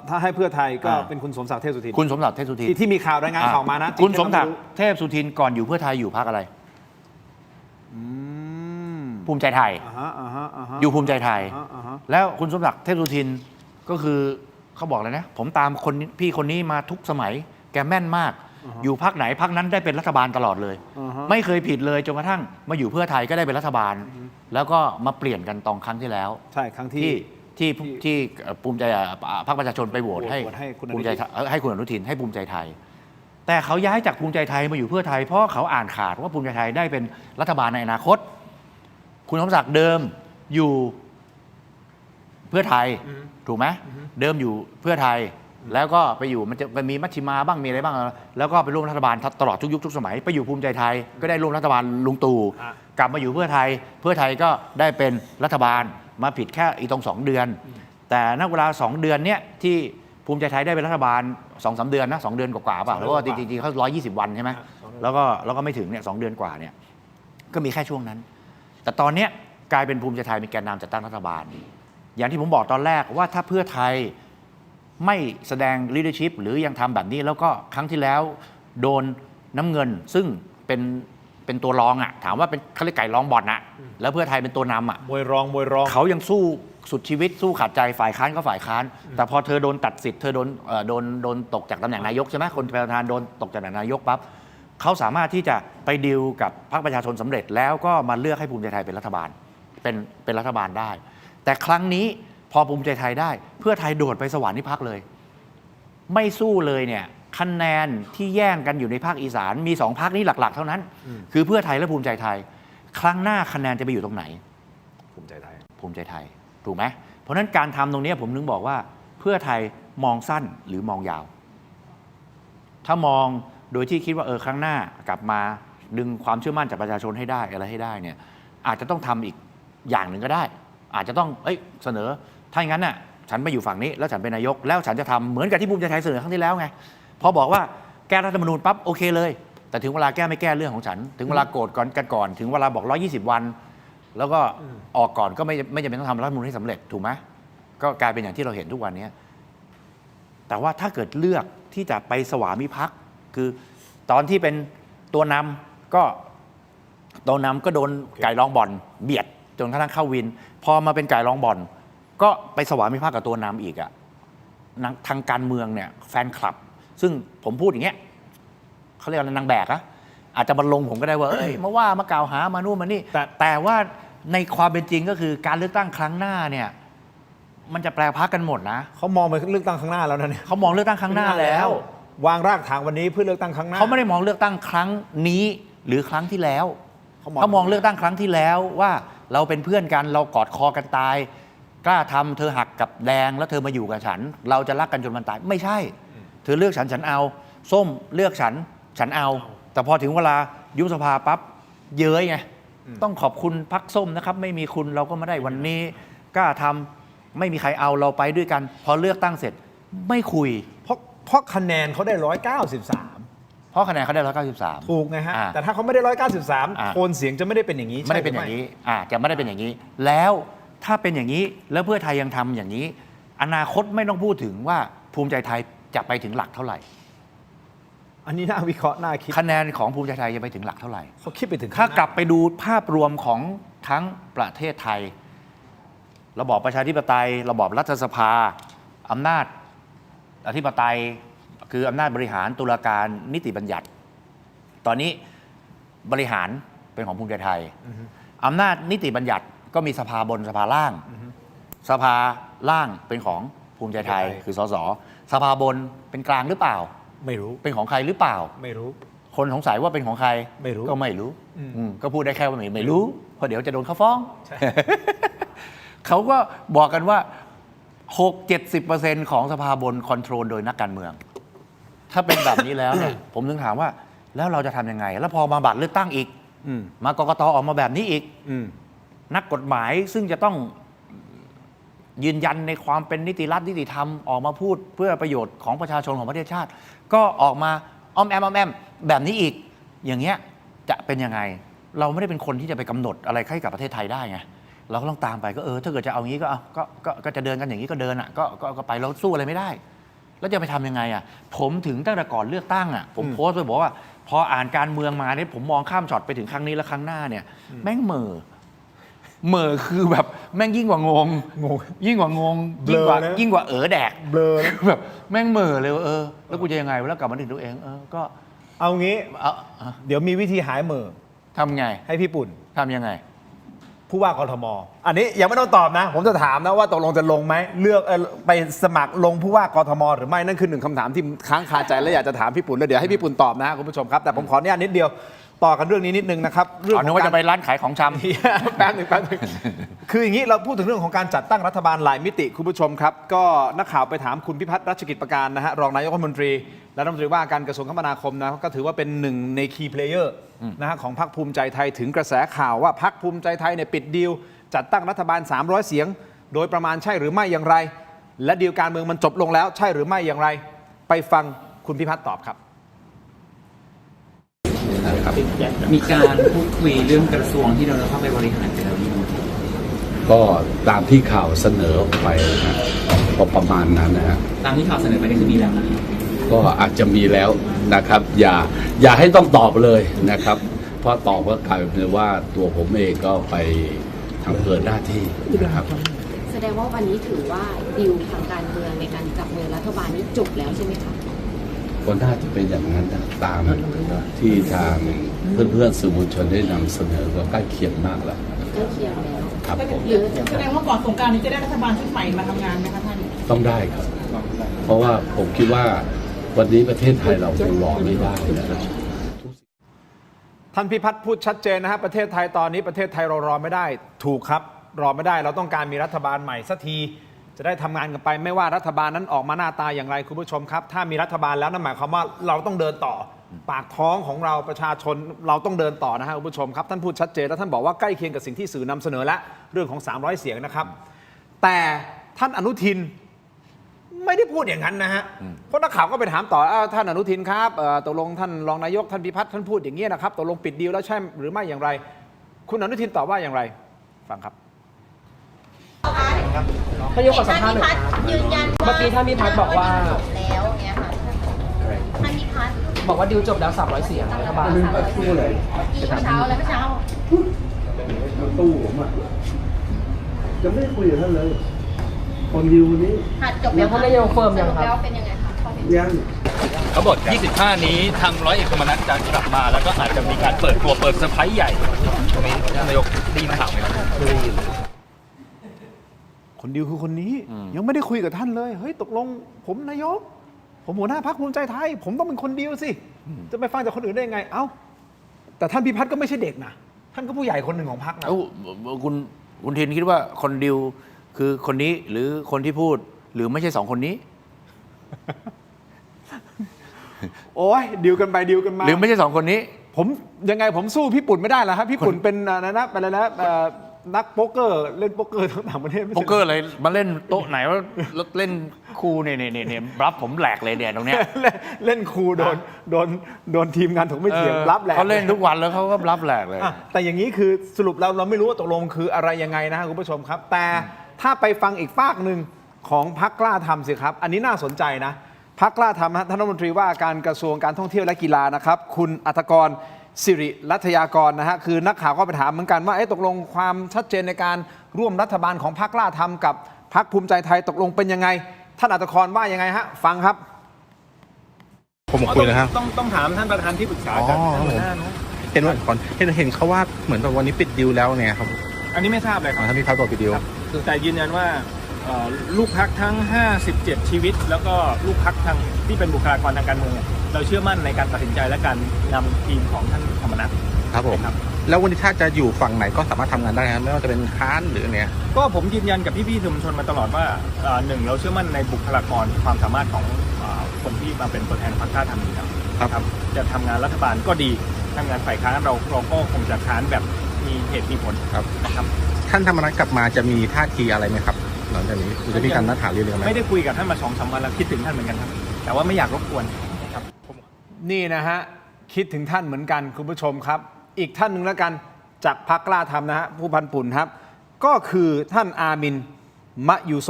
ถ้าให้เพื่อไทยก็เป็นคุณสมศักดิ์เทพสุทินคุณสมศักดิ์เทพสุทินที่มีข่าวรายงานข่าวมานะคุณสมศักดิ์เทพสุทินก่อนอยู่เพื่อไทยอยู่พรรคอะไรภูมิใจไทยอยู่ภูมิใจไทยแล้วคุณสมศักดิ์เทพสุทินก็คือเขาบอกเลยนะผมตามพี่คนนี้มาทุกสมัยแกแม่นมากอยู่พรรคไหนพรรคนั้นได้เป็นรัฐบาลตลอดเลยไม่เคยผิดเลยจนกระทั่งมาอยู่เพื่อไทยก็ได้เป็นรัฐบาลแล้วก็มาเปลี่ยนกันตอนครั้งที่แล้วใช่ครั้งที่ภูมิใจพรรคประชาชนไปโหวตให้ภูมิใจให้คุณอนุทินให้ภูมิใจไทยแต่เขาย้ายจากภูมิใจไทยมาอยู่เพื่อไทยเพราะเขาอ่านขาดว่าภูมิใจไทยได้เป็นรัฐบาลในอนาคตคุณสมศักดิ์เดิมอยู่เพื่อไทยถูกไหมเดิมอยู่เพื่อไทยแล้วก็ไปอยู่มันจะมีมัชฌิมาบ้างมีอะไรบ้างแล้วก็ไปร่วมรัฐบาลตลอดทุกยุคทุกสมัยไปอยู่ภูมิใจไทยก็ได้ร่วมรัฐบาลลุงตู่กลับมาอยู่เพื่อไทยก็ได้เป็นรัฐบาลมาผิดแค่อีกตรง2 เดือนแต่นักเวลา2 เดือนเนี้ยที่ภูมิใจไทยได้เป็นรัฐบาล 2-3 เดือนนะ2 เดือนกว่าๆป่ะแล้วก็จริงๆเขา120 วันใช่ไหมแล้วก็ไม่ถึงเนี่ย2 เดือนกว่าเนี่ยก็มีแค่ช่วงนั้นแต่ตอนเนี้ยกลายเป็นภูมิใจไทยมีแกนนำจัดตั้งรัฐบาลอย่างที่ผมบอกตอนแรกว่าถ้าเพื่อไทยไม่แสดง leadership หรือยังทำแบบนี้แล้วก็ครั้งที่แล้วโดนน้ำเงินซึ่งเป็นตัวรองอ่ะถามว่าเป็นเขาเรียกไก่รองบอลนะแล้วเพื่อไทยเป็นตัวนำอ่ะมวยรองเขายังสู้สุดชีวิตสู้ขาดใจฝ่ายค้านก็ฝ่ายค้านแต่พอเธอโดนตัดสิทธิ์เธอโดนตกจากตำแหน่งนายกใช่ไหมคนเป็นประธานโดนตกจากตำแหน่งนายกปั๊บเขาสามารถที่จะไปดีลกับพรรคประชาชนสำเร็จแล้วก็มาเลือกให้ภูมิใจไทยเป็นรัฐบาลเป็นรัฐบาลได้แต่ครั้งนี้พอภูมิใจไทยได้เพื่อไทยโดดไปสวรรค์นิพพานเลยไม่สู้เลยเนี่ย คะแนนที่แย่งกันอยู่ในภาคอีสานมี2 พรรคนี้หลักๆ เท่านั้น คือเพื่อไทยและภูมิใจไทย ครั้งหน้าคะแนนจะไปอยู่ตรงไหน ภูมิใจไทย ภูมิใจไทยถูกไหมเพราะฉะนั้นการทำตรงนี้ผมนึกบอกว่าเพื่อไทยมองสั้นหรือมองยาว ถ้ามองโดยที่คิดว่าครั้งหน้ากลับมาดึงความเชื่อมั่นจากประชาชนให้ได้อะไรให้ได้เนี่ยอาจจะต้องทำอีกอย่างหนึ่งก็ได้ อาจจะต้องเสนอถ้าอย่างนั้นน่ะฉันมาอยู่ฝั่งนี้แล้วฉันเป็นนายกแล้วฉันจะทำเหมือนกับที่ภูมิใจไทยเสนอครั้งที่แล้วไงพอบอกว่าแก้รัฐธรรมนูญปั๊บโอเคเลยแต่ถึงเวลาแก้ไม่แก้เรื่องของฉันถึงเวลาโกรธก่อนถึงเวลาบอก120 วันแล้วก็ออกก่อนก็ไม่จำเป็นต้องทำรัฐธรรมนูญให้สำเร็จถูกไหมก็กลายเป็นอย่างที่เราเห็นทุกวันนี้แต่ว่าถ้าเกิดเลือกที่จะไปสวามิภักดิ์คือตอนที่เป็นตัวนำก็โดนไก่รองบ่อนเบียดจนกระทั่งเข้าวินพอมาเป็นไก่รองบ่อนก็ไปสวามิภักดิ์กับตัวนำอีกอะทางการเมืองเนี่ยแฟนคลับซึ่งผมพูดอย่างเงี้ยเขาเรียกว่านางแบกอะอาจจะมาลงผมก็ได้ว่ามาว่ามากล่าวหามานู่นมานี่แต่ว่าในความเป็นจริงก็คือการเลือกตั้งครั้งหน้าเนี่ยมันจะแปลพรรคกันหมดนะเขามองไปเลือกตั้งข้างหน้าแล้วนะเนี่ยเขามองเลือกตั้งครั้งหน้าแล้ววางรากฐานวันนี้เพื่อเลือกตั้งครั้งหน้าเขาไม่ได้มองเลือกตั้งครั้งนี้หรือครั้งที่แล้วเขามองเลือกตั้งครั้งที่แล้วว่าเราเป็นเพื่อนกันเรากอดคอกันตายกล้าทำเธอหักกับแดงแล้วเธอมาอยู่กับฉันเราจะรักกันจนมันตายไม่ใช่เธอเลือกฉันเอาส้มเลือกฉันเอาแต่พอถึงเวลายุบสภาปั๊บเย้ยไงต้องขอบคุณพรรคส้มนะครับไม่มีคุณเราก็ไม่ได้วันนี้กล้าทำไม่มีใครเอาเราไปด้วยกันพอเลือกตั้งเสร็จไม่คุยเพราะคะแนนเขาได้193เพราะคะแนนเขาได้193ถูกไงฮะแต่ถ้าเขาไม่ได้193โทนเสียงจะไม่ได้เป็นอย่างนี้ไม่ได้เป็นอย่างนี้จะไม่ได้เป็นอย่างนี้แล้วถ้าเป็นอย่างนี้แล้วเพื่อไทยยังทำอย่างนี้อนาคตไม่ต้องพูดถึงว่าภูมิใจไทยจะไปถึงหลักเท่าไหร่อันนี้น่าวิเคราะห์น่าคิดคะแนนของภูมิใจไทยจะไปถึงหลักเท่าไหร่เขาคิดไปถึงถ้ากลับไปดูภาพรวมของทั้งประเทศไทยระบอบประชาธิปไตยระบอบรัฐสภาอำนาจอธิปไตยคืออำนาจบริหารตุลาการนิติบัญญัติตอนนี้บริหารเป็นของภูมิใจไทยอำนาจนิติบัญญัติก็มีสภาบนสภาล่างสภาล่างเป็นของภูมิใจไทยคือสสสภาบนเป็นกลางหรือเปล่าไม่รู้เป็นของใครหรือเปล่าไม่รู้คนสงสัยว่าเป็นของใครไม่รู้ก็ไม่รู้ก็พูดได้แค่ว่าไม่รู้เพราะเดี๋ยวจะโดนเขาฟ้อง เขาก็บอกกันว่า 60-70% ของสภาบนคอนโทรลโดยนักการเมืองถ้าเป็นแบบนี้แล้วเนี่ย ผมถึงถามว่าแล้วเราจะทำยังไงแล้วพอมาบัตรเลือกตั้งอีกมากกต.ออกมาแบบนี้อีกนักกฎหมายซึ่งจะต้องยืนยันในความเป็นนิติรัฐนิติธรรมออกมาพูดเพื่อประโยชน์ของประชาชนของประเทศชาติก็ออกมาอ้อมแอมแบบนี้อีกอย่างเงี้ยจะเป็นยังไงเราไม่ได้เป็นคนที่จะไปกำหนดอะไรให้กับประเทศไทยได้ไงเราก็ต้องตามไปก็ถ้าเกิดจะเอางี้ก็จะเดินกันอย่างนี้ก็เดินก็ไปเราสู้อะไรไม่ได้แล้วจะไปทำยังไงผมถึงตั้งแต่ก่อนเลือกตั้งผมโพสต์ไปบอกว่าพออ่านการเมืองมาเนี่ยผมมองข้ามช็อตไปถึงครั้งนี้และครั้งหน้าเนี่ยแม่งเหม่อคือแบบแม่งยิ่งกว่างงยิ่งกว่างงยิ่งกว่าแดกเบลอแบบแม่งเหม่อเลยแล้วกูจะยังไงแล้วกลับมาถึงตัวเองก็เอางี้เดี๋ยวมีวิธีหายเหม่อทำไงให้พี่ปุ่นทำยังไงผู้ว่ากทมอันนี้ยังไม่ต้องตอบนะผมจะถามนะว่าตกลงจะลงไหมเลือกไปสมัครลงผู้ว่ากทมหรือไม่นั่นคือหนึ่งคำถามที่ค้างคาใจและอยากจะถามพี่ปุ่นแล้วเดี๋ยวให้พี่ปุ่นตอบนะคุณผู้ชมครับแต่ผมขออนุญาตนิดเดียวต่อกันเรื่องนี้นิดนึงนะครับเรื่องนึกว่าจะไปร้านขายของชำแป๊บนึงคืออย่างนี้เราพูดถึงเรื่องของการจัดตั้งรัฐบาลหลายมิติคุณผู้ชมครับก็นักข่าวไปถามคุณพิพัฒน์รัชกิจประการนะฮะรองนายกรัฐมนตรีและรัฐมนตรีว่าการกระทรวงคมนาคมนะก็ถือว่าเป็นหนึ่งในคีย์เพลเยอร์นะฮะของพรรคภูมิใจไทยถึงกระแสข่าวว่าพรรคภูมิใจไทยเนี่ยปิดดีลจัดตั้งรัฐบาล300 เสียงโดยประมาณใช่หรือไม่อย่างไรและดีลการเมืองมันจบลงแล้วใช่หรือไม่อย่างไรไปฟังคุณพิพัฒน์ตอบครับมีการพูดคุยเรื่องกระทรวงที่เราจะเข้าไปบริหารกันแล้วนี่ก็ตามที่ข่าวเสนอออกไปนะก็ประมาณนั้นนะฮะตามที่ข่าวเสนอไปนี่คือมีแล้วนะก็อาจจะมีแล้วนะครับอย่าให้ต้องตอบเลยนะครับเพราะตอบก็กลายเป็นว่าตัวผมเองก็ไปทำเกินหน้าที่นะครับแสดงว่าวันนี้ถือว่าดิวทางการเมืองในการจับมือรัฐบาลนี้จบแล้วใช่ไหมคะก็น่าจะเป็นอย่างนั้นตามที่ทางเพื่อนๆสื่อมวลชนได้นำเสนอก็ใกล้เคียงมากแล้วใกล้เคียงแล้วครับผมแสดงว่าก่อนสงกรานต์นี้จะได้รัฐบาลชุดใหม่มาทำงานไหมคะท่านต้องได้ครับเพราะว่าผมคิดว่า วันนี้ประเทศไทยเราคงรอไม่ได้นะครับ ท่านพิพัฒน์พูดชัดเจนนะครับประเทศไทยตอนนี้ประเทศไทยเรารอไม่ได้ถูกครับรอไม่ได้เราต้องการมีรัฐบาลใหม่สักทีจะได้ทำงานกันไปไม่ว่ารัฐบาลนั้นออกมาหน้าตาอย่างไรคุณผู้ชมครับถ้ามีรัฐบาลแล้วนั่นหมายความว่าเราต้องเดินต่อปากท้องของเราประชาชนเราต้องเดินต่อนะฮะคุณผู้ชมครับท่านพูดชัดเจนแล้วท่านบอกว่าใกล้เคียงกับสิ่งที่สื่อนำเสนอและเรื่องของ300เสียงนะครับแต่ท่านอนุทินไม่ได้พูดอย่างนั้นนะฮะเพราะนักข่าวก็ไปถามต่อท่านอนุทินครับตกลงท่านรองนายกท่านพิพัฒน์ท่านพูดอย่างนี้นะครับตกลงปิดดีลแล้วใช่หรือไม่อย่างไรคุณอนุทินตอบว่าอย่างไรฟังครับท่านนายกขอสัมภาษณ์หน่อยยืนยันเมื่อกี้ท่านพิพัฒน์บอกว่าจบแล้วเงี้ยค่ะท่านพิพัฒน์ บอกว่าดิวจบแล้ว300เสียงรัฐบาล เมื่อเช้าแล้วเมื่อเช้า ตู้ผมอ่ะจะไม่ได้คุยกับท่านเลยคนดิวคนนี้ จบแล้ว ท่านนายกเฟิร์มยังครับ แล้วเป็นยังไงคะ ยัง เขาบอก 25 นี้ทางร้อยเอกธรรมนัสจะกลับมาแล้วก็อาจจะมีการเปิดตัวเปิดเซอร์ไพรส์ใหญ่ตรงนี้ท่านนายกได้ยินข่าวไหมครับ คนดิวคือคนนี้ยังไม่ได้คุยกับท่านเลยเฮ้ยตกลงผมนายกผมหัวหน้าพรรคภูมิใจไทยผมต้องเป็นคนดิวสิจะไปฟังจากคนอื่นได้ยังไงเอ้าแต่ท่านพิพัฒน์ก็ไม่ใช่เด็กนะท่านก็ผู้ใหญ่คนหนึ่งของพรรคนะคุณทินคิดว่าคนดิวคือคนนี้หรือคนที่พูดหรือไม่ใช่2คนนี้ โอ้ยดิวกันไปดิวกันมาหรือไม่ใช่2คนนี้ผมยังไงผมสู้พี่ปุ่นไม่ได้แล้วครับพี่ปุ่นเป็นอะไรนะนักโป๊กเกอร์เล่นโป๊กเกอร์ทั้งต่างประเทศโป๊กเกอร์อะไรมาเล่นโต๊ะไหนว่าเล่นคูเนี่ยรับผมแหลกเลยเนี่ยตรงเนี้ยเล่นคูโดนทีมงานถูกไม่เถียงรับแหลกเขาเล่นทุกวันแล้วเขาก็รับแหลกเลยแต่อย่างนี้คือสรุปเราไม่รู้ว่าตกลงคืออะไรยังไงนะครับคุณผู้ชมครับแต่ถ้าไปฟังอีกฝากหนึ่งของพรรคกล้าทำสิครับอันนี้น่าสนใจนะพรรคกล้าทำท่านรัฐมนตรีว่าการกระทรวงการท่องเที่ยวและกีฬานะครับคุณอัฐกรสิริรัตยากรนะฮะคือนักข่าวก็ไปถามเหมือนกันว่าตกลงความชัดเจนในการร่วมรัฐบาลของพรรคกล้าทำกับพรรคภูมิใจไทยตกลงเป็นยังไงท่านอัฐกรว่ายังไงฮะฟังครับผมคุยนะครับต้องถามท่านประธานที่ปรึกษาจากเห็นว่าเห็นเขาว่าเหมือนแบบวันนี้ปิดดิวแล้วเนี่ยครับอันนี้ไม่ทราบเลยครับท่านพิพัฒน์บอกปิดดิวแต่ยืนยันว่าลูกพรรคทั้ง57ชีวิตแล้วก็ลูกพรรคทางที่เป็นบุคลากรทางการเมืองเราเชื่อมั่นในการตัดสินใจและการนำทีมของท่านธรรมนัสครับผมแล้ววันนี้ถ้าจะอยู่ฝั่งไหนก็สามารถทำงานได้ครับไม่ว่าจะเป็นค้านหรือเนี่ยก็ผมยืนยันกับพี่ๆสื่อมวลชนมาตลอดว่าหนึ่งเราเชื่อมั่นในบุคลากรความสามารถของคนที่มาเป็นตัวแทนพรรคกล้าทำนี้ครับจะทำงานรัฐบาลก็ดีทำงานฝ่ายค้านเราก็คงจะค้านแบบมีเหตุมีผลนะครับท่านธรรมนัสกลับมาจะมีท่าทีอะไรไหมครับหลังจากนี้จะมีการนัดหารือไหมไม่ได้คุยกับท่านมา2-3 วันแล้วคิดถึงท่านเหมือนกันครับแต่ว่าไม่อยากรบกวนครับนี่นะฮะคิดถึงท่านเหมือนกันคุณผู้ชมครับอีกท่านหนึ่งแล้วกันจากพรรคกล้าทำนะฮะผู้พันปุ่นครับก็คือท่านอามินมะยูโซ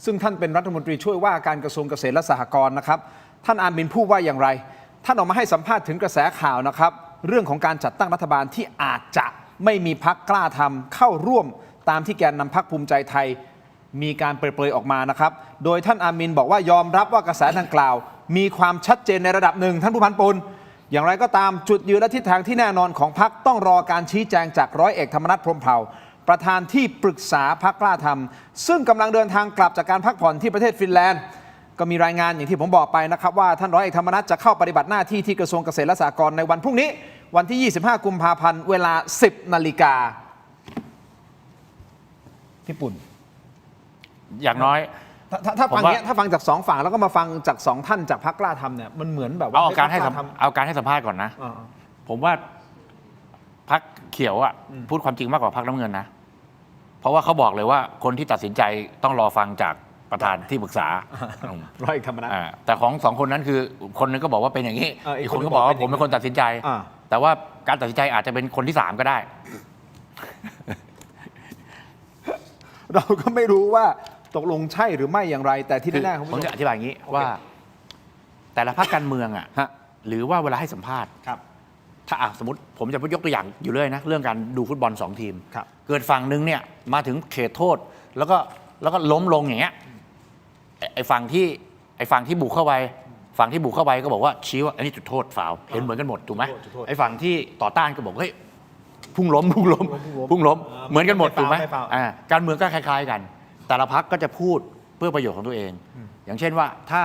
ซึ่งท่านเป็นรัฐมนตรีช่วยว่าการกระทรวงเกษตรและสหกรณ์นะครับท่านอามินพูดว่าอย่างไรท่านออกมาให้สัมภาษณ์ถึงกระแสข่าวนะครับเรื่องของการจัดตั้งรัฐบาลที่อาจจะไม่มีพรรคกล้าทำเข้าร่วมตามที่แกนนำพรรคภูมิใจไทยมีการเปรยๆออกมานะครับโดยท่านอามินบอกว่ายอมรับว่ากระแสดังกล่าวมีความชัดเจนในระดับหนึ่งท่านผู้พันปุ่นอย่างไรก็ตามจุดยืนและทิศทางที่แน่นอนของพรรคต้องรอการชี้แจงจากร้อยเอกธรรมนัสพรหมเผ่าประธานที่ปรึกษาพรรคกล้าทำซึ่งกำลังเดินทางกลับจากการพักผ่อนที่ประเทศฟินแลนด์ก็มีรายงานอย่างที่ผมบอกไปนะครับว่าท่านร้อยเอกธรรมนัสจะเข้าปฏิบัติหน้าที่ที่กระทรวงเกษตรและสหกรณ์ในวันพรุ่งนี้วันที่ 25 กุมภาพันธ์เวลา 10 นาฬิกาพี่ปุ่นอย่างน้อยถ้าฟังเนี้ยถ้าฟังจาก2ฝั่งแล้วก็มาฟังจาก2ท่านจากพรรคกล้าทำเนี่ยมันเหมือนแบบว่าเอาการให้สัมภาษณ์ก่อนนะผมว่าพรรคเขียวอ่ะพูดความจริงมากกว่าพรรคน้ำเงินนะเพราะว่าเขาบอกเลยว่าคนที่ตัดสินใจต้องรอฟังจากประธานที่ปรึกษาร้อยเอกธรรมนัสแต่ของ2คนนั้นคือคนนึงก็บอกว่าเป็นอย่างนี้อีกคนก็บอกว่าผมเป็นคนตัดสินใจแต่ว่าการตัดสินใจอาจจะเป็นคนที่3ก็ได้เราก็ไม่รู้ว่าตกลงใช่หรือไม่อย่างไรแต่ที่แน่ๆผมจะอธิบายอย่างนี้ว่าแต่ละพรรคการเมืองอ่ะหรือว่าเวลาให้สัมภาษณ์ถ้าสมมติผมจะยกตัวอย่างอยู่เลยนะเรื่องการดูฟุตบอล2ทีมเกิดฝั่งนึงเนี่ยมาถึงเขตโทษแล้วก็ล้มลงอย่างเงี้ยไอ้ฝั่งที่บุกเข้าไปก็บอกว่าชี้ว่าอันนี้จุดโทษฟาวล์เห็นเหมือนกันหมดถูกไหมไอ้ฝั่งที่ต่อต้านก็บอกเฮ้ยพุ่งล้มเหมือนกันหมดถูกไหมการเมืองก็คล้ายๆกันแต่ละพรรคก็จะพูดเพื่อประโยชน์ของตัวเองอย่างเช่นว่าถ้า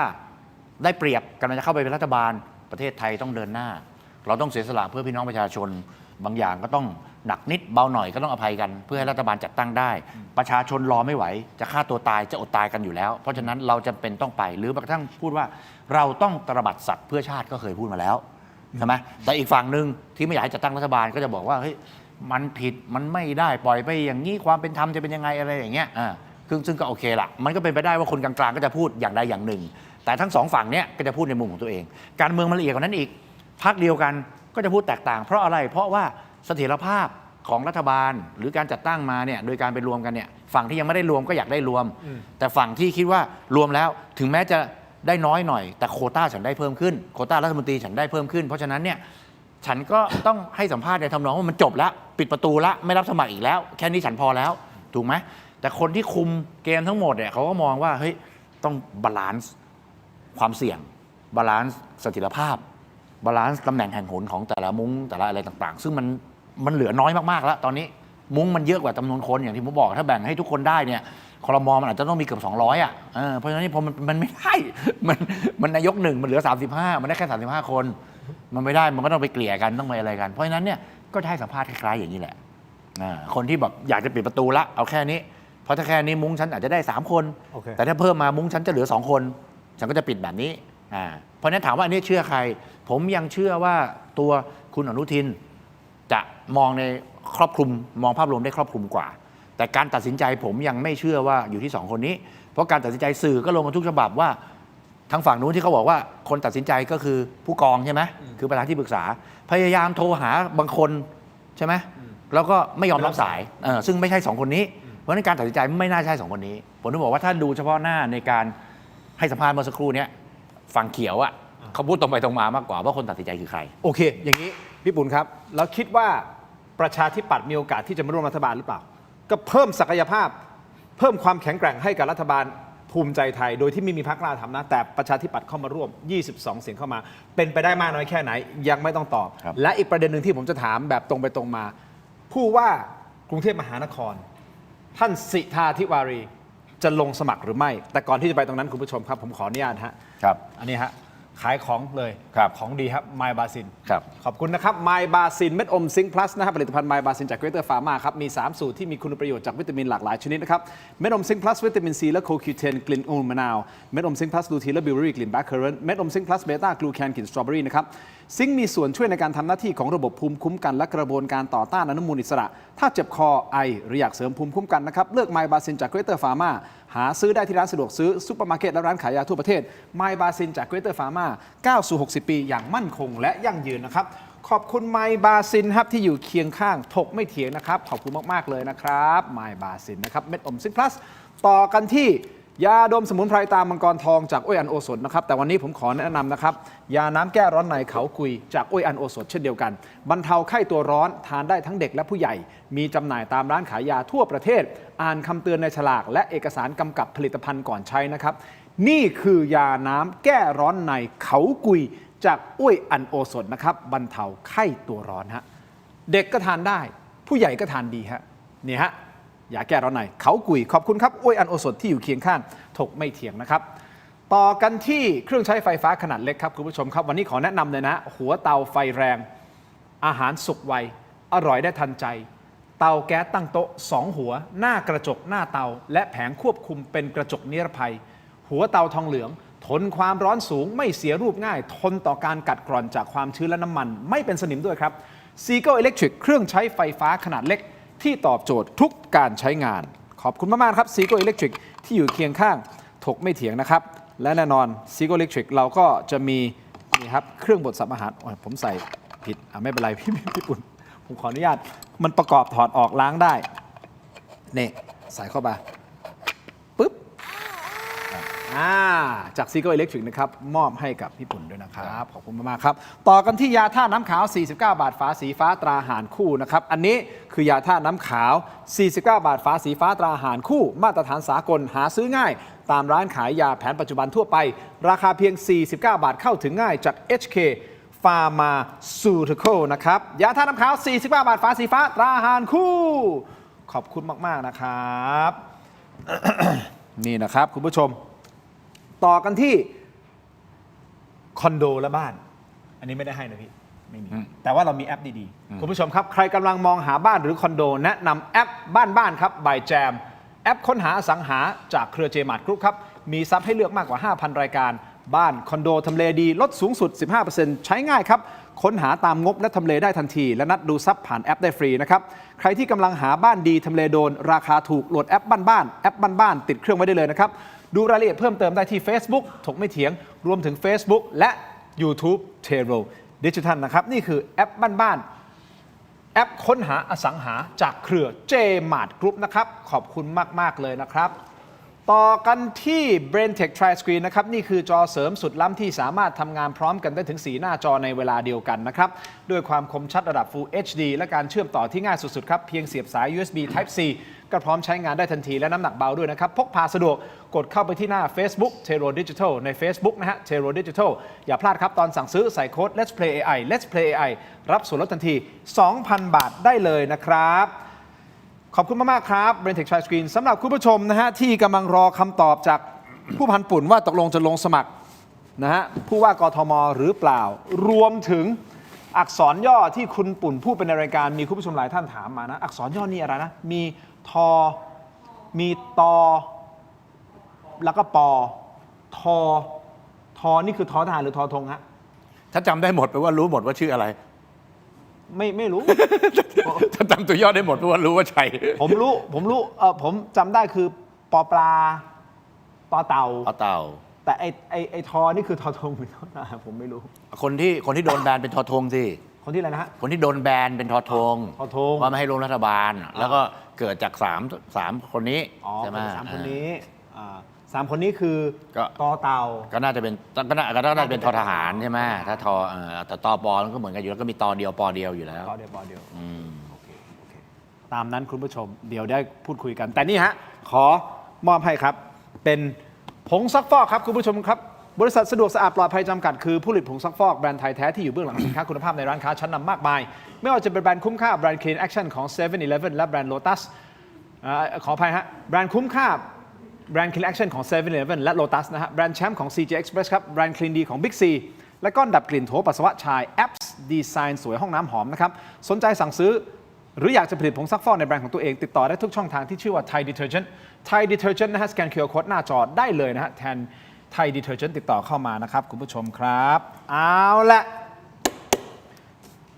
ได้เปรียบกำลังจะเข้าไปเป็นรัฐบาลประเทศไทยต้องเดินหน้า เราต้องเสียสละเพื่อพี่น้องประชาชนบางอย่างก็ต้องหนักนิดเบาหน่อยก็ต้องอภัยกันเพื่อให้รัฐบาลจัดตั้งได้ประชาชนรอไม่ไหวจะฆ่าตัวตายจะอดตายกันอยู่แล้วเพราะฉะนั้นเราจำเป็นต้องไปหรือแม้กระทั่งพูดว่าเราต้องตระบัดสัตว์เพื่อชาติก็เคยพูดมาแล้วใช่ไหมแต่อีกฝั่งหนึ่งที่ไม่อยากให้จัดตั้งรัฐบาลก็จะบอกว่าเฮ้ยมันผิดมันไม่ได้ปล่อยไปอย่างนี้ความเป็นธรรมจะเป็นยังไงอะไรอย่างเงี้ยซึ่งก็โอเคละมันก็เป็นไปได้ว่าคนกลางๆก็จะพูดอย่างใดอย่างหนึ่งแต่ทั้งสองฝั่งเนี้ยก็จะพูดในมุมของตัวเองการเมืองมันละเอียดกว่านั้นอีกพรรคเดียวกันก็จะพูดแตกต่างเพราะอะไรเพราะว่าเสถียรภาพของรัฐบาลหรือการจัดตั้งมาเนี่ยโดยการไปรวมกันเนี่ยฝั่งที่ยังไม่ได้รวมก็อยากได้รวมแต่ฝั่งที่คิดว่ารวมแล้วถึงแม้จะได้น้อยหน่อยแต่โควต้าฉันได้เพิ่มขึ้นโควต้ารัฐมนตรีฉันได้เพิ่มขึ้นเพราะฉะนั้นเนี่ยฉันก็ต้องให้สัมภาษณ์ในทำนองว่ามันจบแล้วปิดประตูละไม่รับสมัครอีกแล้วแค่นี้ฉันพอแล้วถูกไหมแต่คนที่คุมเกมทั้งหมดเนี่ยเขาก็มองว่าเฮ้ยต้องบาลานซ์ความเสี่ยงบาลานซ์เสถียรภาพบาลานซ์ตำแหน่งแห่งหนของแต่ละมุ้งแต่ละอะไรต่างๆซึ่งมันเหลือน้อยมากๆแล้วตอนนี้มุ้งมันเยอะกว่าจำนวนคนอย่างที่ผมบอกถ้าแบ่งให้ทุกคนได้เนี่ยครม.มันอาจจะต้องมีเกือบ200อ่ะเพราะฉะนั้นพอมันไม่ได้มันนายกหนึ่งมันเหลือ35มันได้แค่35คนมันไม่ได้มันก็ต้องไปเกลี่ยกันต้องไปอะไรกันเพราะฉะนั้นเนี่ยก็จะให้สัมภาษณ์คล้ายๆอย่างนี้แหละคนที่แบบอยากจะปิดประตูละเอาแค่นี้เพราะถ้าแค่นี้มุ้งฉันอาจจะได้3คนแต่ถ้าเพิ่มมามุ้งฉันจะเหลือ2คนฉันก็จะปิดแบบนี้เพราะฉะนั้นถามว่าอันนี้เชื่อใครผมยังเชื่อว่าตัวคุณอนุทินจะมองในครอบคลุมมองภาพรวมได้ครอบคลุมกว่าแต่การตัดสินใจผมยังไม่เชื่อว่าอยู่ที่2คนนี้เพราะการตัดสินใจสื่อก็ลงมาทุกฉบับว่าทางฝั่งนู้นที่เขาบอกว่าคนตัดสินใจก็คือผู้กองใช่ไหมคือประธานที่ปรึกษาพยายามโทรหาบางคนใช่ไหมแล้วก็ไม่ยอมรับสายซึ่งไม่ใช่2คนนี้เพราะฉะนั้นการตัดสินใจไม่น่าใช่2คนนี้ผมถึงบอกว่าถ้าดูเฉพาะหน้าในการให้สัมภาษณ์เมื่อสักครู่นี้ฝั่งเขียวอ่ะเขาพูดตรงไปตรงมามากกว่าว่าคนตัดสินใจคือใครโอเคอย่างนี้พี่ปุ่นครับแล้วคิดว่าประชาธิปัตย์มีโอกาสที่จะมาร่วมรัฐบาลหรือเปล่าก็เพิ่มศักยภาพเพิ่มความแข็งแกร่งให้กับรัฐบาลภูมิใจไทยโดยที่ไม่มีพรรคกล้าทำนะแต่ประชาธิปัตย์เข้ามาร่วม22เสียงเข้ามาเป็นไปได้มากน้อยแค่ไหนยังไม่ต้องตอบและอีกประเด็นหนึ่งที่ผมจะถามแบบตรงไปตรงมาผู้ว่ากรุงเทพมหานครท่านสิทธาธิวารีจะลงสมัครหรือไม่แต่ก่อนที่จะไปตรงนั้นคุณผู้ชมครับผมขออนุญาตครับอันนี้ฮะขายของเลยของดีครับไมบาซินขอบคุณนะครับไมบาซินเม็ดอมซิงค์พลัสนะครับผลิตภัณฑ์ไมบาซินจากเกรเตอร์ฟาร์มาครับมี3สูตรที่มีคุณประโยชน์จากวิตามินหลากหลายชนิดนะครับเม็ดอมซิงค์พลัสวิตามินซีและโคคิวเทนกลิ่นองุ่นมะนาวเม็ดอมซิงค์พลัสลูทีนและบิวเบอรี่กลิ่นแบล็คเคอร์เรนต์เม็ดอมซิงค์พลัสเบต้ากลูแคนกลิ่นสตรอเบอรี่นะครับซิงค์มีส่วนช่วยในการทำหน้าที่ของระบบภูมิคุ้มกันและกระบวนการต่อต้านอนุมูลอิสระถ้าเจ็บคอไอหรืออยากเสริมภูมิคุ้มกันนะครับเลือกไมบาซินจากเกรเตอร์ฟาร์มาหาซื้อได้ที่ร้านสะดวกซื้อซุปเปอร์มาร์เก็ตและร้านขายยาทั่วประเทศไมบาซินจากเกรเตอร์ฟาร์มาก้าวสู่60 ปีอย่างมั่นคงและยั่งยืนนะครับขอบคุณไมบาซินครับที่อยู่เคียงข้างถกไม่เถียงนะครับขอบคุณมากๆเลยนะครับไมบาซินนะครับเม็ดอมซิงค์พลัสต่อกันที่ยาดมสมุนไพรตามังกรทองจากอ้อยอันโอสถนะครับแต่วันนี้ผมขอแนะนำนะครับยาน้ำแก้ร้อนในเขากุยจากอ้อยอันโอสถเช่นเดียวกันบรรเทาไข้ตัวร้อนทานได้ทั้งเด็กและผู้ใหญ่มีจำหน่ายตามร้านขายยาทั่วประเทศอ่านคำเตือนในฉลากและเอกสารกำกับผลิตภัณฑ์ก่อนใช้นะครับนี่คือยาน้ำแก้ร้อนในเขากุยจากอ้อยอันโอสถนะครับบรรเทาไข้ตัวร้อนฮะเด็กก็ทานได้ผู้ใหญ่ก็ทานดีฮะนี่ฮะยาแก้ร้อนในเขากุยขอบคุณครับอ้อยอันโอสถที่อยู่เคียงข้างถกไม่เถียงนะครับต่อกันที่เครื่องใช้ไฟฟ้าขนาดเล็กครับคุณผู้ชมครับวันนี้ขอแนะนำเลยนะหัวเตาไฟแรงอาหารสุกไวอร่อยได้ทันใจเตาแก๊สตั้งโต๊ะ2หัวหน้ากระจกหน้าเตาและแผงควบคุมเป็นกระจกนิรภัยหัวเตาทองเหลืองทนความร้อนสูงไม่เสียรูปง่ายทนต่อการกัดกร่อนจากความชื้นและน้ำมันไม่เป็นสนิมด้วยครับ Seago Electric เครื่องใช้ไฟฟ้าขนาดเล็กที่ตอบโจทย์ทุกการใช้งานขอบคุณมากๆครับ Seago Electric ที่อยู่เคียงข้างถกไม่เถียงนะครับและแน่นอน Seago Electric เราก็จะมีนี่ครับเครื่องบดสับอาหารผมใส่ผิดไม่เป็นไรพี่ปุ่นผมขออนุญาตมันประกอบถอดออกล้างได้นี่ใส่เข้าไปปึ๊บจาก Seago Electric นะครับมอบให้กับพี่ปุ่นด้วยนะครับขอบคุณมากๆครับต่อกันที่ยาท่าน้ำขาว49 บาทฝาสีฟ้าตราหารคู่นะครับอันนี้คือยาท่าน้ำขาว49 บาทฝาสีฟ้าตราหารคู่มาตรฐานสากลหาซื้อง่ายตามร้านขายยาแผนปัจจุบันทั่วไปราคาเพียง49 บาทเข้าถึงง่ายจาก HK Pharmaceutical นะครับยาท่าน้ำขาว49 บาทฝาสีฟ้าตราหารคู่ขอบคุณมากๆนะครับ นี่นะครับคุณผู้ชมต่อกันที่ คอนโดและบ้าน อันนี้ไม่ได้ให้นะพี่ไม่มีแต่ว่าเรามีแอปดีๆคุณผู้ชมครับใครกำลังมองหาบ้านหรือคอนโดแนะนำแอปบ้านครับ by Jam แอปค้นหาอสังหาจากเครือ J-Mart Group ครับมีทรัพย์ให้เลือกมากกว่า 5,000 รายการบ้านคอนโดทำเลดีลดสูงสุด 15% ใช้ง่ายครับค้นหาตามงบและทำเลได้ทันทีและนัดดูทรัพย์ผ่านแอปได้ฟรีนะครับใครที่กำลังหาบ้านดีทำเลโดนราคาถูกโหลดแอปบ้านแอปบ้านติดเครื่องไว้ได้เลยนะครับดูรายละเอียดเพิ่มเติมได้ที่ Facebook ถกไม่เถียงรวมถึง Facebook และ YouTube Tero Digital นะครับนี่คือแอปบ้านแอปค้นหาอสังหาจากเครือ J-Mart Group นะครับขอบคุณมากๆเลยนะครับต่อกันที่ BrainTech Tri-Screen นะครับนี่คือจอเสริมสุดล้ำที่สามารถทำงานพร้อมกันได้ถึง4หน้าจอในเวลาเดียวกันนะครับด้วยความคมชัดระดับ Full HD และการเชื่อมต่อที่ง่ายสุดๆครับเพียงเสียบสาย USB Type C ก็พร้อมใช้งานได้ทันทีและน้ำหนักเบาด้วยนะครับพกพาสะดวกกดเข้าไปที่หน้า Facebook Tero Digital ใน Facebook นะฮะ Tero Digital อย่าพลาดครับตอนสั่งซื้อใส่โค้ด Let's Play AI Let's Play AI รับส่วนลดทันที 2,000 บาทได้เลยนะครับขอบคุณมากๆครับ BrainTech Tri-Screen สำหรับคุณผู้ชมนะฮะที่กำลังรอคำตอบจากผู้พันปุ่นว่าตกลงจะลงสมัครนะฮะผู้ว่ากทมหรือเปล่ารวมถึงอักษรย่อที่คุณปุ่นพูดเป็นในรายการมีคุณผู้ชมหลายท่านถามมานะอักษรย่อนี่อะไรนะมีทอมีตอแล้วก็ปอทอนี่คือทอทหารหรือทอธงฮะ ถ้าจำได้หมดแปลว่ารู้หมดว่าชื่ออะไร ไม่รู้ ถ้าจำตัวย่อได้หมดแปลว่ารู้ว่าใช่ผมรู้ผมจำได้คือปอปลาต่อเต่าแต่ไอทอนี่คือทอธงหรือทอทหารผมไม่รู้คนที่โดนแบนเป็นทอธงสิคนที่อะไรนะฮะคนที่โดนแบนเป็นทอธงว่าไม่ให้ลงรัฐบาลแล้วก็เกิดจาก3คนนี้ใช่ไหม3คนนี้3คนนี้คือต่อเต่าก็น่าจะเป็นทอทหารใช่ไหมถ้าทอแต่ตอปอมันก็เหมือนกันอยู่แล้วก็มีตอเดียวปอเดียวอยู่แล้วตอเดียวปอเดียวโอเคตามนั้นคุณผู้ชมเดี๋ยวได้พูดคุยกันแต่นี่ฮะขอมอบให้ครับเป็นผงซักฟอกครับคุณผู้ชมครับบริษัทสะดวกสะอาดปลอดภัยจำกัดคือผู้ผลิตผงซักฟอกแบรนด์ไทยแท้ที่อยู่เบื้องหลังสินค้าคุณภาพในร้านค้าชั้นนำมากมายไม่ว่าจะเป็นแบรนด์คุ้มค่าแบรนด์ Clean Action ของ 7-Eleven และแบรนด์ Lotus ขออภัยฮะแบรนด์คุ้มค่าแบรนด์ Clean Action ของ 7-Eleven และ Lotus นะฮะแบรนด์แชมป์ของ CJ Express ครับแบรนด์ Clean D ของ Big C และก้อนดับกลิ่นโถปัสสาวะชาย Apps ดีไซน์สวยห้องน้ำหอมนะครับสนใจสั่งซื้อหรืออยากจะผลิตผงซักฟอกในแบรนด์ของตัวเองติดต่อได้ทุกช่องทางที่ชื่อว่า Thai Detergent Thai Detergent นะฮะสแกน QR Code หน้าจอได้เลยนะฮะแทน Thai Detergent ติดต่อเข้ามานะครับคุณผู้ชมครับเอาละ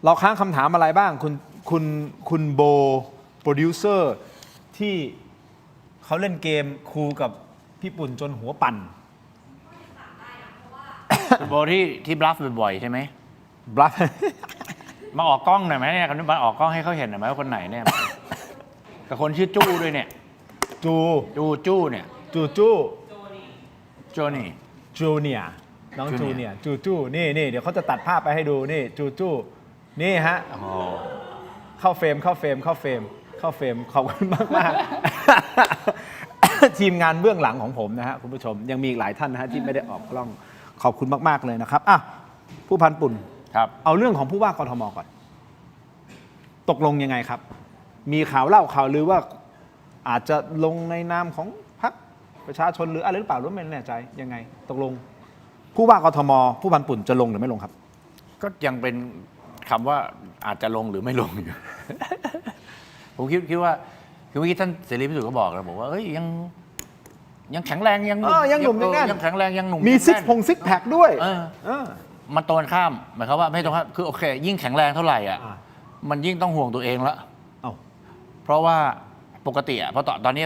เราค้างคำถามอะไรบ้างคุณโบโปรดิวเซอร์ที่เขาเล่นเกมคูกับพี่ปุ่นจนหัวปั่นโบที่บลัฟบ่อยๆใช่ไหมบลัฟมาออกกล้องหน่อยไหมเนี่ยมาออกกล้องให้เขาเห็นหน่อยไหมว่าคนไหนเนี่ยกับคนชื่อจู้ด้วยเนี่ยจูเนี่ยจูโจนี่น้องจูเนี่ยจูนี่เดี๋ยวเขาจะตัดภาพไปให้ดูนี่จูนี่ฮะเข้าเฟรมขอบคุณมากทีมงานเบื้องหลังของผมนะฮะคุณผู้ชมยังมีอีกหลายท่านนะฮะที่ไม่ได้ออกกล้องขอบคุณมากๆเลยนะครับอ่ะผู้พันปุ่นครับเอาเรื่องของผู้ว่ากทมก่อนตกลงยังไงครับมีข่าวเล่าข่าวลือว่าอาจจะลงในนามของพรรคประชาชนหรืออะไรหรือเปล่าหรือไม่แน่ใจยังไงตกลงผู้ว่ากทมผู้พันปุ่นจะลงหรือไม่ลงครับก็ยังเป็นคำว่าอาจจะลงหรือไม่ลงอยู่ ผมคิดว่าคือเมื่อกี้ท่านเสรีพิสุทธิ์ก็บอกนะบอกว่าเอ้ยยังแข็งแรงยังหนุ่มยังแข็งแรงยังหนุ่มมีซิกแพคด้วยมันตรงข้ามหมายความว่าไม่ตรงข้ามคือโอเคยิ่งแข็งแรงเท่าไหร่อ่ะมันยิ่งต้องห่วงตัวเองละเพราะว่าปกติอ่ะเพราะตอนนี้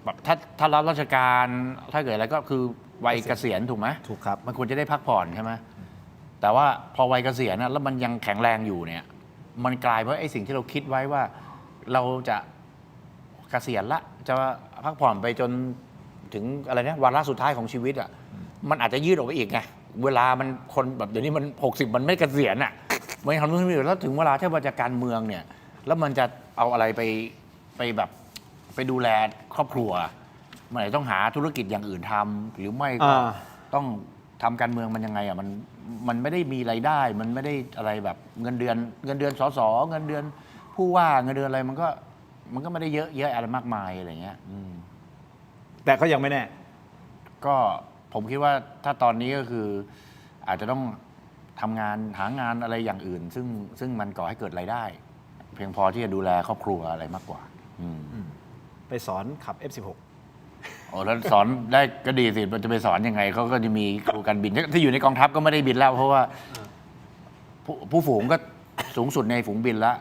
แบบถ้ารับราชการถ้าเกิดอะไรก็คือวัยเกษียณถูกไหมถูกครับมันควรจะได้พักผ่อนใช่ไหมแต่ว่าพอวัยเกษียณนะแล้วมันยังแข็งแรงอยู่เนี่ยมันกลายว่าไอ้สิ่งที่เราคิดไว้ว่าเราจะเกษียณละจะพักผ่อนไปจนถึงอะไรเนี่ยวาระสุดท้ายของชีวิตอ่ะมันอาจจะยืดออกไปอีกไงเวลามันคนแบบเดี๋ยวนี้มัน60มันไม่เกษียณอ่ะไม่ทำนู่นนี่แล้วถึงเวลาที่ว่าจะการเมืองเนี่ยแล้วมันจะเอาอะไรไปแบบไปดูแลครอบครัวมันต้องหาธุรกิจอย่างอื่นทำหรือไม่ก็ต้องทำการเมืองมันยังไงอ่ะมันไม่ได้มีรายได้มันไม่ได้อะไรแบบเงินเดือนสสเงินเดือนผู้ว่าเงินเดือนอะไรมันก็ไม่ได้เยอะอะไรมากมายอะไรเงี้ยแต่ก็ยังไม่แน่ก็ผมคิดว่าถ้าตอนนี้ก็คือ อาจจะต้องทำงานหางานอะไรอย่างอื่น ซึ่งมันก่อให้เกิดรายได้ เพียงพอที่จะดูแลครอบครัวอะไรมากกว่าไปสอนขับ F16 โอ้แล้วสอนได้ก็ดีสิมันจะไปสอนยังไงเขาก็จะมีครูการบินที่อยู่ในกองทัพก็ไม่ได้บินแล้วเพราะว่าผู้ฝูงก็สูงสุดในฝูงบินแล้ว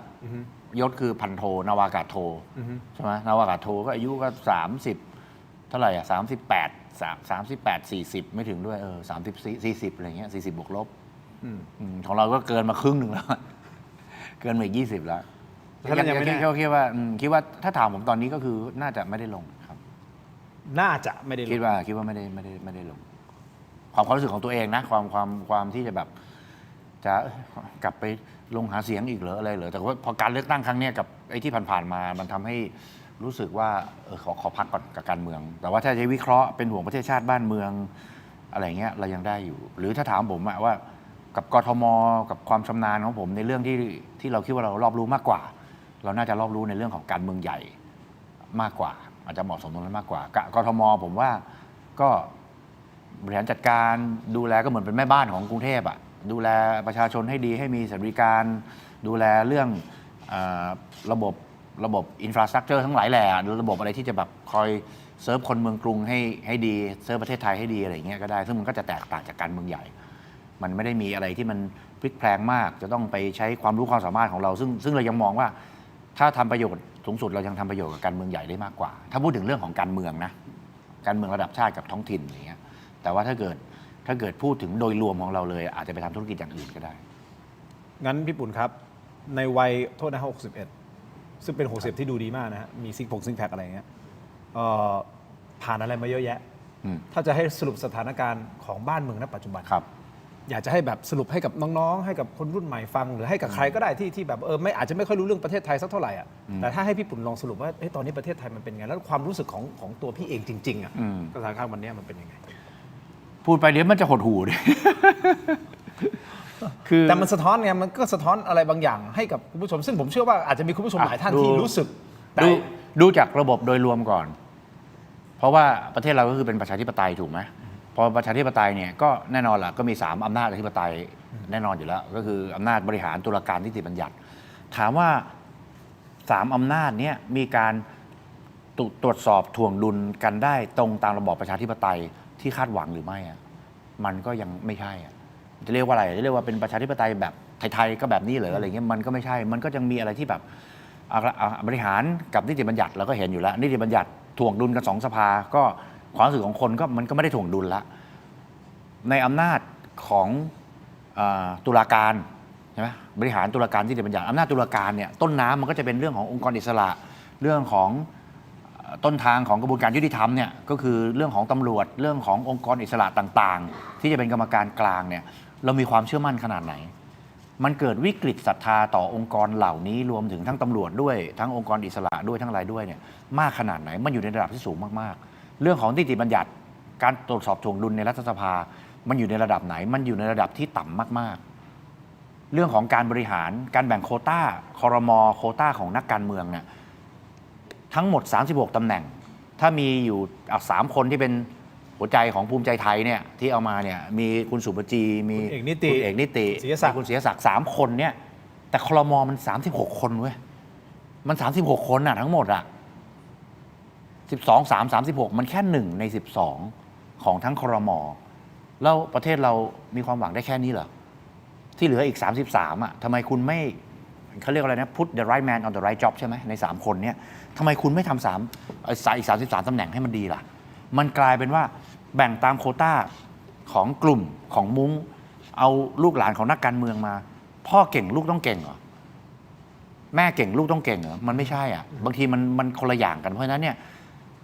ยศคือพันโทนาวากาศโทใช่ไหมนาวากาศโทก็อายุก็30เท่าไหร่อ่ะ38 40ไม่ถึงด้วย30 40อะไรเงี้ย40บวกลบของเราก็เกินมาครึ่งหนึ่งแล้วเกินมาอีก20แล้วยังไม่ได้คิดว่าถ้าถามผมตอนนี้ก็คือน่าจะไม่ได้ลงครับน่าจะไม่ได้ลงคิดว่าไม่ได้ลงความรู้สึกของตัวเองนะความที่จะแบบจะกลับไปลงหาเสียงอีกเหรออะไรเหรอแต่ว่าพอการเลือกตั้งครั้งนี้กับไอ้ที่ผ่านๆมามันทำให้รู้สึกว่าขอพักก่อนกับการเมืองแต่ว่าถ้าจะวิเคราะห์เป็นห่วงประเทศชาติบ้านเมืองอะไรเงี้ยเรายังได้อยู่หรือถ้าถามผมว่ากับกทมกับความชำนาญของผมในเรื่องที่เราคิดว่าเรารอบรู้มากกว่าเราน่าจะรอบรู้ในเรื่องของการเมืองใหญ่มากกว่าอาจจะเหมาะสมตรงนั้นมากกว่ากทมผมว่าก็บริหารจัดการดูแลก็เหมือนเป็นแม่บ้านของกรุงเทพอ่ะดูแลประชาชนให้ดีให้มีสวัสดิการดูแลเรื่องระบบอินฟราสตรักเจอร์ทั้งหลายแหล่ระบบอะไรที่จะแบบคอยเซิร์ฟคนเมืองกรุงให้ดีเซิร์ฟประเทศไทยให้ดีอะไรอย่างเงี้ยก็ได้ซึ่งมันก็จะแตกต่างจากการเมืองใหญ่มันไม่ได้มีอะไรที่มันพลิกแพลงมากจะต้องไปใช้ความรู้ความสามารถของเราซึ่งเรายังมองว่าถ้าทำประโยชน์สูงสุดเรายังทำประโยชน์กับการเมืองใหญ่ได้มากกว่าถ้าพูดถึงเรื่องของการเมืองนะการเมืองระดับชาติกับท้องถิ่นอย่างเงี้ยแต่ว่าถ้าเกิดพูดถึงโดยรวมของเราเลยอาจจะไปทำธุรกิจอย่างอื่นก็ได้งั้นพี่ปุ่นครับในวัยโทษนะ61ซึ่งเป็น60ที่ดูดีมากนะฮะมีซิกแพคอะไรอย่างเงี้ยผ่านอะไรมาเยอะแยะถ้าจะให้สรุปสถานการณ์ของบ้านเมืองณปัจจุบันอยากจะให้แบบสรุปให้กับน้องๆให้กับคนรุ่นใหม่ฟังหรือให้กับใครก็ได้ที่แบบไม่อาจจะไม่ค่อยรู้เรื่องประเทศไทยสักเท่าไหร่อ่ะแต่ถ้าให้พี่ปุ่นลองสรุปว่าตอนนี้ประเทศไทยมันเป็นไงแล้วความรู้สึกของตัวพี่เองจริงๆอ่ะสถานการณ์วันนี้มันเป็นยังไงพูดไปเดี๋ยวมันจะหดหู่ด้วยแต่มันสะท้อนไงมันก็สะท้อนอะไรบางอย่างให้กับคุณผู้ชมซึ่งผมเชื่อว่าอาจจะมีคุณผู้ชมหลายท่านที่รู้สึกดูจากระบบโดยรวมก่อนเพราะว่าประเทศเราก็คือเป็นประชาธิปไตยถูกไหมพอประชาธิปไตยเนี่ยก็แน่นอนล่ะก็มี3อำนาจอธิปไตยแน่นอนอยู่แล้วก็คืออำนาจบริหารตุลาการนิติบัญญัติถามว่า3อำนาจนี้มีการตรวจสอบถ่วงดุลกันได้ตรงตามระบอบประชาธิปไตยที่คาดหวังหรือไม่มันก็ยังไม่ใช่จะเรียกว่าอะไรจะเรียกว่าเป็นประชาธิปไตยแบบไทยๆก็แบบนี้เหรออะไรเงี้ยมันก็ไม่ใช่มันก็ยังมีอะไรที่แบบบริหารกับนิติบัญญัติเราก็เห็นอยู่แล้วนิติบัญญัติถ่วงดุลกัน2 สภาก็ความรู้สึกของคนก็มันก็ไม่ได้ถ่วงดุลละในอำนาจของตุลาการใช่ไหมบริหารตุลาการนิติบัญญัติอำนาจตุลาการเนี่ยต้นน้ำมันก็จะเป็นเรื่องขององค์กรอิสระเรื่องของต้นทางของกระบวนการยุติธรรมเนี่ยก็คือเรื่องของตำรวจเรื่องขององค์กรอิสระต่างๆที่จะเป็นกรรมการกลางเนี่ยเรามีความเชื่อมั่นขนาดไหนมันเกิดวิกฤตศรัทธาต่อองค์กรเหล่านี้รวมถึงทั้งตำรวจด้วยทั้งองค์กรอิสระด้วยทั้งอะไรด้วยเนี่ยมากขนาดไหนมันอยู่ในระดับที่สูงมากๆเรื่องของนิติบัญญัติการตรวจสอบถ่วงดุลในรัฐสภามันอยู่ในระดับไหนมันอยู่ในระดับที่ต่ำมากๆเรื่องของการบริหารการแบ่งโควต้าครม.โควต้าของนักการเมืองเนี่ยทั้งหมด36ตำแหน่งถ้ามีอยู่3 คนที่เป็นหัวใจของภูมิใจไทยเนี่ยที่เอามาเนี่ยมีคุณสุปจีมีคุณเอกนิติคุณศรีศักดิ์3 คนเนี่ยแต่ครม.มัน36 คนเว้ยมัน36 คนทั้งหมด12 3 36มันแค่1 ใน 12ของทั้งครม.แล้วประเทศเรามีความหวังได้แค่นี้เหรอที่เหลืออีก33ทำไมคุณไม่เขาเรียกอะไรนะ put the right man on the right job ใช่ไหมใน3 คนเนี่ยทำไมคุณไม่ทำอีก33 ตำแหน่งให้มันดีล่ะมันกลายเป็นว่าแบ่งตามโควต้าของกลุ่มของมุ้งเอาลูกหลานของนักการเมืองมาพ่อเก่งลูกต้องเก่งเหรอแม่เก่งลูกต้องเก่งเหรอมันไม่ใช่บางทีมันคนละอย่างกันเพราะฉะนั้นเนี่ย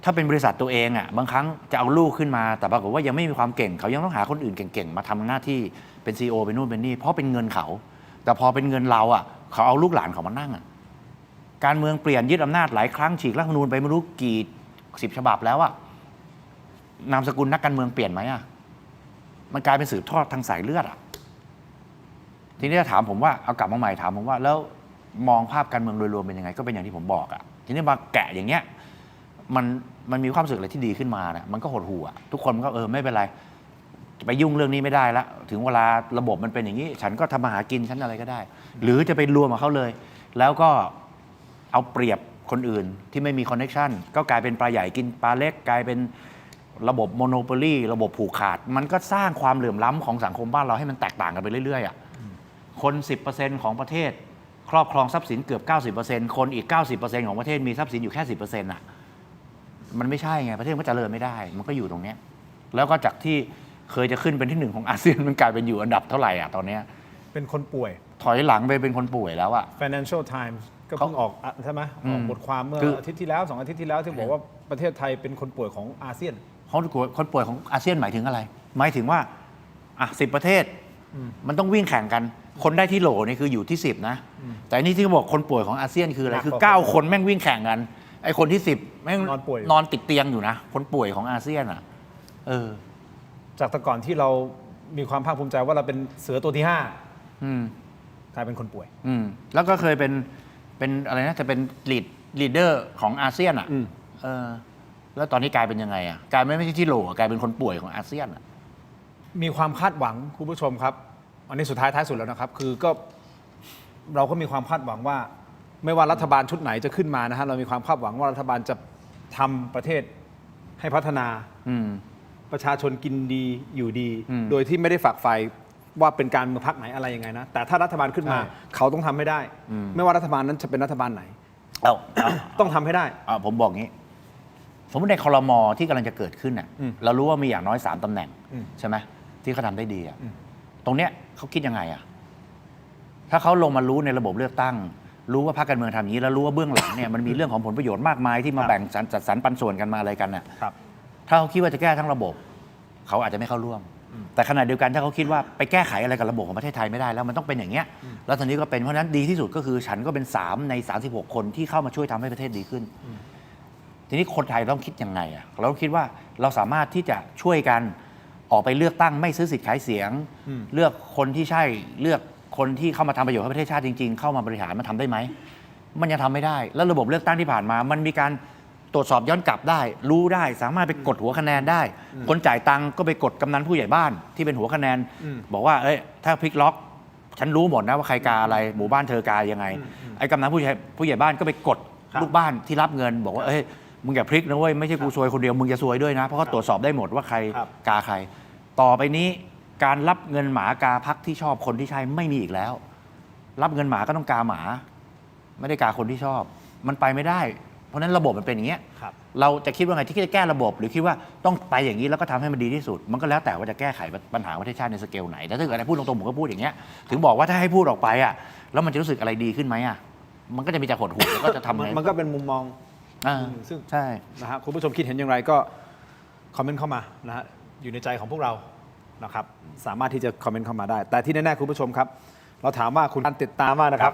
ถ้าเป็นบริษัทตัวเองบางครั้งจะเอาลูกขึ้นมาแต่ปรากฏว่ายังไม่มีความเก่งเขายังต้องหาคนอื่นเก่งๆมาทำหน้าที่เป็น CEO เป็นนู่นเป็นนี่เพราะเป็นเงินเขาแต่พอเป็นเงินเราเขาเอาลูกหลานเขามานั่งการเมืองเปลี่ยนยึดอำนาจหลายครั้งฉีกรัฐธรรมนูญไปไม่รู้กี่10 ฉบับแล้วนามสกุลนักการเมืองเปลี่ยนไหมมันกลายเป็นสืบทอดทางสายเลือดทีนี้ถามผมว่าเอากลับมาใหม่ถามผมว่าแล้วมองภาพการเมืองโดยรวมเป็นยังไงก็เป็นอย่างที่ผมบอกทีนี้มาแกะอย่างเงี้ยมันมีความรู้สึกอะไรที่ดีขึ้นมามันก็หดหู่ทุกคนก็ไม่เป็นไร จะไปยุ่งเรื่องนี้ไม่ได้ละถึงเวลาระบบมันเป็นอย่างนี้ ฉันก็ทำมาหากินฉันอะไรก็ได้ หรือจะไปรวมกับเขาเลย แล้วก็เอาเปรียบคนอื่นที่ไม่มีคอนเนคชันก็กลายเป็นปลาใหญ่กินปลาเล็กกลายเป็นระบบโมโนโปลีระบบผูกขาด มันก็สร้างความเหลื่อมล้ำของสังคมบ้านเราให้มันแตกต่างกันไปเรื่อยๆอ่ะคน 10% ของประเทศครอบครองทรัพย์สินเกือบ 90% คนอีก 90% ของประเทศมีทรัพย์สินอยู่แค่ 10% อ่ะมันไม่ใช่ไงประเทศมันก็เจริญไม่ได้มันก็อยู่ตรงเนี้ยแล้วก็จากที่เคยจะขึ้นเป็นที่ 1ของอาเซียนมันกลายเป็นอยู่อันดับเท่าไหร่อ่ะตอนเนี้ย เป็นคนป่วย ถอยหลังไปเป็นคนป่วยแล้วอ่ะ Financial Times ก็เพิ่งออกใช่ไหมออกบทความเมื่ออาทิตย์ที่แล้ว2 อาทิตย์ที่แล้วที่บอกว่าประเทศไทยเป็นคนป่วยของอาเซียนคนป่วยของอาเซียนหมายถึงอะไรหมายถึงว่าอ่ะ10 ประเทศมันต้องวิ่งแข่งกันคนได้ที่โหลนี่คืออยู่ที่10นะแต่นี่ที่เขาบอกคนป่วยของอาเซียนคืออะไรคือ9คนแม่งวิ่งแข่งกันไอ้คนที่10แม่งนอนติดเตียงอยู่นะคนป่วยของอาเซียนอ่ะจากแต่ก่อนที่เรามีความภาคภูมิใจว่าเราเป็นเสือตัวที่5กลายเป็นคนป่วยแล้วก็เคยเป็นอะไรนะจะเป็นลีดเดอร์ของอาเซียนอ่ะแล้วตอนนี้กลายเป็นยังไงอ่ะกลายไม่ใช่ที่โหลกลายเป็นคนป่วยของอาเซียนอ่ะมีความคาดหวังคุณผู้ชมครับอันนี้สุดท้ายสุดแล้วนะครับคือก็เราก็มีความคาดหวังว่าไม่ว่ารัฐบาลชุดไหนจะขึ้นมานะฮะเรามีความคาดหวังว่ารัฐบาลจะทำประเทศให้พัฒนาประชาชนกินดีอยู่ดีโดยที่ไม่ได้ฝักใฝ่ว่าเป็นการเมืองพรรคไหนอะไรยังไงนะแต่ถ้ารัฐบาลขึ้นมาเขาต้องทำให้ได้ไม่ว่ารัฐบาลนั้นจะเป็นรัฐบาลไหนต้องทำให้ได้ผมบอกงี้สมมติในครม.ที่กำลังจะเกิดขึ้นน่ะเรารู้ว่ามีอย่างน้อย3 ตำแหน่งใช่ไหมที่เขาทำได้ดีอ่ะตรงเนี้ยเขาคิดยังไงอ่ะถ้าเขาลงมารู้ในระบบเลือกตั้งรู้ว่าพรรคการเมืองทำอย่างนี้แล้วรู้ว่าเบื้องหลังเนี่ยมันมีเรื่องของผลประโยชน์มากมายที่มาแบ่งจัดสรรปันส่วนกันมาอะไรกันน่ะถ้าเขาคิดว่าจะแก้ทั้งระบบเขาอาจจะไม่เข้าร่วมแต่ขณะเดียวกันถ้าเขาคิดว่าไปแก้ไขอะไรกับระบบของประเทศไทยไม่ได้แล้วมันต้องเป็นอย่างเงี้ยแล้วตอนนี้ก็เป็นเพราะนั้นดีที่สุดก็คือฉันก็เป็น3 ใน 36 คนที่เข้ามาช่วยทำให้ประเทศดีขึ้นทีนี้คนไทยต้องคิดยังไงอ่ะเราต้องคิดว่าเราสามารถที่จะช่วยกันออกไปเลือกตั้งไม่ซื้อสิทธิ์ขายเสียงเลือกคนที่ใช่เลือกคนที่เข้ามาทำประโยชน์ให้ประเทศชาติจริงๆเข้ามาบริหารมันทำได้ไหมมันยังทำไม่ได้แล้วระบบเลือกตั้งที่ผ่านมามันมีการตรวจสอบย้อนกลับได้รู้ได้สามารถไปกดหัวคะแนนได้คนจ่ายตังค์ก็ไปกดกำนันผู้ใหญ่บ้านที่เป็นหัวคะแนนบอกว่าเอ้ยถ้าพลิกล็อกฉันรู้หมดนะว่าใครกาอะไรหมู่บ้านเธอกายังไงไอ้กำนันผู้ใหญ่บ้านก็ไปกดลูกบ้านที่รับเงินบอกว่าเอ้ยมึงอย่าพลิกนะเว้ยไม่ใช่กูซวยคนเดียวมึงจะซวยด้วยนะเพราะเขาตรวจสอบได้หมดว่าใครกาใครต่อไปนี้การรับเงินหมากาพรรคที่ชอบคนที่ใช่ไม่มีอีกแล้วรับเงินหมาก็ต้องกาหมาไม่ได้กาคนที่ชอบมันไปไม่ได้เพราะนั้นระบบมันเป็นอย่างเงี้ยเราจะคิดว่าไงที่จะแก้ระบบหรือคิดว่าต้องไปอย่างนี้แล้วก็ทำให้มันดีที่สุดมันก็แล้วแต่ว่าจะแก้ไขปัญหาประเทศชาติในสเกลไหนแต่ถ้าเกิดอะไรพูดตรงๆผมก็พูดอย่างเงี้ยถึงบอกว่าถ้าให้พูดออกไปอ่ะแล้วมันจะรู้สึกอะไรดีขึ้นไหมอ่ะมันก็จะมีแต่หดหู่แล้วก็จะทำไงมันก็เป็นมุมมองซึ่งใช่นะฮะคุณผู้ชมคิดเห็นอย่างไรก็คอมเมนต์เข้ามานะฮะอยู่ในใจของพวกเรานะครับสามารถที่จะคอมเมนต์เข้ามาได้แต่ที่แน่ๆคุณผู้ชมครับเราถามว่าคุณติดตามว่านะครับ